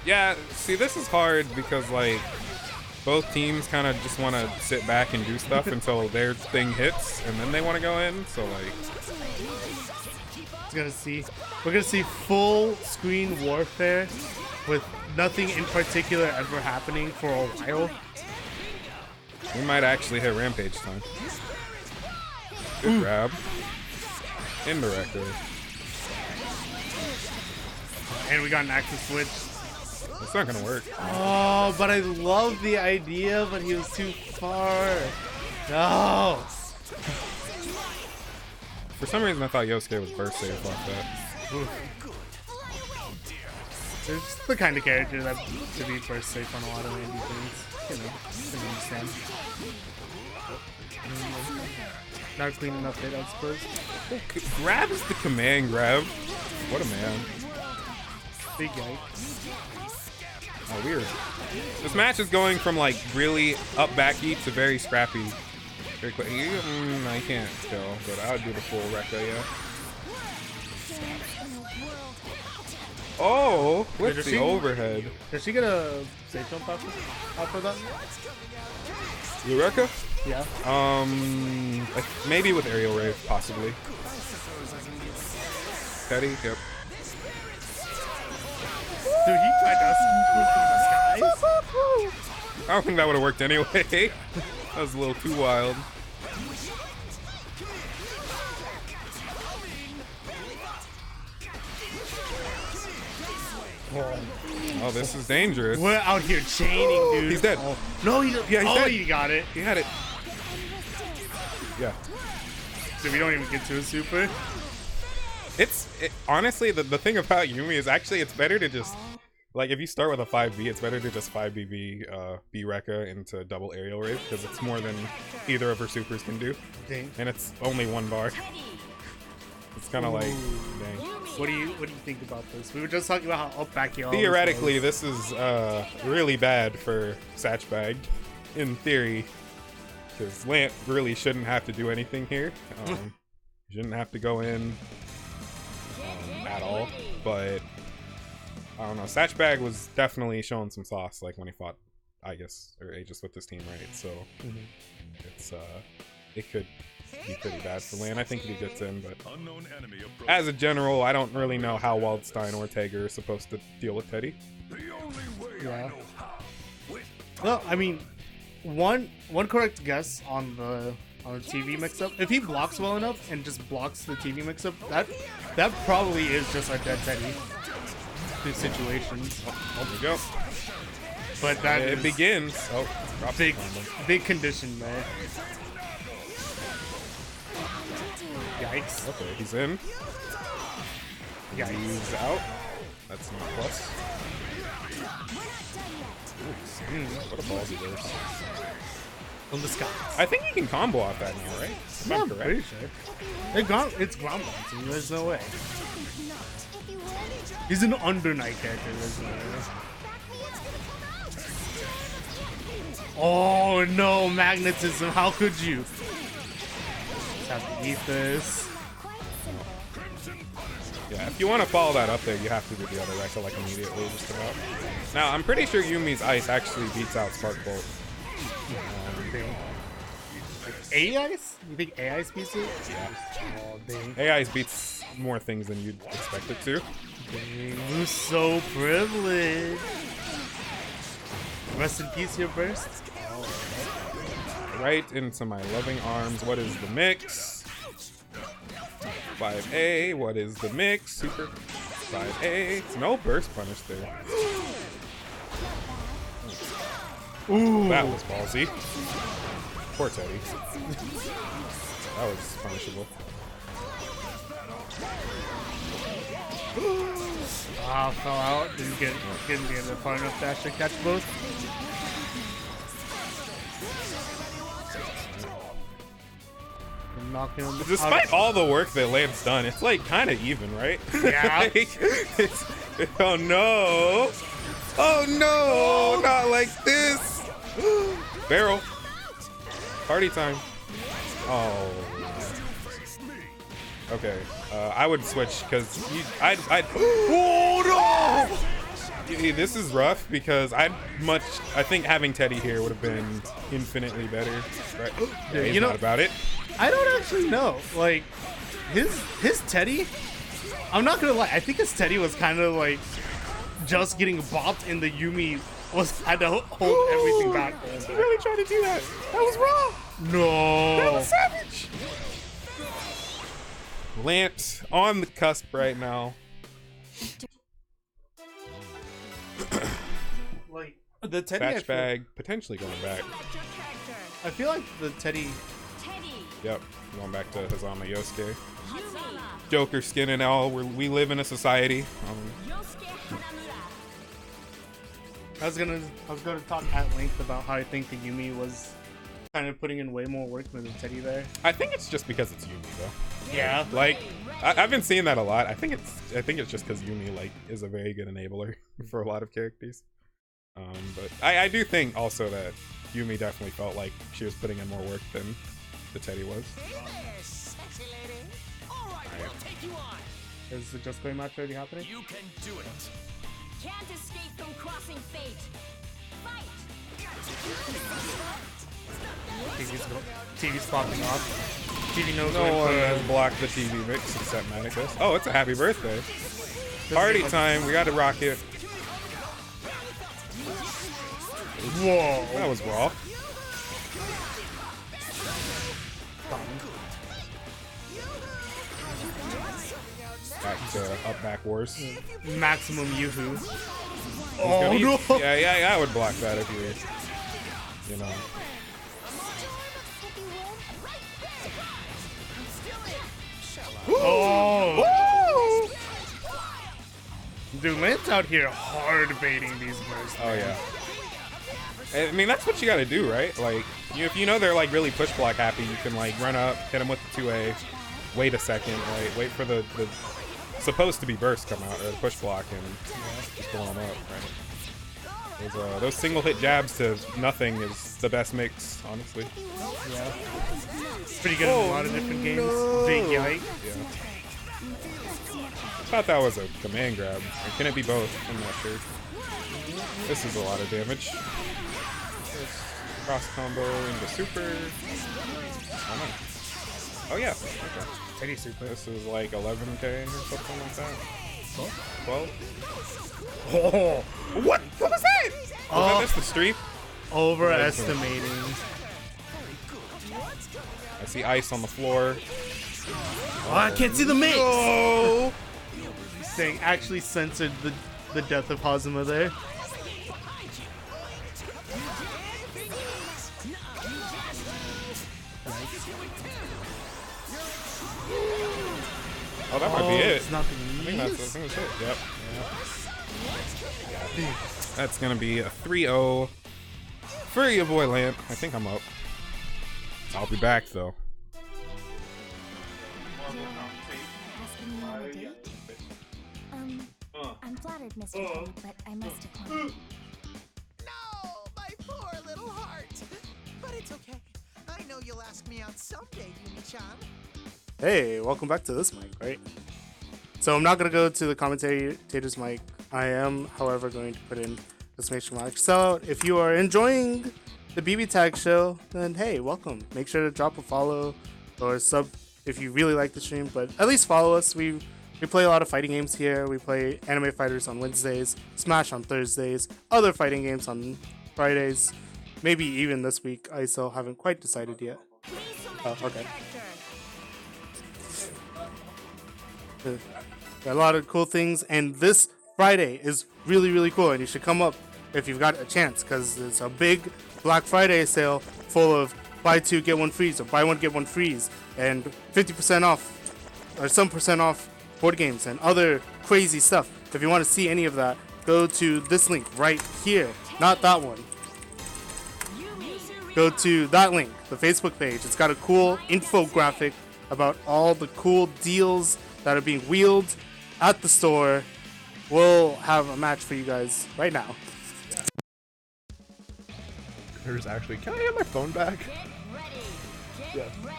Yeah, see, this is hard because, like, both teams kind of just want to sit back and do stuff until their thing hits, and then they want to go in, so, like... We're gonna see full screen warfare with nothing in particular ever happening for a while. We might actually hit Rampage time. Good grab. Indirectly. And we got an active switch. It's not gonna work. Oh, but I love the idea, but he was too far. No! For some reason I thought Yosuke was burst safe off that. It's the kind of character that to be burst safe on a lot of handy things. You know, I understand. Not clean enough hit, I suppose. Oh, grabs the command grab. What a man. Big guy. Oh, weird. This match is going from like really up backy to very scrappy. Very quick. I can't kill, but I would do the full Rekka, yeah. Oh, with the overhead. Did she get a safe jump after that? Rekka? Yeah. Like maybe with aerial rave, possibly. Teddie, yep. Dude, he tried to scoop from the skies. I don't think that would have worked anyway. That was a little too wild. Oh, this is dangerous. We're out here chaining, dude. He's dead. Oh. No, he's yeah, he's dead. He got it. He had it. Yeah. So we don't even get to a super. Honestly, the thing about Yumi is actually it's better to just, like, if you start with a 5B, it's better to just 5BB B Rekka into double aerial rave because it's more than either of her supers can do. Dang. And it's only one bar. It's kind of like, dang. What do you think about this? We were just talking about how up back you Theoretically, this is really bad for Satchbag, in theory, because Lant really shouldn't have to do anything here. Shouldn't have to go in at all, but I don't know. Satchbag was definitely showing some sauce, like when he fought Aegis or Aegis with this team, right? So it's it could be pretty bad for Lant. I think he gets in, but as a general, I don't really know how Waldstein or Tager are supposed to deal with Teddie. Yeah. Well, I mean, one correct guess on the TV mix-up. If he blocks well enough and just blocks the TV mix-up, that probably is just a dead Teddie situations. Oh, there we go. But that it begins. Oh, big condition there. Yikes. Okay, he's in. Yikes. He's out. That's not plus. What a ballsy burst. On the sky. I think he can combo off that now, right? If I'm correct. Pretty sure. It's ground bouncing. There's no way. He's an under night character. There's no way. Oh no, magnetism. How could you? Just have to eat this. Yeah, if you want to follow that up there, you have to do the other Rekka like immediately, just about. Now, I'm pretty sure Yumi's Ice actually beats out Spark Bolt. A-Ice? You think A-Ice beats it? Yeah. Oh, dang. A-Ice beats more things than you'd expect it to. Dang, you're so privileged. Rest in peace, your burst. Right into my loving arms. What is the mix? 5A. What is the mix? Super 5A. No burst punish there. Ooh. That was ballsy. Poor Teddie. That was punishable. Ah, fell out. Didn't get the far enough dash to catch both. Knocking him Despite all the work that Lant's done, it's like kind of even, right? Yeah. Oh no! Oh no! Not like this! Barrel. Party time. Oh. Okay. I would switch because I'd. Oh no! This is rough because I think having Teddie here would have been infinitely better. Right? Yeah, he's not about it. I don't actually know. Like his Teddie. I'm not gonna lie. I think his Teddie was kind of like just getting bopped, and the Yumi had to hold everything back. He really tried to do that. That was wrong. No. That was savage. Lant on the cusp right now. Like the Teddie. Satchbag potentially going back. I feel like the Teddie. Yep, going back to Hazama Yosuke. Joker skin and all. We live in a society. I was gonna talk at length about how I think the Yumi was kind of putting in way more work than the Teddie there. I think it's just because it's Yumi though. Yeah. Like I've been seeing that a lot. I think it's just because Yumi like is a very good enabler for a lot of characters. But I do think also that Yumi definitely felt like she was putting in more work than the Teddie was. Is the Just Play match already happening? You can do it. Can't escape from crossing fate. Fight. TV's popping off. TV knows no one has blocked the TV mix except Mattikus. Oh, it's a happy birthday. Party time. We got to rock it. Whoa. That was raw. Back to up back wars. Maximum Yuzu. Oh no! Yeah, I would block that if you know. Oh! Dude, Lant's out here hard baiting these bursts. Oh yeah. I mean, that's what you gotta do, right? Like, if you know they're like really push block happy, you can like run up, hit them with the 2A, wait a second, right? Wait for the supposed to be burst come out, or the push block, and just blow them up, right? Those single hit jabs to nothing is the best mix, honestly. Yeah. It's pretty good in a lot of different games. Big yike. Yeah. Thought that was a command grab. Or can it be both? I'm not sure. This is a lot of damage. Cross combo into super. Oh yeah. Okay. Teddie super. This is like 11k or something like that. 12? Oh, what? What was that? Was that just the streak? Overestimating. I see ice on the floor. Oh, I can't see the mix. Oh. Dang, actually censored the death of Hazama there. Oh, that might be it. It's not the I think that's it. Yep. Yeah. That's gonna be a 3-0 for your boy Lant. I think I'm up. I'll be back though. I'm flattered, Mr. Teddie, but I must decline. No, my poor little heart. But it's okay. I know you'll ask me out someday, Yumi-chan. Hey, welcome back to this mic, right? So I'm not going to go to the commentator's mic. I am, however, going to put in exclamation mark. So if you are enjoying the BB Tag show, then hey, welcome. Make sure to drop a follow or sub if you really like the stream, but at least follow us. We play a lot of fighting games here. We play Anime Fighters on Wednesdays, Smash on Thursdays, other fighting games on Fridays, maybe even this week. I still haven't quite decided yet. Oh, okay. Got a lot of cool things, and this Friday is really, really cool, and you should come up if you've got a chance, because it's a big Black Friday sale full of buy two, get one freeze, or buy one, get one freeze, and 50% off, or some percent off board games, and other crazy stuff. If you want to see any of that, go to this link right here, not that one. Go to that link, the Facebook page. It's got a cool infographic about all the cool deals that are being wheeled at the store. We'll have a match for you guys right now. There's actually, can I have my phone back? Get ready.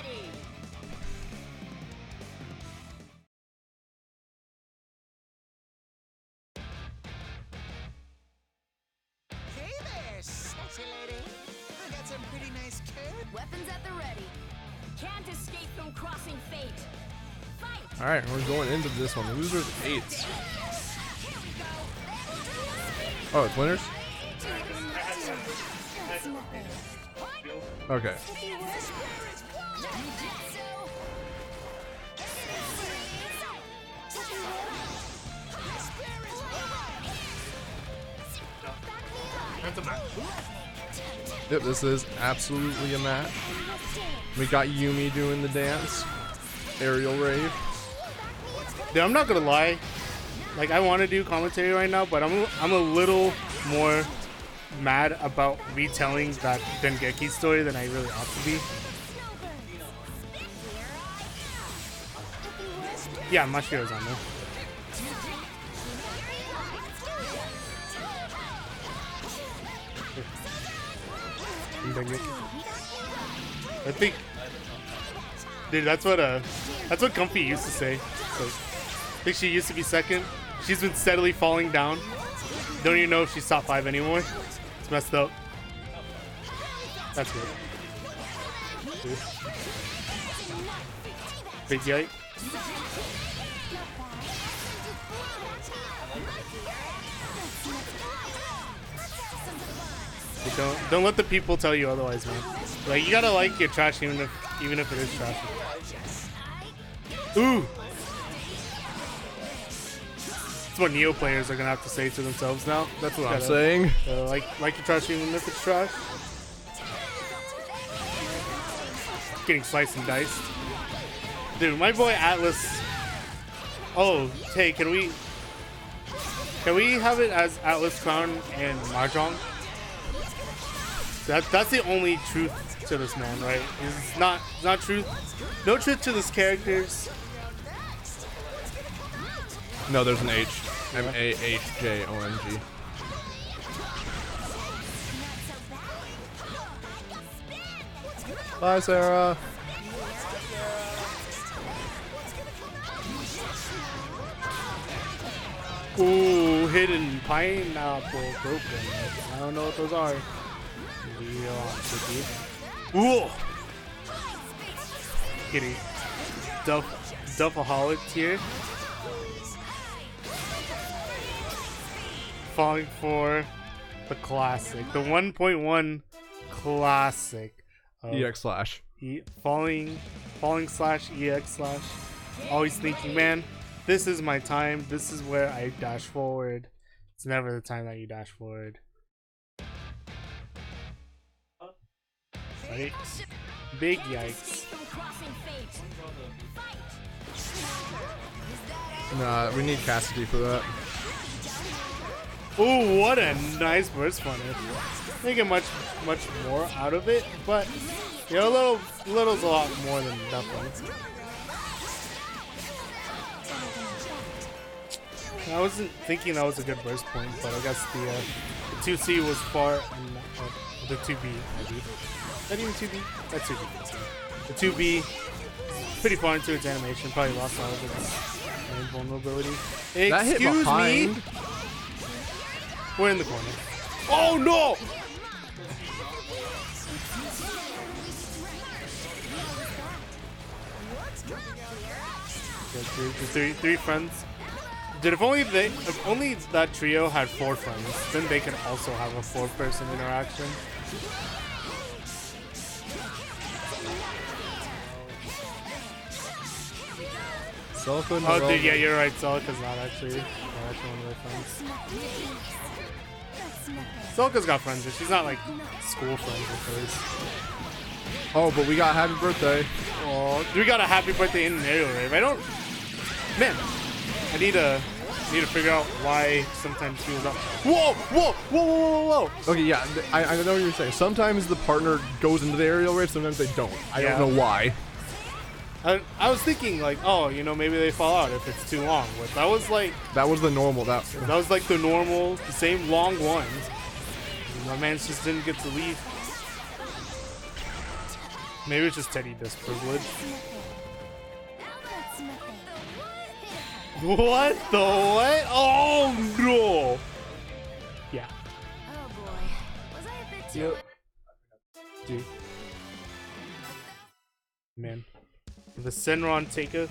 Hey there, sexy lady. I got some pretty nice code. Weapons at the ready. Can't escape from crossing fate. Fight. Alright, we're going into this one. Losers 8. Oh, it's winners? Okay. Yep, this is absolutely a match. We got Yumi doing the dance. Aerial rave. Dude, I'm not gonna lie. Like, I want to do commentary right now, but I'm a little more mad about retelling that Dengeki story than I really ought to be. Yeah, Mashiro's on there. I think, dude, that's what Comfy used to say. So, I think she used to be second. She's been steadily falling down. Don't even know if she's top 5 anymore. It's messed up. That's good. Big yike. Don't let the people tell you otherwise, man. Like, you gotta like your trash even if it is trash. Ooh. That's what Neo players are gonna have to say to themselves now. That's what I'm saying. Like your trash even if it's trash. Getting sliced and diced. Dude, my boy Atlas. Oh, hey, can we have it as AtlasCrown and Mahjong? That's the only truth to this man, right? It's not truth. No truth to this characters. No, there's an H. M-A-H-J-O-N-G. Bye, Sarah. Ooh, hidden pineapple broken. I don't know what those are. Ooh! Kitty. Duffaholic here. Falling for the classic. The 1.1 classic. EX slash. Falling slash EX slash. Always thinking, man, this is my time. This is where I dash forward. It's never the time that you dash forward. Right? Big yikes. Nah, we need Cassidy for that. Ooh, what a nice burst punish. Didn't get much more out of it, but you know, little's a lot more than nothing. I wasn't thinking that was a good burst point, but I guess the 2C was far, the 2B maybe. Is that even 2B? That's 2B. The 2B, pretty far into its animation, probably lost all of its main vulnerability. Excuse me! We're in the corner. Oh no! Three friends. Dude, if only that trio had 4 friends, then they could also have a 4-person interaction. Oh, dude, yeah, you're right. Celica's not actually one of their friends. Celica's got friends, but she's not like school friends with hers. Oh, but we got happy birthday. Oh, we got a happy birthday in an aerial rave. Man, I need to figure out why sometimes he was up. Whoa! Okay, yeah, I know what you're saying. Sometimes the partner goes into the aerial rave, sometimes they don't. I don't know why. I was thinking like, oh, you know, maybe they fall out if it's too long. But that was the normal. That was like the normal, the same long ones. My man just didn't get to leave. Maybe it's just Teddie disprivileged. What the what? Oh no! Yeah. Oh boy. Was I a bit too Dude. Man. The Senron taketh,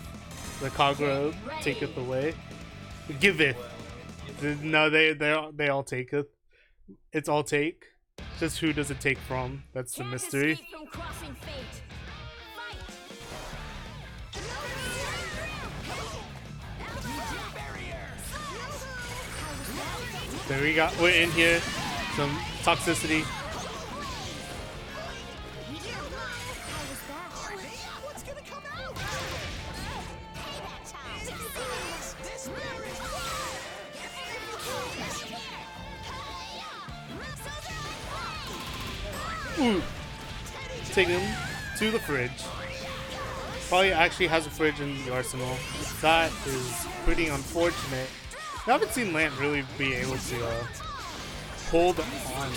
the Kagura taketh away. Giveth. No, they all taketh. It's all take. Just who does it take from? That's the mystery. There we go. We're in here. Some toxicity. Ooh. Take him to the fridge. Probably actually has a fridge in the arsenal. That is pretty unfortunate. I haven't seen Lant really be able to hold on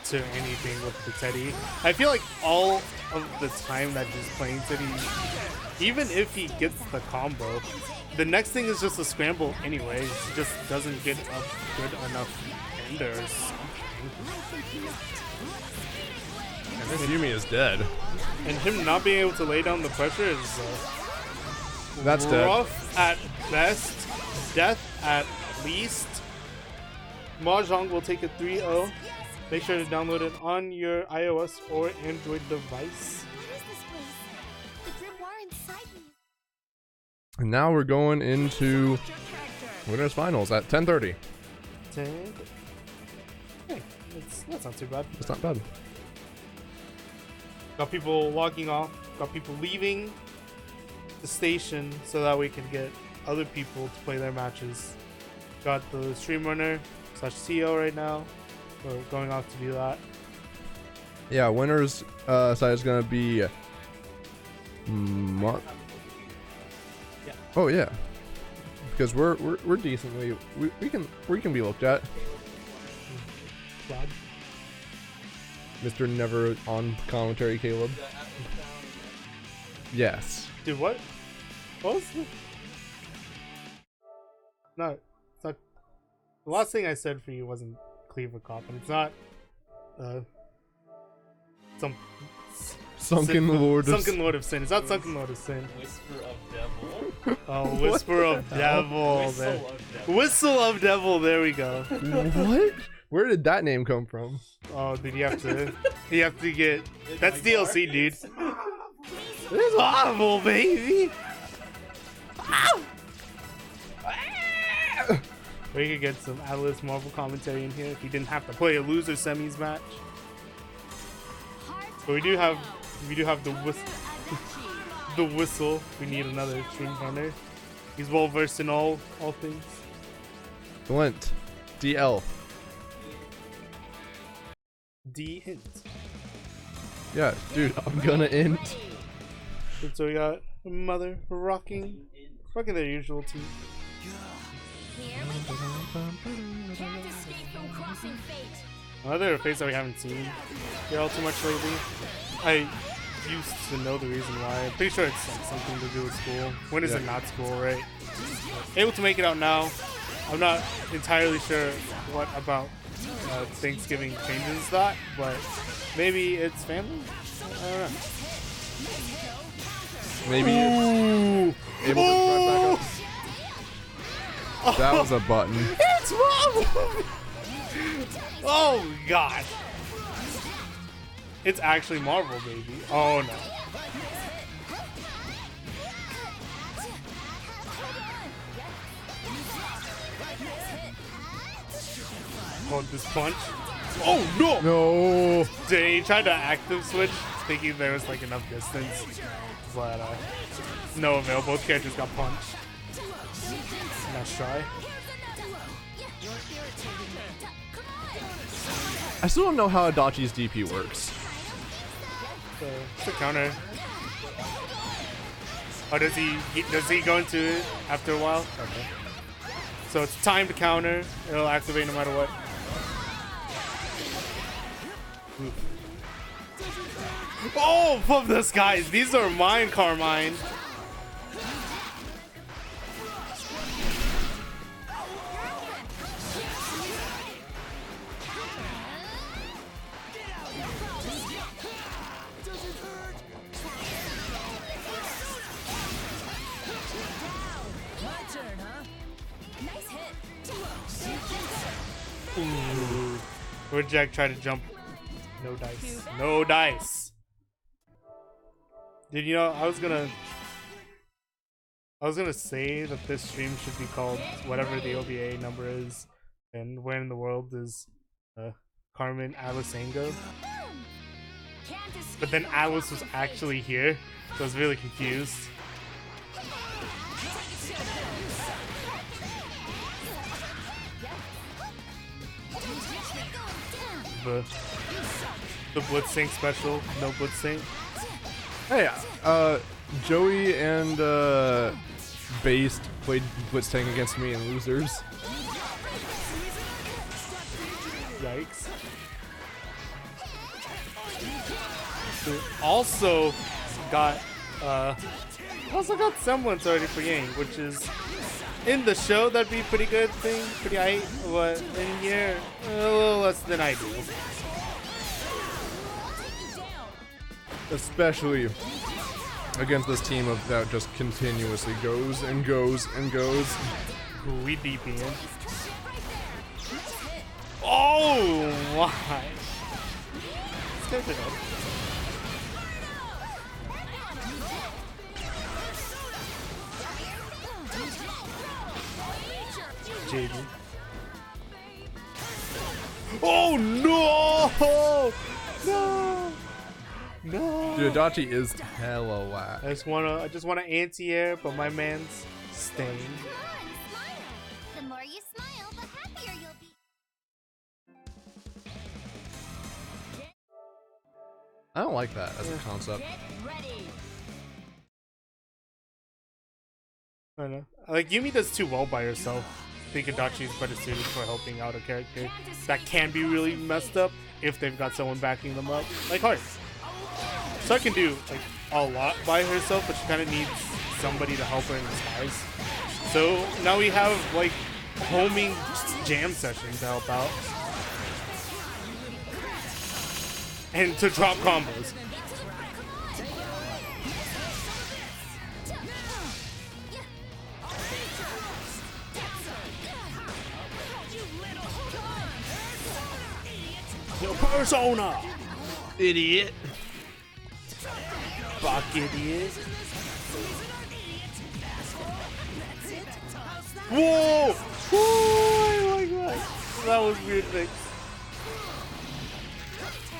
to anything with the Teddie. I feel like all of the time that he's playing Teddie, even if he gets the combo, the next thing is just a scramble anyways. He just doesn't get a good enough ender or something. And this Yumi is dead. And him not being able to lay down the pressure is that's rough at best, death at least. Mahjong will take a 3-0. Make sure to download it on your iOS or Android device. And now we're going into winners finals at 10:30. Hey, that's not too bad. It's not bad. Got people logging off, got people leaving the station so that we can get other people to play their matches. Got the stream runner / TO right now. We're going off to do that. Yeah, winners side is gonna be Mark. Yeah. Oh yeah, because we're decently we can be looked at. Glad. Mr. Never on commentary, Caleb. Yes. Dude, what? What was not. It's not. The last thing I said for you wasn't Cleaver Cop, and it's not. Sunken Lord of Sin. It's not Sunken Lord of Sin. Whisper of Devil. Oh, Whisper of Devil. Whistle of Devil. There we go. What? Where did that name come from? Oh, dude, you have to get. That's DLC, dude. It's awful, baby. We could get some Atlas Marvel commentary in here if you didn't have to play a loser semis match. But we do have the whistle. We need another stream runner. He's well versed in all things. Dlent. DL. D-int. Yeah, dude, I'm gonna int. And so we got Mother rocking their usual team. Can't escape from crossing fate. Another face that we haven't seen here all too much lately. I used to know the reason why. I'm pretty sure it's like something to do with school. When is it not school, right? Able to make it out now. I'm not entirely sure what about Thanksgiving changes that, but maybe it's family? I don't know. Maybe able to drive back up. That was a button. It's Marvel! Oh god. It's actually Marvel, baby. Oh no. Hold this punch. Oh no! No. Did he try to active switch thinking there was like enough distance? But no avail. Both characters got punched. Nice try. I still don't know how Adachi's DP works. It's a counter. Oh, does he go into it after a while? Okay. So it's time to counter. It'll activate no matter what. Oh, above the skies. These are mine, Carmine. Where'd Jack try to jump? No dice. No dice. Did you know I was gonna say that this stream should be called whatever the OVA number is, and where in the world is Carmine Alisango? But then Atlas was actually here, so I was really confused. The Blitzsync special, no Blitzsync. Hey, Joey and Based played Blitz Tank against me in losers. Yikes. Also got Semblance already for Yang, which is in the show that'd be pretty good thing, pretty aight, but in here a little less than I do. Especially against this team that just continuously goes and goes and goes. We deep in. Oh my! Let's go to that. JD. Oh no! No! No! Dude, Adachi is hella whack. I just wanna anti-air, but my man's staying. The more you smile, the happier you'll be. I don't like that as a concept. I don't know. Like, Yumi does too well by herself. I think Adachi is better suited for helping out a character that can be really messed up if they've got someone backing them up. Like Heart. So I can do like a lot by herself, but she kind of needs somebody to help her in disguise. So now we have like homing jam sessions to help out. And to drop combos. Your persona! Idiot. Fuck idiot. Whoa! Oh my god. That was weird thing.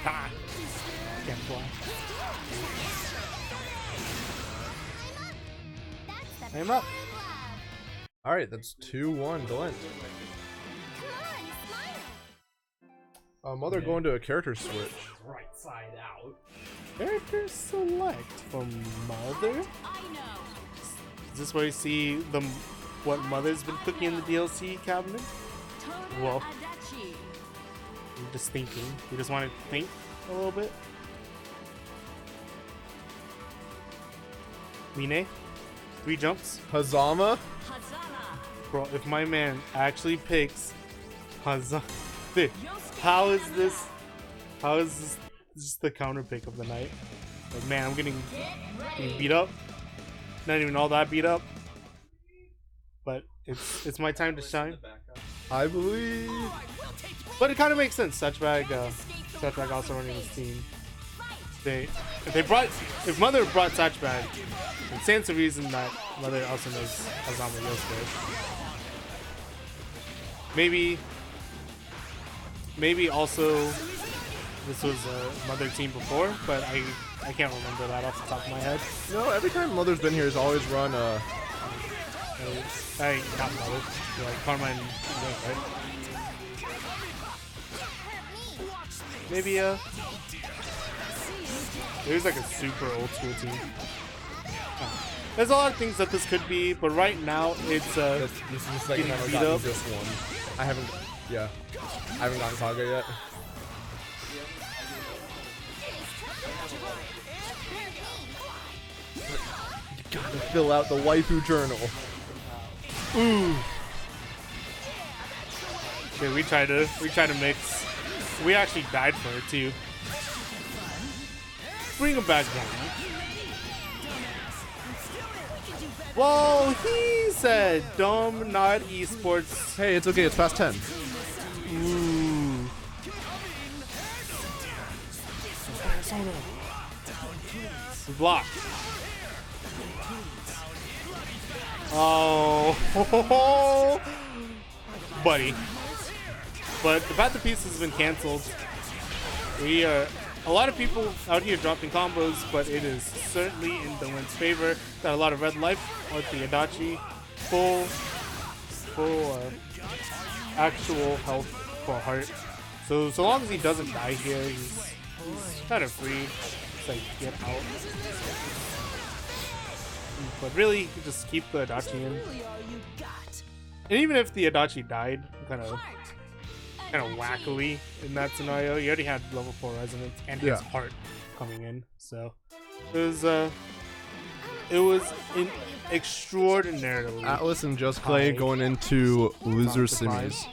Ah. Can't fly. I'm up. Alright, that's 2-1 Dlent. Mother going to a character switch. Right side out. Character select from Mother? Is this where you see the what Mother's been cooking in the DLC cabinet? Well, I'm just thinking. You just want to think a little bit? Mine? 3 jumps? Hazama? Bro, if my man actually picks Hazama. Dude, how is this just the counter pick of the night? Like, man, I'm getting beat up. Not even all that beat up. But it's my time to shine. I believe. But it kind of makes sense. Satchbag also running this team. If Mother brought Satchbag, it stands to reason that Mother also knows Hazama Yosuke. Maybe also this was a Mother team before, but I can't remember that off the top of my head. No, every time Mother's been here, he's always run a. Not Mother, like Carmine, right? Maybe there's like a super old school team. There's a lot of things that this could be, but right now it's this is the second time I've gotten just one. I haven't gotten Kaga yet. You gotta fill out the waifu journal. Ooh. Okay, we try to mix. We actually died for it too. Bring him back down. Well, he said dumb, not esports. Hey, it's okay. It's past 10. Ooh. Block. Oh, buddy. But the Path of Peace has been canceled. We are a lot of people out here dropping combos, but it is certainly in Dlent's favor. Got a lot of red life with the Adachi, full actual health for heart. So long as he doesn't die here, he's kind of free to like get out. But really, you just keep the Adachi in. And even if the Adachi died, kind of wackily in that scenario, he already had level 4 resonance and his heart coming in. So it was extraordinarily Atlas and Just Klay going into loser semis.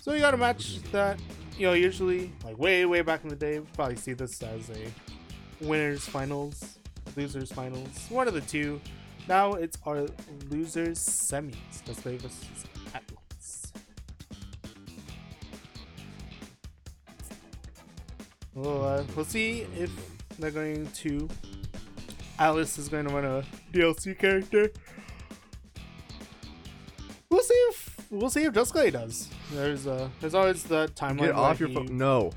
So you got a match that, usually like way back in the day, we'd probably see this as a winners finals, losers finals, one of the two. Now it's our losers semis. Just Klay versus Atlas. We'll see if they're going to. Atlas is going to run a DLC character. We'll see if Just Klay does. There's always that timeline. Get off your phone. No.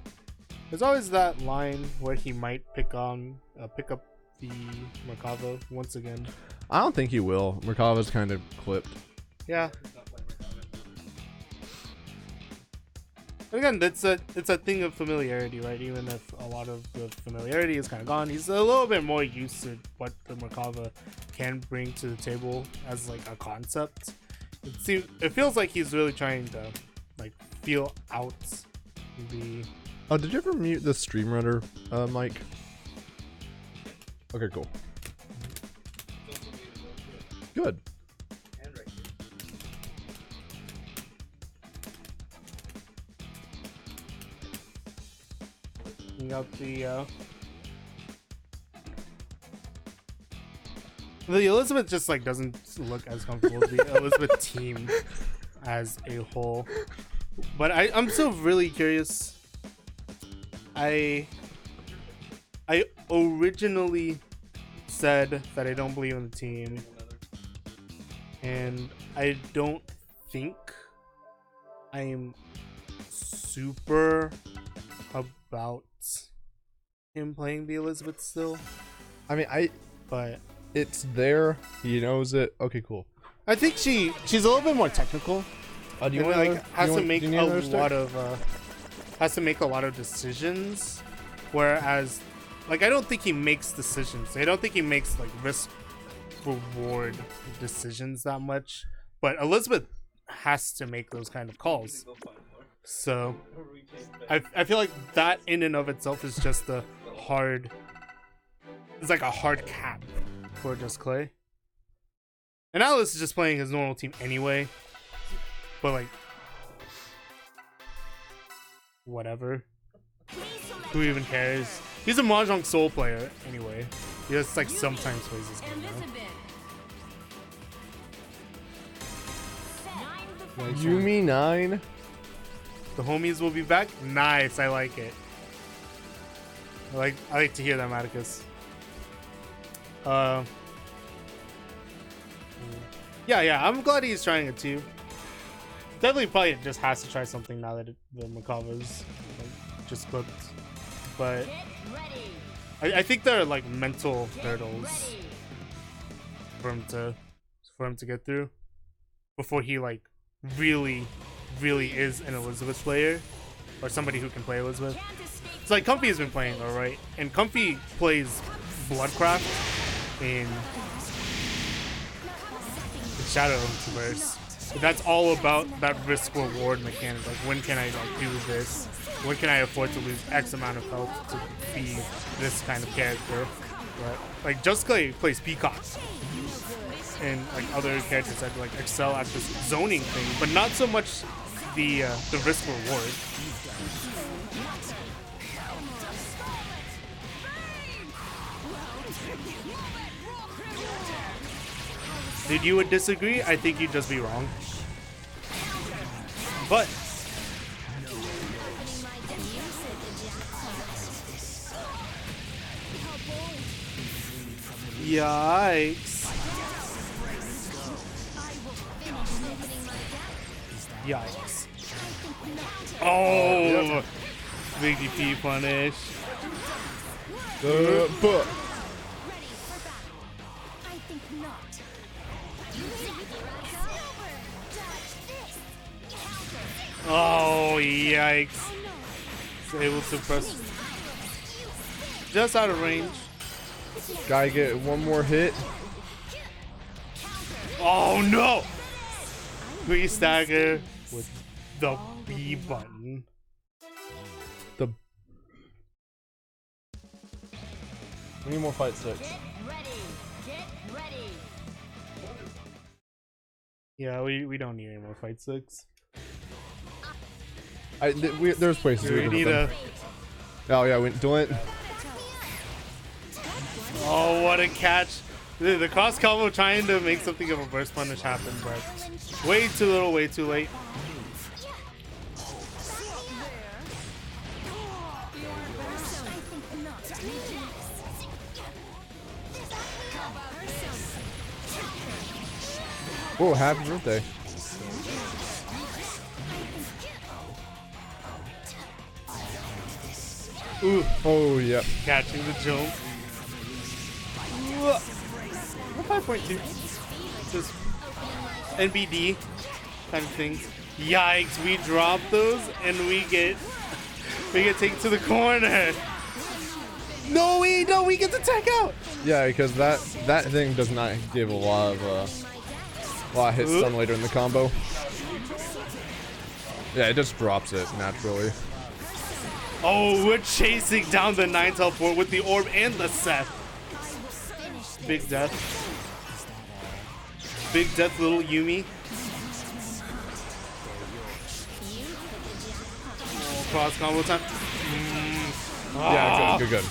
There's always that line where he might pick up the Merkava once again. I don't think he will. Merkava's kind of clipped. Yeah. But again, it's a thing of familiarity, right? Even if a lot of the familiarity is kind of gone, he's a little bit more used to what the Merkava can bring to the table as like a concept. It feels like he's really trying to like feel out the. Oh, did you ever mute the stream runner, Mike? Okay, cool. Good. Up the Elizabeth just like doesn't look as comfortable with the Elizabeth team as a whole, but I'm still really curious. I originally said that I don't believe in the team, and I don't think I'm super about him playing the Elizabeth still. I mean, but it's there. He knows it. Okay, cool. I think she's a little bit more technical. Do you and, want like has to make a lot of decisions, whereas like I don't think he makes decisions. I don't think he makes like risk reward decisions that much. But Elizabeth has to make those kind of calls. So I feel like that in and of itself is just a hard. It's like a hard cap for just Klay. And Atlas is just playing his normal team anyway. But like, whatever. Who even cares? He's a Mahjong Soul player anyway. He just like sometimes plays this game now. Yumi 9. The homies will be back. Nice, I like it. I like to hear that, Mattikus. Yeah, I'm glad he's trying it too. Definitely probably just has to try something now that the Makava's like, just cooked. But I think there are like mental hurdles for him to get through before he like really is an Elizabeth player or somebody who can play Elizabeth. It's like Comfy has been playing alright, and Comfy plays Bloodcraft in Shadow Verse. That's all about that risk reward mechanic. Like, when can I like do this? When can I afford to lose X amount of health to be this kind of character? But like Just Klay plays Peacock, and like other characters that like excel at this zoning thing, but not so much the risk reward. Did you would disagree? I think you'd just be wrong. But yikes. Yikes. Oh, big DP punish. Oh, yikes. He's able to press just out of range. Gotta get one more hit. Oh no! We stagger with the B button. We need more fight sticks. Yeah, we don't need any more fight sticks. There's places we need a. Oh yeah, Dlent. Oh, what a catch! The cross combo trying to make something of a burst punish happen, but way too little, way too late. Oh, happy birthday. Ooh. Oh, yeah. Catching the jump. 5.2. Just NBD kind of things. Yikes, we drop those and we get taken to the corner. No, we get the tech out. Yeah, because that thing does not give a lot of hit stun later in the combo. Yeah, it just drops it naturally. Oh, we're chasing down the 9 teleport with the orb and the Seth. Big death. Big death little Yumi. Oh, cross combo time. Yeah, good.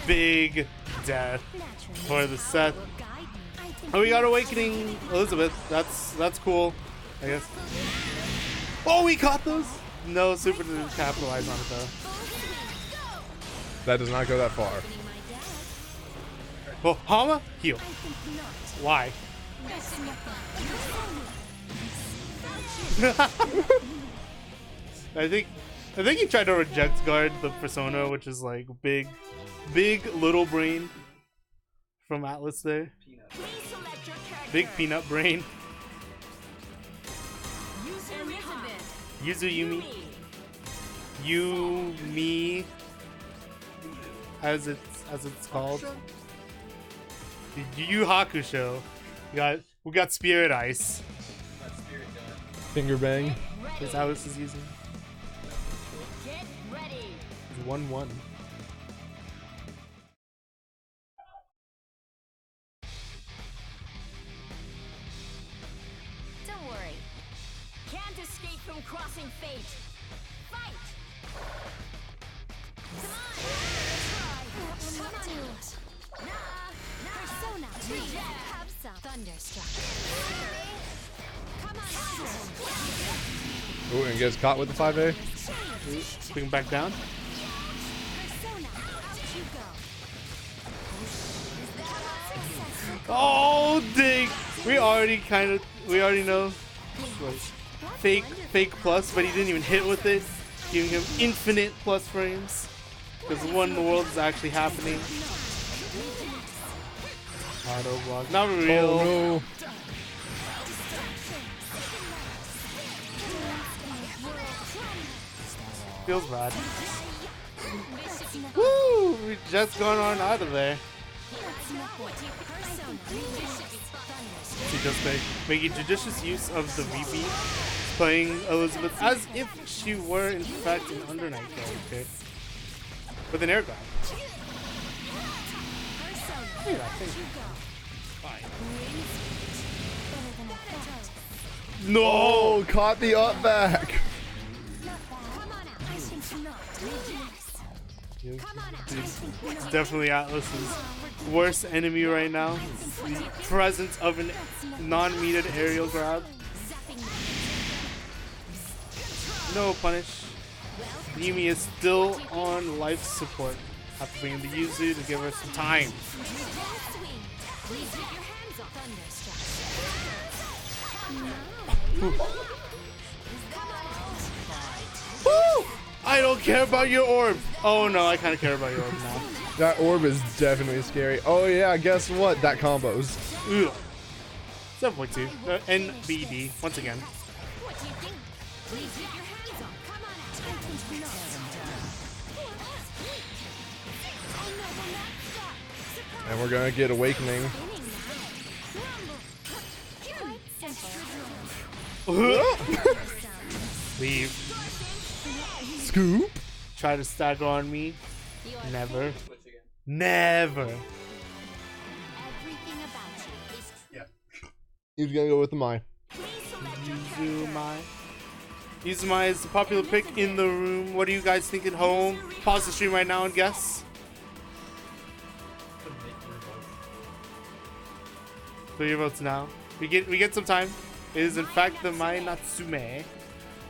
Big death for the Seth. Oh, we got Awakening Elizabeth. That's cool, I guess. Oh, we caught those. No, Super didn't capitalize on it though. That does not go that far. Oh, Hama, heal. Why? I think he tried to reject guard the persona, which is like big little brain from Atlas there. Big peanut brain. Yuzu Yumi. Yumi, as it's called. The Yu Hakusho. We got Spirit Ice. Finger bang. Is Atlas is using. 1-1. Don't worry. Can't escape from crossing fate. Fight! Persona 3. Have some. Thunderstruck. Come on. Ooh, and gets caught with the 5A. Bring him back down. Oh, dang! We already know. Like, fake plus, but he didn't even hit with it, giving him infinite plus frames. Because one in the world is actually happening. Auto block, not real. Oh, no. Feels bad. Woo! We just gone on out of there. She just making judicious use of the VP, playing Elizabeth as if she were in fact an Under Knight character with an air grab. Look at that thing. No! Oh, caught the up back. It's definitely Atlas's worst enemy right now. The presence of a non-meted aerial grab. No punish. Yumi is still on life support. Have to bring in the Yuzu to give her some time. Woo! I don't care about your orb. Oh no, I kind of care about your orb now. That orb is definitely scary. Oh yeah, guess what? That combos. Ugh. 7.2. NBD once again. And we're gonna get Awakening. Leave. Scoop. Try to stagger on me. Never. Never. He's gonna go with the Mai. Yuzumai is the popular pick in the room. What do you guys think at home? Pause the stream right now and guess. Put your votes now. We get some time. It is in fact the Mai Natsume.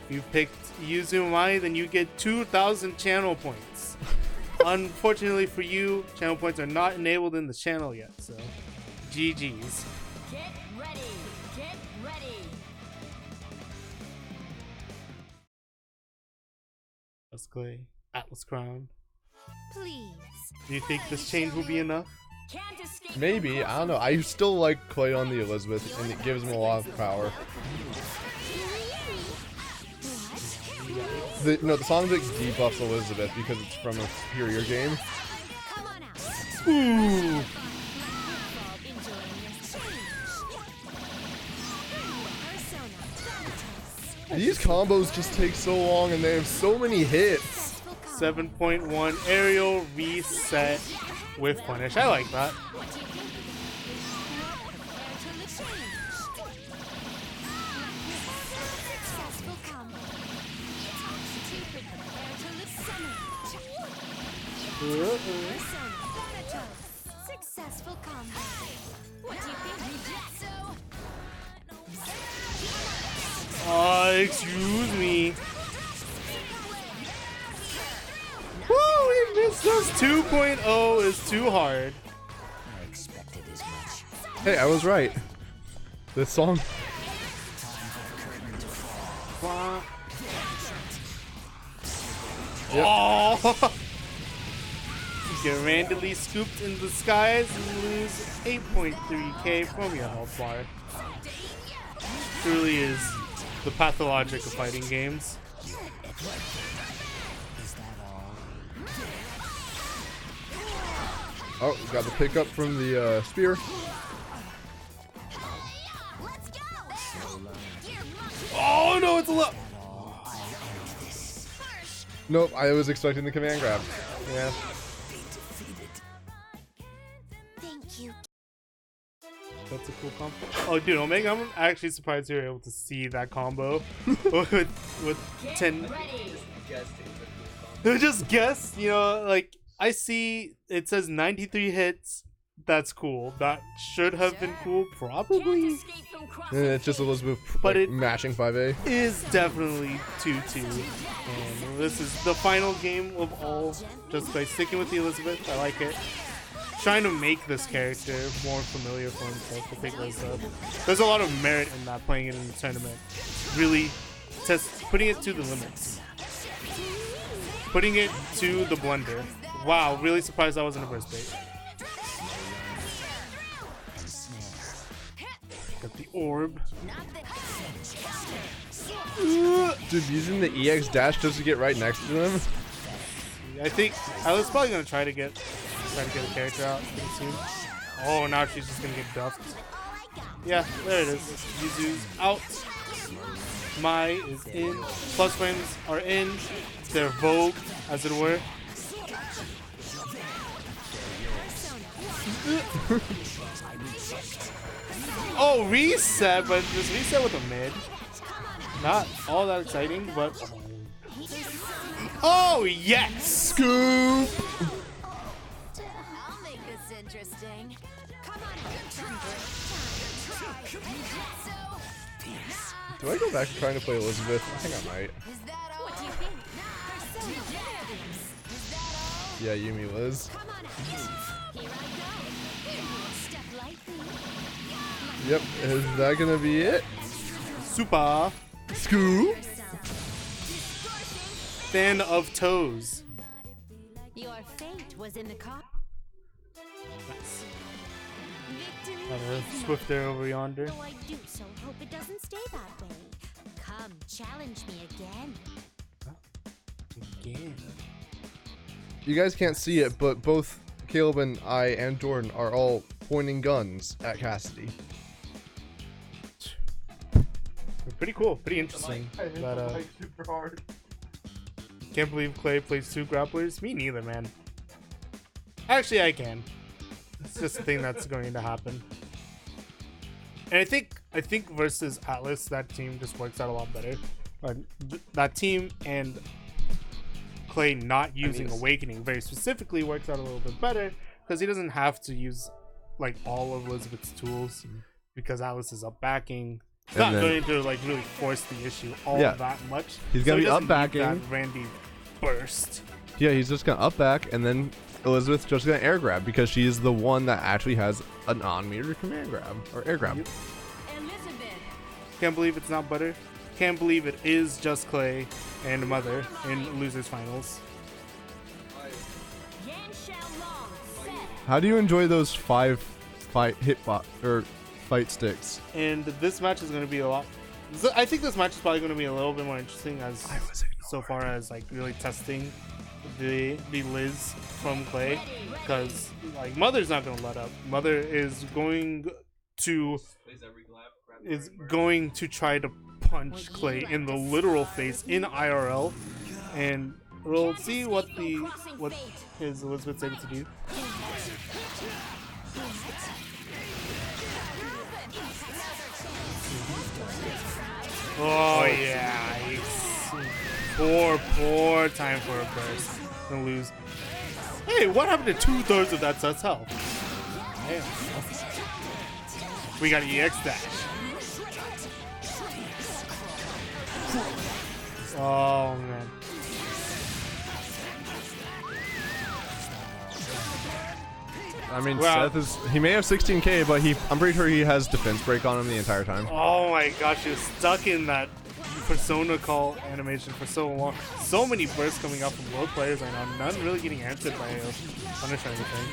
You picked Yuzumai, then you get 2,000 channel points. Unfortunately for you, channel points are not enabled in the channel yet, so GG's. Get ready. Get ready. That's Klay. AtlasCrown. Please. Do you think this change will be enough? Maybe. I don't know. I still like Klay on the Elizabeth, and it gives him a lot of power. The song like debuffs Elizabeth because it's from a superior game. Ooh. These combos just take so long and they have so many hits. 7.1 aerial reset with punish. I like that. Successful combo. What do you think? Oh, excuse me. Woo, we missed this. 2.0 is too hard. Hey, I was right. This song. Yep. Oh! Get randomly scooped in the skies and lose 8.3k from your health bar. Truly is the pathologic of fighting games. Oh, got the pickup from the spear. Oh no, it's a lot. Nope, I was expecting the command grab. Yeah. Thank you. That's a cool combo. Oh, dude, Omega, I'm actually surprised you were able to see that combo with 10. Just guess, you know, like I see it says 93 hits. That's cool. That should have been cool, probably. And it's just Elizabeth, but like, it mashing 5A. Is definitely 2-2. And this is the final game of all. Just by sticking with the Elizabeth, I like it. Trying to make this character more familiar for himself. I think there's a lot of merit in that, playing it in the tournament. Really putting it to the limits. Putting it to the blender. Wow, really surprised that wasn't a burst bait. Got the orb. Dude, using the EX dash just to get right next to him. I think I was probably gonna try to get a character out soon. Oh, now she's just gonna get duffed. Yeah, there it is. Yuzu's out. Mai is in. Plus frames are in. They're vogue, as it were. Oh, reset, but just reset with a mid. Not all that exciting, but oh yes, scoop. I'll make this interesting. Come on, Do I go back to trying to play Elizabeth? I think I might. what do you think? Yeah, Yumi Liz. Yep, is that gonna be it? Super. Scoop. Fan of toes. Your fate was in the car. Got a Swifter over yonder. Though I do so hope it doesn't stay that way. Come, challenge me again. Again. You guys can't see it, but both Caleb and I and Jordan are all pointing guns at Cassidy. Pretty cool, pretty interesting. But, super hard. Can't believe Klay plays 2 grapplers. Me neither, man. Actually, I can. It's just a thing that's going to happen. And I think versus Atlas, that team just works out a lot better. That team and Klay not using Awakening very specifically works out a little bit better because he doesn't have to use like all of Elizabeth's tools because Atlas is up backing. He's not going to like really force the issue all that much. He's gonna be up backing. That Randy burst. Yeah, he's just gonna up back, and then Elizabeth's just gonna air grab because she's the one that actually has a non-meter command grab or air grab. Yep. Can't believe it's not butter. Can't believe it is just Klay and Mother in losers finals. How do you enjoy those 5 fight sticks? And this match is going to be a lot. I think this match is probably going to be a little bit more interesting as so far as like really testing the Liz from Klay, because like Mother's not going to let up. Mother is going to try to punch Klay in the literal face in IRL, and we'll see what his Elizabeth's able to do. Oh yeah, poor time for a burst. Gonna lose Hey, what happened to 2/3 of that Seth's health? Damn. We got an EX dash. Oh man. I mean, Seth he may have 16k, but I'm pretty sure he has defense break on him the entire time. Oh my gosh, he was stuck in that persona call animation for so long. So many bursts coming out from low players right now, none really getting answered by punish or anything.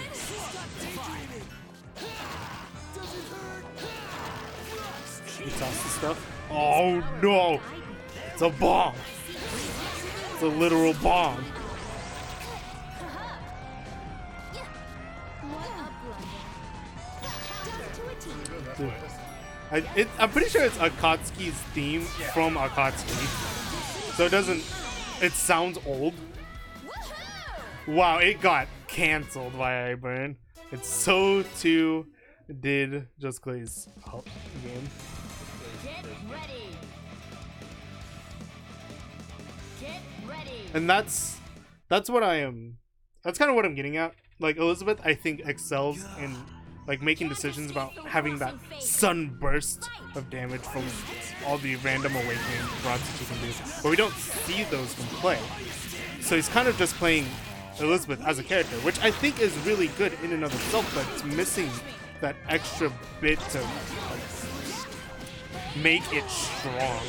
He tossed the stuff. Oh no! It's a bomb! It's a literal bomb. Dude. I'm pretty sure it's Akatsuki's theme from Akatsuki. So it sounds old. Wow, it got cancelled by iBurn. It's so too did Just Clay's game. Get ready. Get ready. And that's what I am. That's kind of what I'm getting at. Like Elizabeth, I think excels in like making decisions about having that sunburst of damage from all the random awakening rods that you can do. But we don't see those from Klay. So he's kind of just playing Elizabeth as a character, which I think is really good in and of itself, but it's missing that extra bit to like, make it strong.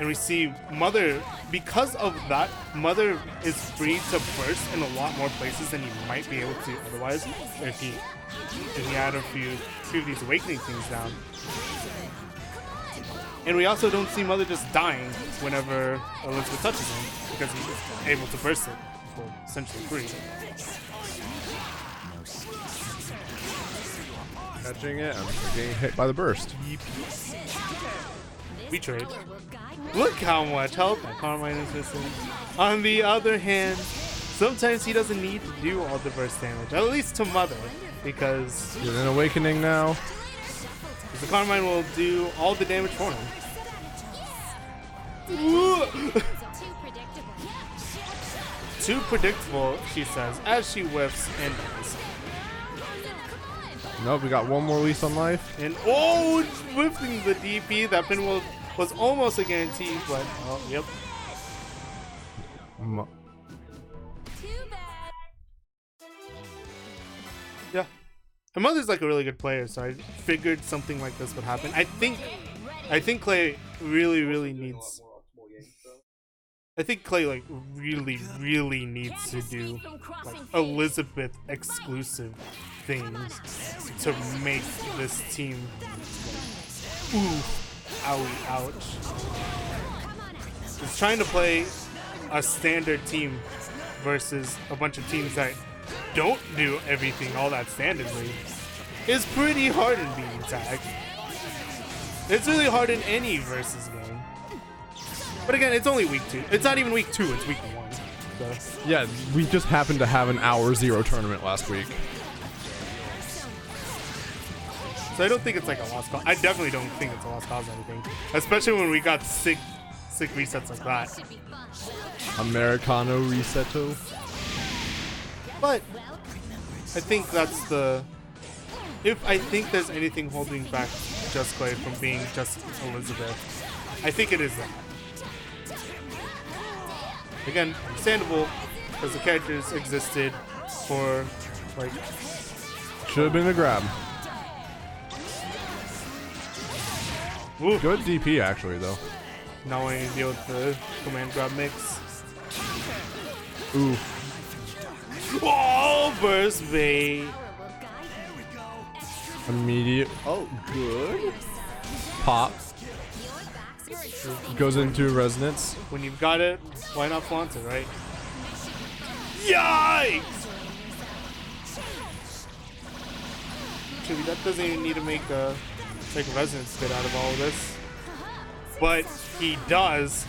And we see Mother, because of that, Mother is free to burst in a lot more places than he might be able to otherwise if he had a few of these awakening things down. And we also don't see Mother just dying whenever Elizabeth touches him, because he's able to burst it for essentially free. Catching it, I'm getting hit by the burst. We trade. Look how much health that Carmine is missing. On the other hand, sometimes he doesn't need to do all the burst damage, at least to Mother, because he's an awakening now. The Carmine will do all the damage for him. Too predictable, she says, as she whiffs and dies. Nope, we got one more lease on life. And whiffing the DP. That pinwheel was almost a guarantee, but oh, yep. Yeah. And Mother's like a really good player, so I figured something like this would happen. I think Klay really needs. I think Klay like really needs to do like Elizabeth exclusive things to make this team like, ooh, owie, ouch. It's trying to play a standard team versus a bunch of teams that don't do everything all that standardly is pretty hard in being tagged. It's really hard in any versus game. But again, it's only week 2. It's not even week 2, it's week 1. So. Yeah, we just happened to have an hour 0 tournament last week. So I don't think it's like a lost cause. I definitely don't think it's a lost cause or anything. Especially when we got sick resets like that. Americano reseto. But I think that's the... If I think there's anything holding back Just Klay from being just Elizabeth, I think it is that. Again, understandable, because the characters existed for, like... Should have been a grab. Ooh. Good DP, actually, though. Now I need to deal with the command grab mix. Ooh. Oh, burst bait! Immediate. Oh, good. Pop. Goes into resonance. When you've got it, why not flaunt it, right? Yikes! Actually, that doesn't even need to make a resonance bit out of all of this. But he does.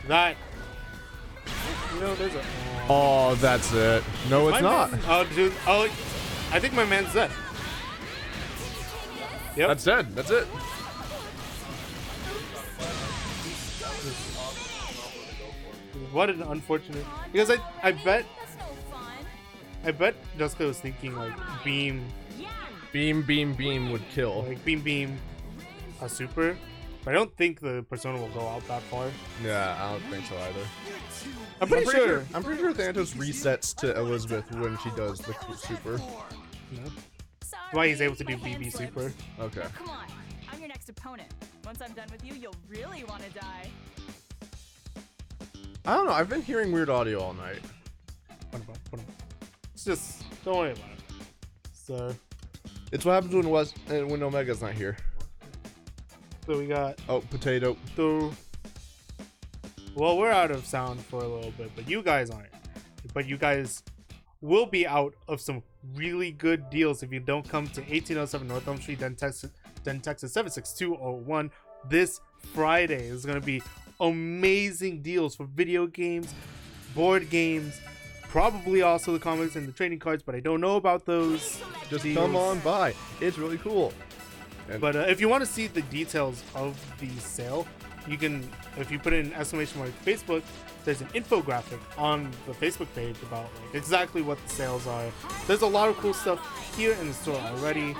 That. You know, there's a. Oh, that's it. No, it's not. Oh, dude. Oh, I think my man's dead. Yep. That's dead. That's it. What an unfortunate. Because I bet I bet Jessica was thinking like beam would kill. Like beam a super. But I don't think the persona will go out that far. Yeah, I don't think so either. I'm pretty sure Thanatos resets to Elizabeth when she does the super. No. That's why he's able to do BB super. Okay. Come on, I'm your next opponent. Once I'm done with you, you'll really want to die. I don't know. I've been hearing weird audio all night. It's just don't worry about it. So it's what happens when Omega's not here. So we got potato. Well, we're out of sound for a little bit, but you guys aren't. But you guys will be out of some really good deals if you don't come to 1807 North Elm Street, Den, Texas 76201 this Friday. There's gonna be amazing deals for video games, board games, probably also the comics and the trading cards, but I don't know about those. Just come on by. It's really cool. But if you want to see the details of the sale, you can, if you put in exclamation mark Facebook, there's an infographic on the Facebook page about like exactly what the sales are. There's a lot of cool stuff here in the store already.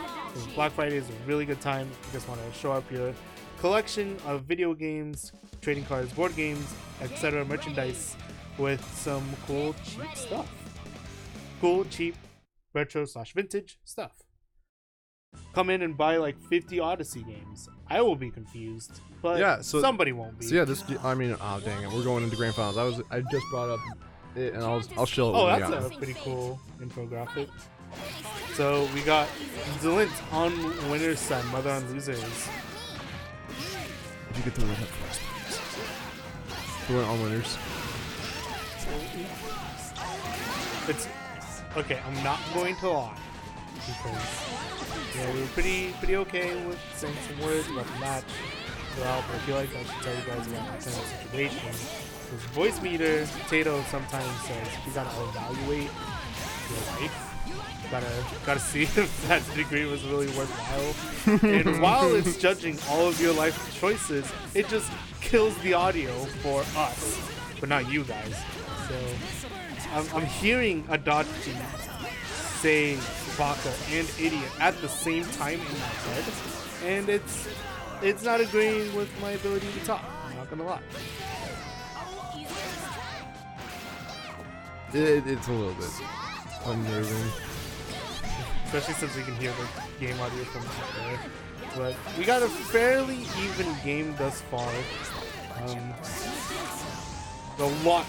Black Friday is a really good time if you just want to show up your collection of video games, trading cards, board games, etc. merchandise with some cool, cheap stuff. Cool, cheap, retro/vintage stuff. Come in and buy like 50 Odyssey games. I will be confused, but yeah, somebody won't be. So yeah, oh dang it, we're going into grand finals. I just brought up it, and I'll show it. Oh, that's a pretty cool infographic. So we got Dlent on winners side, Mother on losers. If you get the win up first, please. The win on winners. It's okay. I'm not going to lie because we were pretty okay with saying some words about the match throughout, but I feel like I should tell you guys about that kind of situation. Because voice meter, Potato sometimes says you gotta evaluate your life. Gotta see if that degree was really worthwhile. And while it's judging all of your life choices, it just kills the audio for us, but not you guys. So I'm hearing Adachi say Baka and Idiot at the same time in my head, and it's not agreeing with my ability to talk. I'm not gonna lie. It's a little bit unnerving, especially since we can hear the game audio from out there. But we got a fairly even game thus far.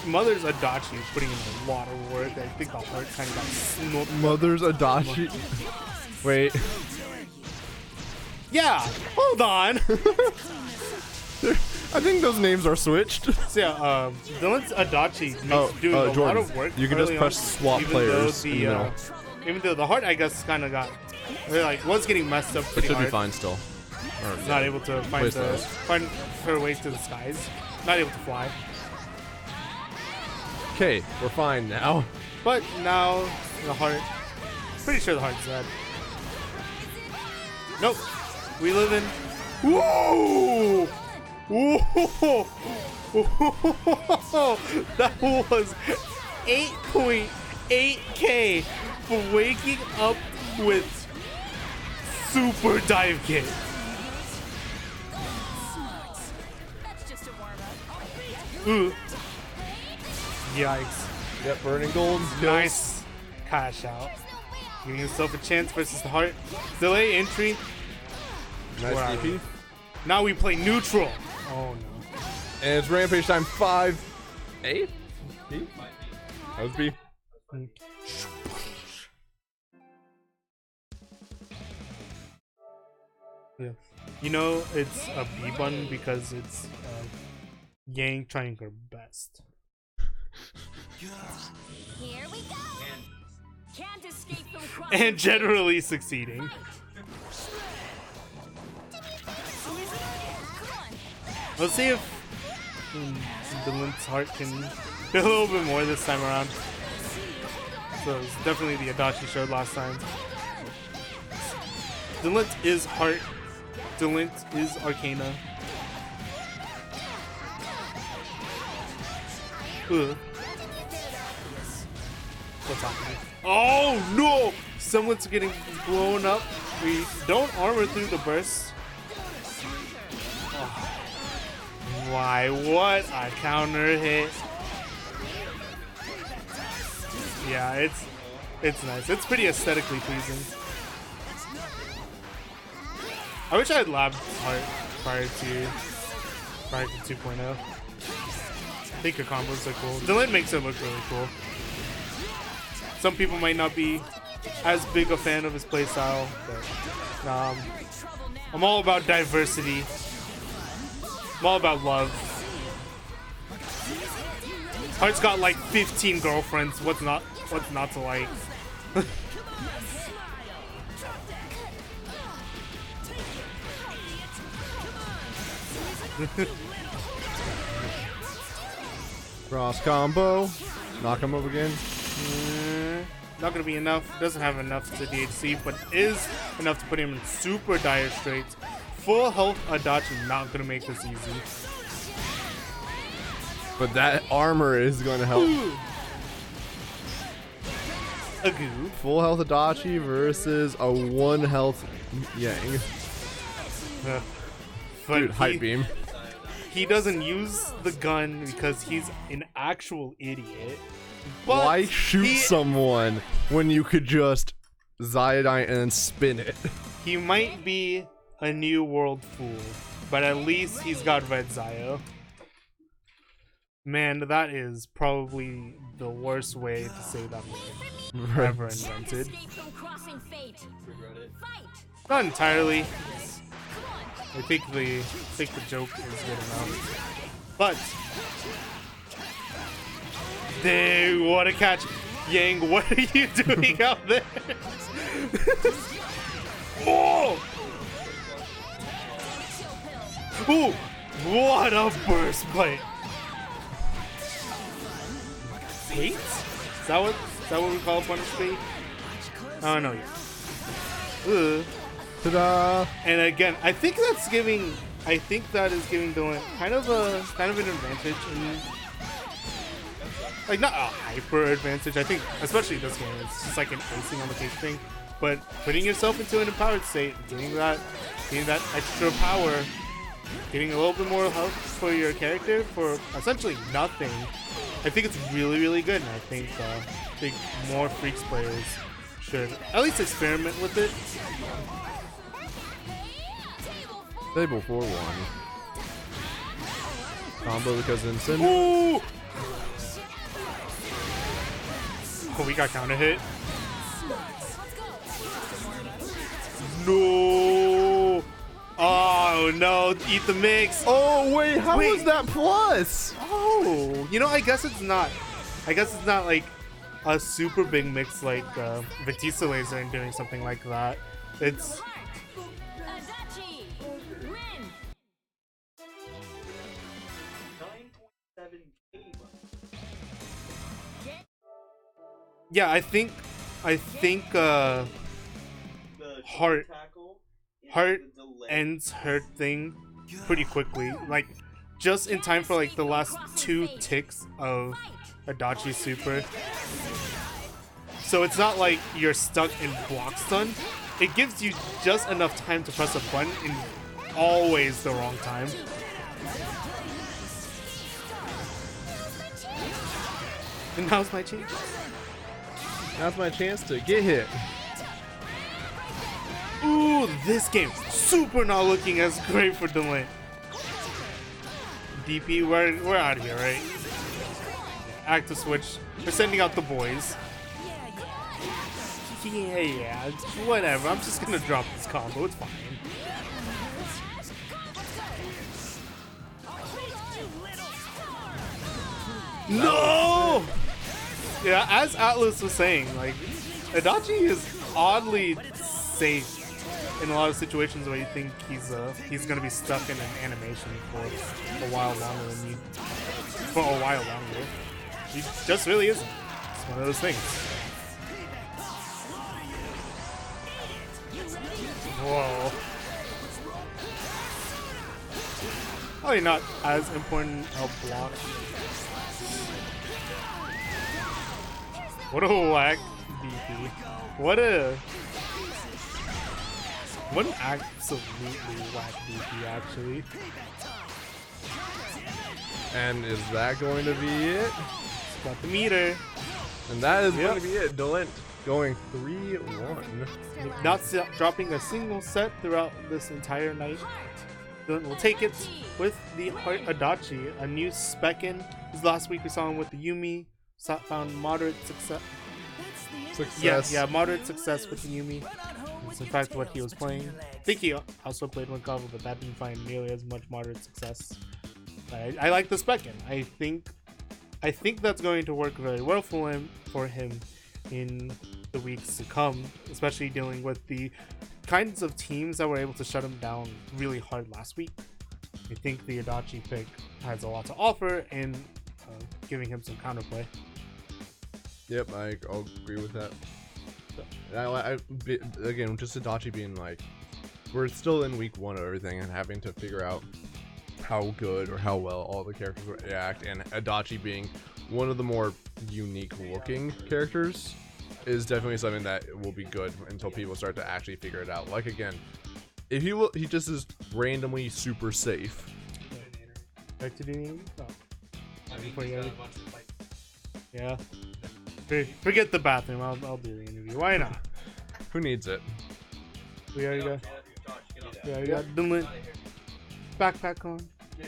Mother's Adachi is putting in a lot of work. I think the heart kind of got snubbed. Mother's Adachi. Wait. Yeah, hold on. I think those names are switched. So yeah, Dlent's Adachi doing a lot of work. You can just press swap players in the middle. Even though the heart, I guess, kind of got was getting messed up pretty hard. It should be fine still. Not able to find her way to the skies. Not able to fly. Okay, we're fine now. But now the heart. Pretty sure the heart's dead. Nope. We live in. Whoa! Whoa! That was 8.8K for waking up with super dive kit. That's just a warm-up. Ooh. Yikes. Yep, burning gold. Nice cash out. Giving himself a chance versus the heart. Delay entry. Nice DP. Now we play neutral. Oh no. And it's rampage time 5. A? B? That was B. Yeah. You know it's a B button because it's Yang trying her best. Here we go. Can't escape from And generally succeeding. Let's see if Dlent's heart can do a little bit more this time around. So it's definitely the Adachi showed last time. Dlent is heart. Dlent is Arcana. Ugh. What's happening? Oh no! Someone's getting blown up. We don't armor through the burst. Oh. Why? What a counter hit. Yeah, it's nice. It's pretty aesthetically pleasing. I wish I had labbed prior to 2.0. I think her combos are cool. Dlent makes it look really cool. Some people might not be as big a fan of his playstyle, but I'm all about diversity. I'm all about love. Heart's got like 15 girlfriends. What's not to like? Cross combo. Knock him up again. Not gonna be enough. Doesn't have enough to DHC, but is enough to put him in super dire straits. Full health Adachi not gonna make this easy. But that armor is going to help. Agoo. Full health Adachi versus a 1 health Yang. Dude, hype beam. He doesn't use the gun because he's an actual idiot. But why shoot someone when you could just Zyodine and then spin it? He might be a new world fool, but at least he's got red Zio. Man, that is probably the worst way to say that word ever invented. Not entirely. I think the joke is good enough. But dang, what a catch. Yang, what are you doing out there? Oh! Ooh, what a burst play. Fate? Is that what we call a punish fate? Oh no, yeah. Ta-da! And again, I think that is giving Dlent kind of an advantage in, like, not a hyper advantage. I think especially this game, it's just like an icing on the cake thing. But putting yourself into an empowered state, getting that extra power, getting a little bit more health for your character for essentially nothing, I think it's really, really good. And I think more Freaks players should at least experiment with it. Table 4-1. Combo because of Incendio. Ooh! Oh, we got counter hit. No! Oh no! Eat the mix. Oh wait, how was that plus? Oh, you know, I guess it's not like a super big mix like Batista Laser and doing something like that. It's yeah, I think Heart ends her thing pretty quickly, like just in time for like the last 2 ticks of Adachi super. So it's not like you're stuck in block stun. It gives you just enough time to press a button in always the wrong time. And now's my chance. Now's my chance to get hit. Ooh, this game super not looking as great for Dlent. DP, we're out of here, right? Active switch. We're sending out the boys. Yeah, whatever. I'm just gonna drop this combo. It's fine. No! Yeah, as Atlas was saying, like, Adachi is oddly safe in a lot of situations where you think he's gonna be stuck in an animation for a while longer than you. For a while longer. He just really isn't. It's one of those things. Whoa. Probably not as important a block. What a whack DP. What an absolutely whack DP, actually. And is that going to be it? Got the meter. And that is going to be it. Dlent going 3-1. Not dropping a single set throughout this entire night. Dlent will take it with the Heart Adachi, a new spec-in. Last week we saw him with the Yumi. Found moderate success. Yeah, moderate success with the Yumi. That's in fact what he was playing. I think he also played Winkava, but that didn't find nearly as much moderate success. I like the spec-in. I think that's going to work very well for him in the weeks to come, especially dealing with the kinds of teams that were able to shut him down really hard last week. I think the Adachi pick has a lot to offer in giving him some counterplay. Yep, I'll agree with that. Again, just Adachi being like, we're still in week 1 of everything and having to figure out how good or how well all the characters react, and Adachi being one of the more unique looking characters is definitely something that will be good until people start to actually figure it out. Like again, if he just is randomly super safe. Back to doing yeah. Forget the bathroom. I'll do the interview. Why not? Who needs it? We already got. Yeah, we got Dlent. Backpack on.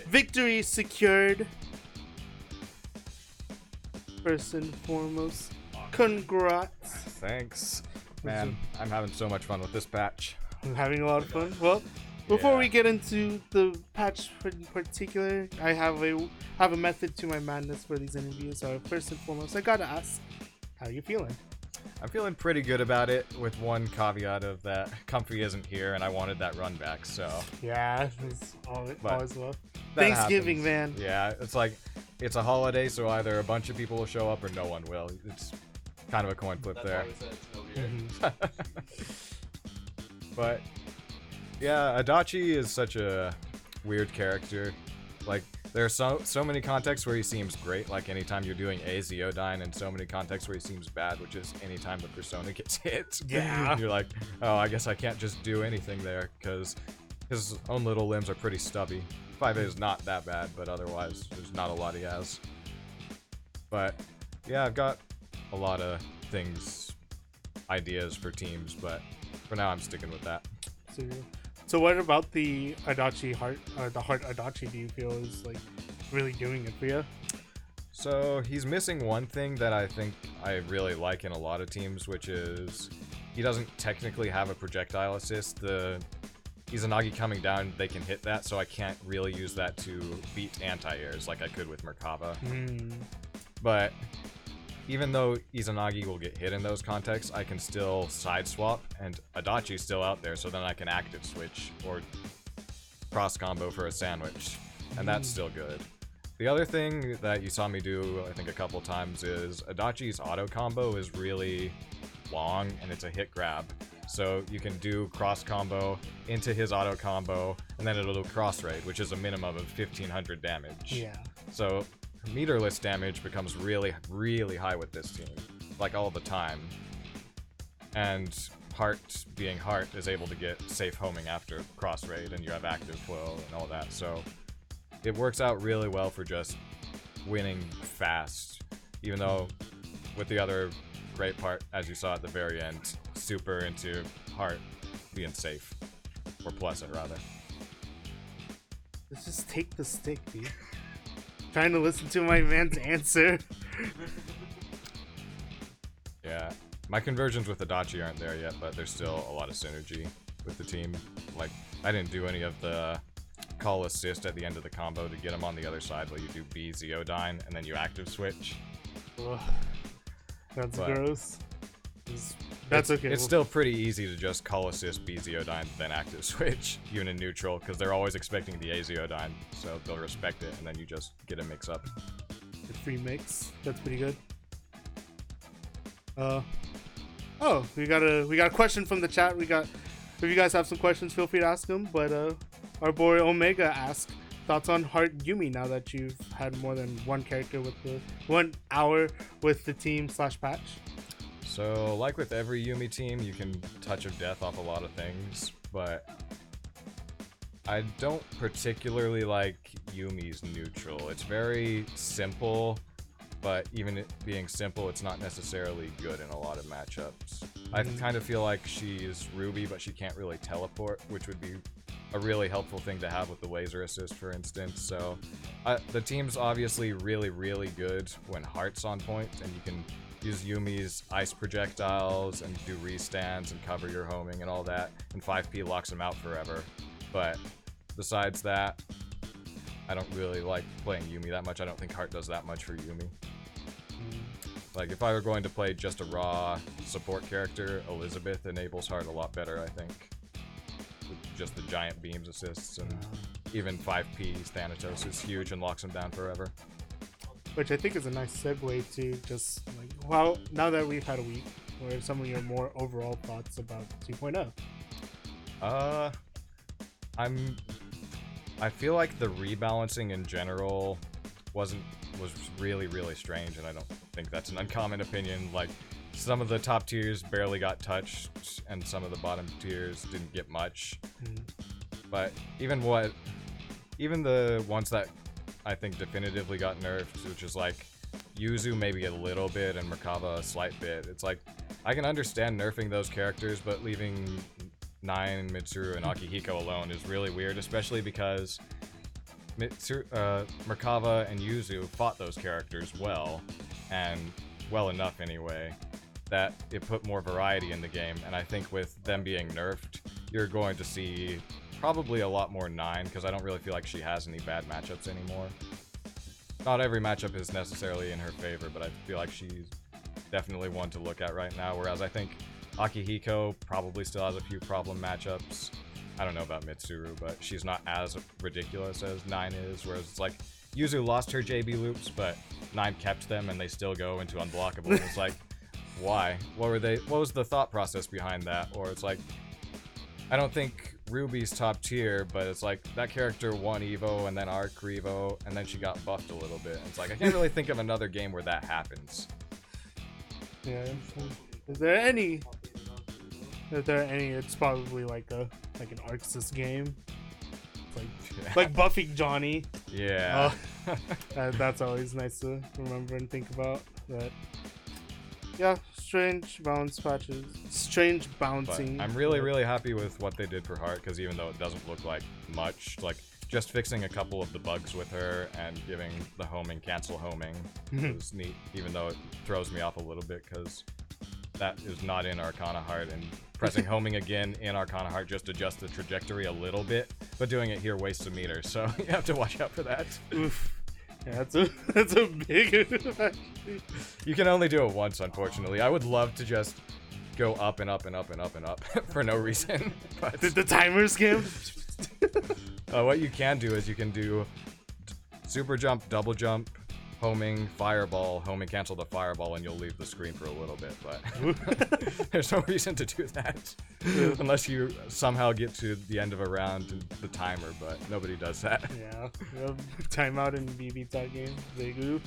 Victory secured. First and foremost, congrats. Thanks. Man, I'm having so much fun with this patch. I'm having a lot of fun. Well, before we get into the patch in particular, I have a method to my madness for these interviews. So first and foremost, I gotta ask, how you feeling? I'm feeling pretty good about it, with one caveat of that Comfy isn't here, and I wanted that run back, so... Yeah, it's always well. Thanksgiving, man. Yeah, it's like, it's a holiday, so either a bunch of people will show up or no one will. It's kind of a coin flip there. But, yeah, Adachi is such a weird character. Like, there are so many contexts where he seems great, like anytime you're doing a Zeodyne, and so many contexts where he seems bad, which is anytime the persona gets hit. Yeah. You're like, oh, I guess I can't just do anything there, because his own little limbs are pretty stubby. 5A is not that bad, but otherwise, there's not a lot he has. But, yeah, I've got a lot of ideas for teams, but for now I'm sticking with that. So what about the Adachi Heart, the Heart Adachi, do you feel is like really doing it for you? So he's missing one thing that I think I really like in a lot of teams, which is he doesn't technically have a projectile assist. The Izanagi coming down, they can hit that, so I can't really use that to beat anti-airs like I could with Merkaba. But even though Izanagi will get hit in those contexts, I can still side swap, and Adachi's still out there, so then I can active switch or cross combo for a sandwich, and that's still good. The other thing that you saw me do, I think a couple times, is Adachi's auto combo is really long, and it's a hit grab. So you can do cross combo into his auto combo, and then it'll do cross raid, which is a minimum of 1500 damage. Yeah. So meterless damage becomes really, really high with this team, like all the time. And Heart, being Heart, is able to get safe homing after cross raid, and you have active flow and all that. So it works out really well for just winning fast, even though with the other great part, as you saw at the very end, super into Heart being safe, or plus it rather. Let's just take the stick, dude. Trying to listen to my man's answer. Yeah, my conversions with Adachi aren't there yet, but there's still a lot of synergy with the team. Like, I didn't do any of the call assist at the end of the combo to get him on the other side while you do B Zeodyne and then you active switch. Ugh. That's gross. That's okay. It's still pretty easy to just call assist B Zeodyne, then active switch, even in neutral, because they're always expecting the A Zeodyne, so they'll respect it, and then you just get a mix up. The free mix. That's pretty good. Oh, we got a question from the chat. If you guys have some questions, feel free to ask them. But our boy Omega asked, thoughts on Heart Yumi now that you've had more than one character with the 1 hour with the team /patch? So, like with every Yumi team, you can touch of death off a lot of things, but I don't particularly like Yumi's neutral. It's very simple, but even it being simple, it's not necessarily good in a lot of matchups. I kind of feel like she's Ruby, but she can't really teleport, which would be a really helpful thing to have with the laser assist, for instance. So the team's obviously really, really good when Heart's on point, and you can use Yumi's ice projectiles and do restands and cover your homing and all that, and 5P locks them out forever. But besides that, I don't really like playing Yumi that much. I don't think Heart does that much for Yumi. Like, if I were going to play just a raw support character, Elizabeth enables Heart a lot better, I think. With just the giant beams assists, and even 5P's Thanatos is huge and locks him down forever. Which I think is a nice segue to just, like, well, now that we've had a week, what are some of your more overall thoughts about 2.0? I feel like the rebalancing in general was really, really strange, and I don't think that's an uncommon opinion. Like, some of the top tiers barely got touched, and some of the bottom tiers didn't get much. But even the ones that I think definitively got nerfed, which is like Yuzu maybe a little bit and Merkava a slight bit. It's like, I can understand nerfing those characters, but leaving Nine, Mitsuru, and Akihiko alone is really weird, especially because Merkava and Yuzu fought those characters well, and well enough anyway, that it put more variety in the game. And I think with them being nerfed, you're going to see probably a lot more Nine, because I don't really feel like she has any bad matchups anymore. Not every matchup is necessarily in her favor, but I feel like she's definitely one to look at right now, whereas I think Akihiko probably still has a few problem matchups. I don't know about Mitsuru, but she's not as ridiculous as Nine is, whereas it's like, Yuzu lost her JB loops, but Nine kept them and they still go into unblockable. It's like, why? What was the thought process behind that? Or it's like, I don't think Ruby's top tier, but it's like, that character won Evo and then Arc Revo, and then she got buffed a little bit. It's like, I can't really think of another game where that happens. Yeah. Is there any? It's probably like an Arxis game, like buffing Johnny. Yeah. That's always nice to remember and think about. But yeah, strange balance patches, strange bouncing. But I'm really happy with what they did for Heart, because even though it doesn't look like much, like just fixing a couple of the bugs with her and giving the homing cancel homing was neat, even though it throws me off a little bit because that is not in Arcana Heart, and pressing homing again in Arcana Heart just adjusts the trajectory a little bit, but doing it here wastes a meter, so you have to watch out for that. Oof. Yeah, that's a big You can only do it once, unfortunately. I would love to just go up and up and up and up and up for no reason. But did the timer skim? What you can do is you can do super jump, double jump, homing, fireball, homing cancel the fireball, and you'll leave the screen for a little bit, but there's no reason to do that unless you somehow get to the end of a round and the timer, but nobody does that. Yeah, timeout in BB tag game, big oof.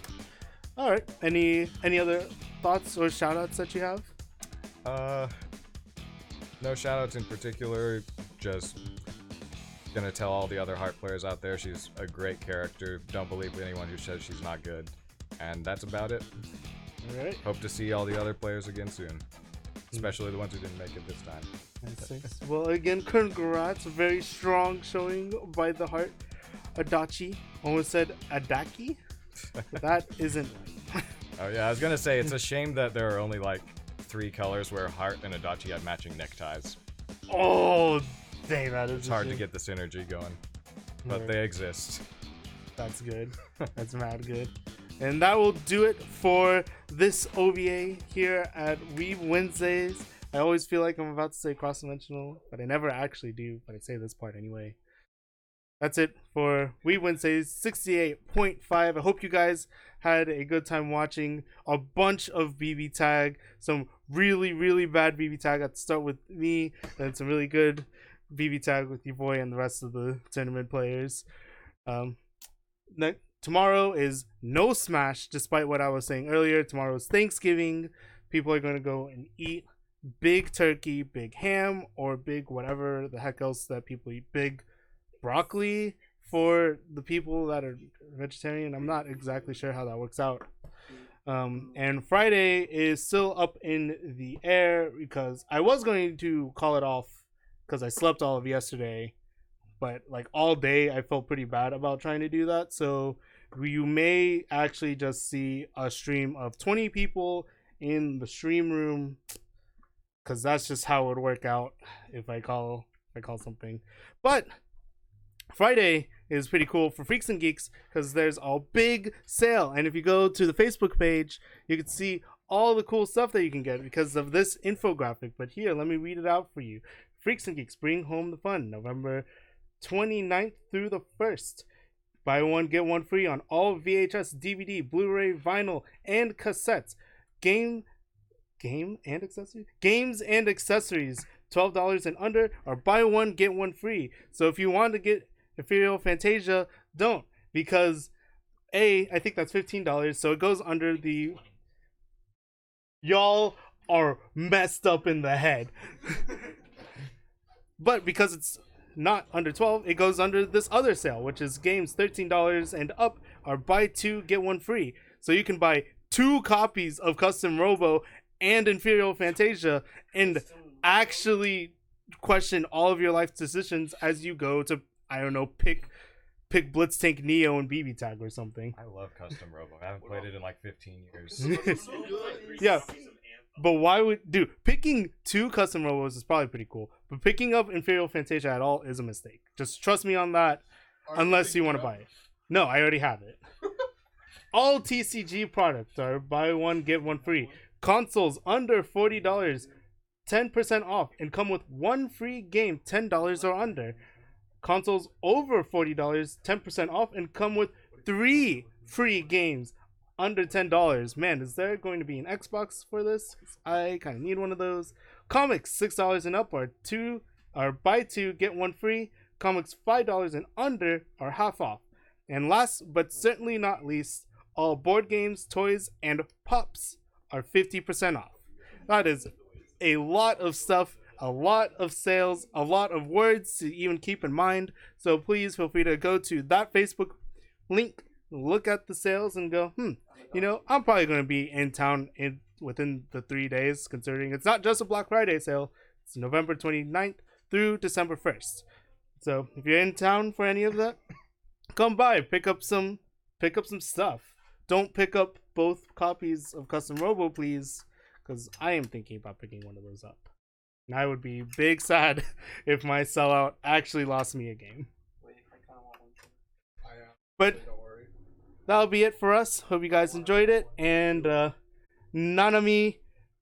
All right, any other thoughts or shoutouts that you have? No shoutouts in particular, just gonna tell all the other Heart players out there she's a great character. Don't believe anyone who says she's not good. And that's about it. Alright. Hope to see all the other players again soon. Especially the ones who didn't make it this time. Nice. Well, again, congrats. Very strong showing by the Heart. Adachi. Almost said Adaki. But that isn't right. Oh yeah, I was gonna say, it's a shame that there are only like 3 colors where Heart and Adachi have matching neckties. Oh, dang, that is it's hard to get the synergy going, but they exist. That's good. That's mad good. And that will do it for this OVA here at Weeb Wednesdays. I always feel like I'm about to say cross-dimensional, but I never actually do, but I say this part anyway. That's it for Weeb Wednesdays 68.5. I hope you guys had a good time watching a bunch of BB tag. Some really bad BB tag at the start with me, and some really good BB tag with your boy and the rest of the tournament players. Tomorrow is no Smash, despite what I was saying earlier. Tomorrow is Thanksgiving, people are going to go and eat big turkey, big ham, or big whatever the heck else that people eat. Big broccoli for the people that are vegetarian. I'm not exactly sure how that works out. And Friday is still up in the air because I was going to call it off because I slept all of yesterday, but like all day I felt pretty bad about trying to do that. So you may actually just see a stream of 20 people in the stream room because that's just how it would work out if I call something. But Friday is pretty cool for Freaks and Geeks because there's a big sale, and if you go to the Facebook page, you can see all the cool stuff that you can get because of this infographic. But here, let me read it out for you. Freaks and Geeks, bring home the fun. November 29th through the 1st. Buy one, get one free on all VHS, DVD, Blu-ray, vinyl, and cassettes. Games and accessories, $12 and under, or buy one, get one free. So if you want to get Imperial Fantasia, don't, because I think that's $15, so it goes under the... Y'all are messed up in the head. But because it's not under 12, it goes under this other sale, which is games $13 and up, or buy two, get one free. So you can buy 2 copies of Custom Robo and Imperial Fantasia and actually question all of your life decisions as you go to, I don't know, pick Blitztank Neo and BB Tag or something. I love Custom Robo. I haven't played it in like 15 years. Yeah. But why would... Dude, picking 2 Custom Robos is probably pretty cool. But picking up Imperial Fantasia at all is a mistake. Just trust me on that, unless you want to buy it. No, I already have it. All TCG products are buy one, get one free. Consoles under $40, 10% off, and come with 1 free game, $10 or under. Consoles over $40, 10% off, and come with 3 free games under $10. Man, is there going to be an Xbox for this? I kind of need one of those. Comics, $6 and up, or buy 2, get 1 free. Comics $5 and under are half off. And last but certainly not least, all board games, toys, and pops are 50% off. That is a lot of stuff, a lot of sales, a lot of words to even keep in mind. So please feel free to go to that Facebook link, look at the sales, and go, you know, I'm probably going to be in town within the 3 days, considering it's not just a Black Friday sale. It's November 29th through December 1st. So if you're in town for any of that, come by, pick up some stuff. Don't pick up both copies of Custom Robo, please, because I am thinking about picking one of those up. And I would be big sad if my sellout actually lost me a game. But that'll be it for us. Hope you guys enjoyed it. And Nanami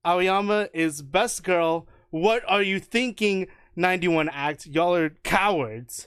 Aoyama is best girl. What are you thinking, 91 Act? Y'all are cowards.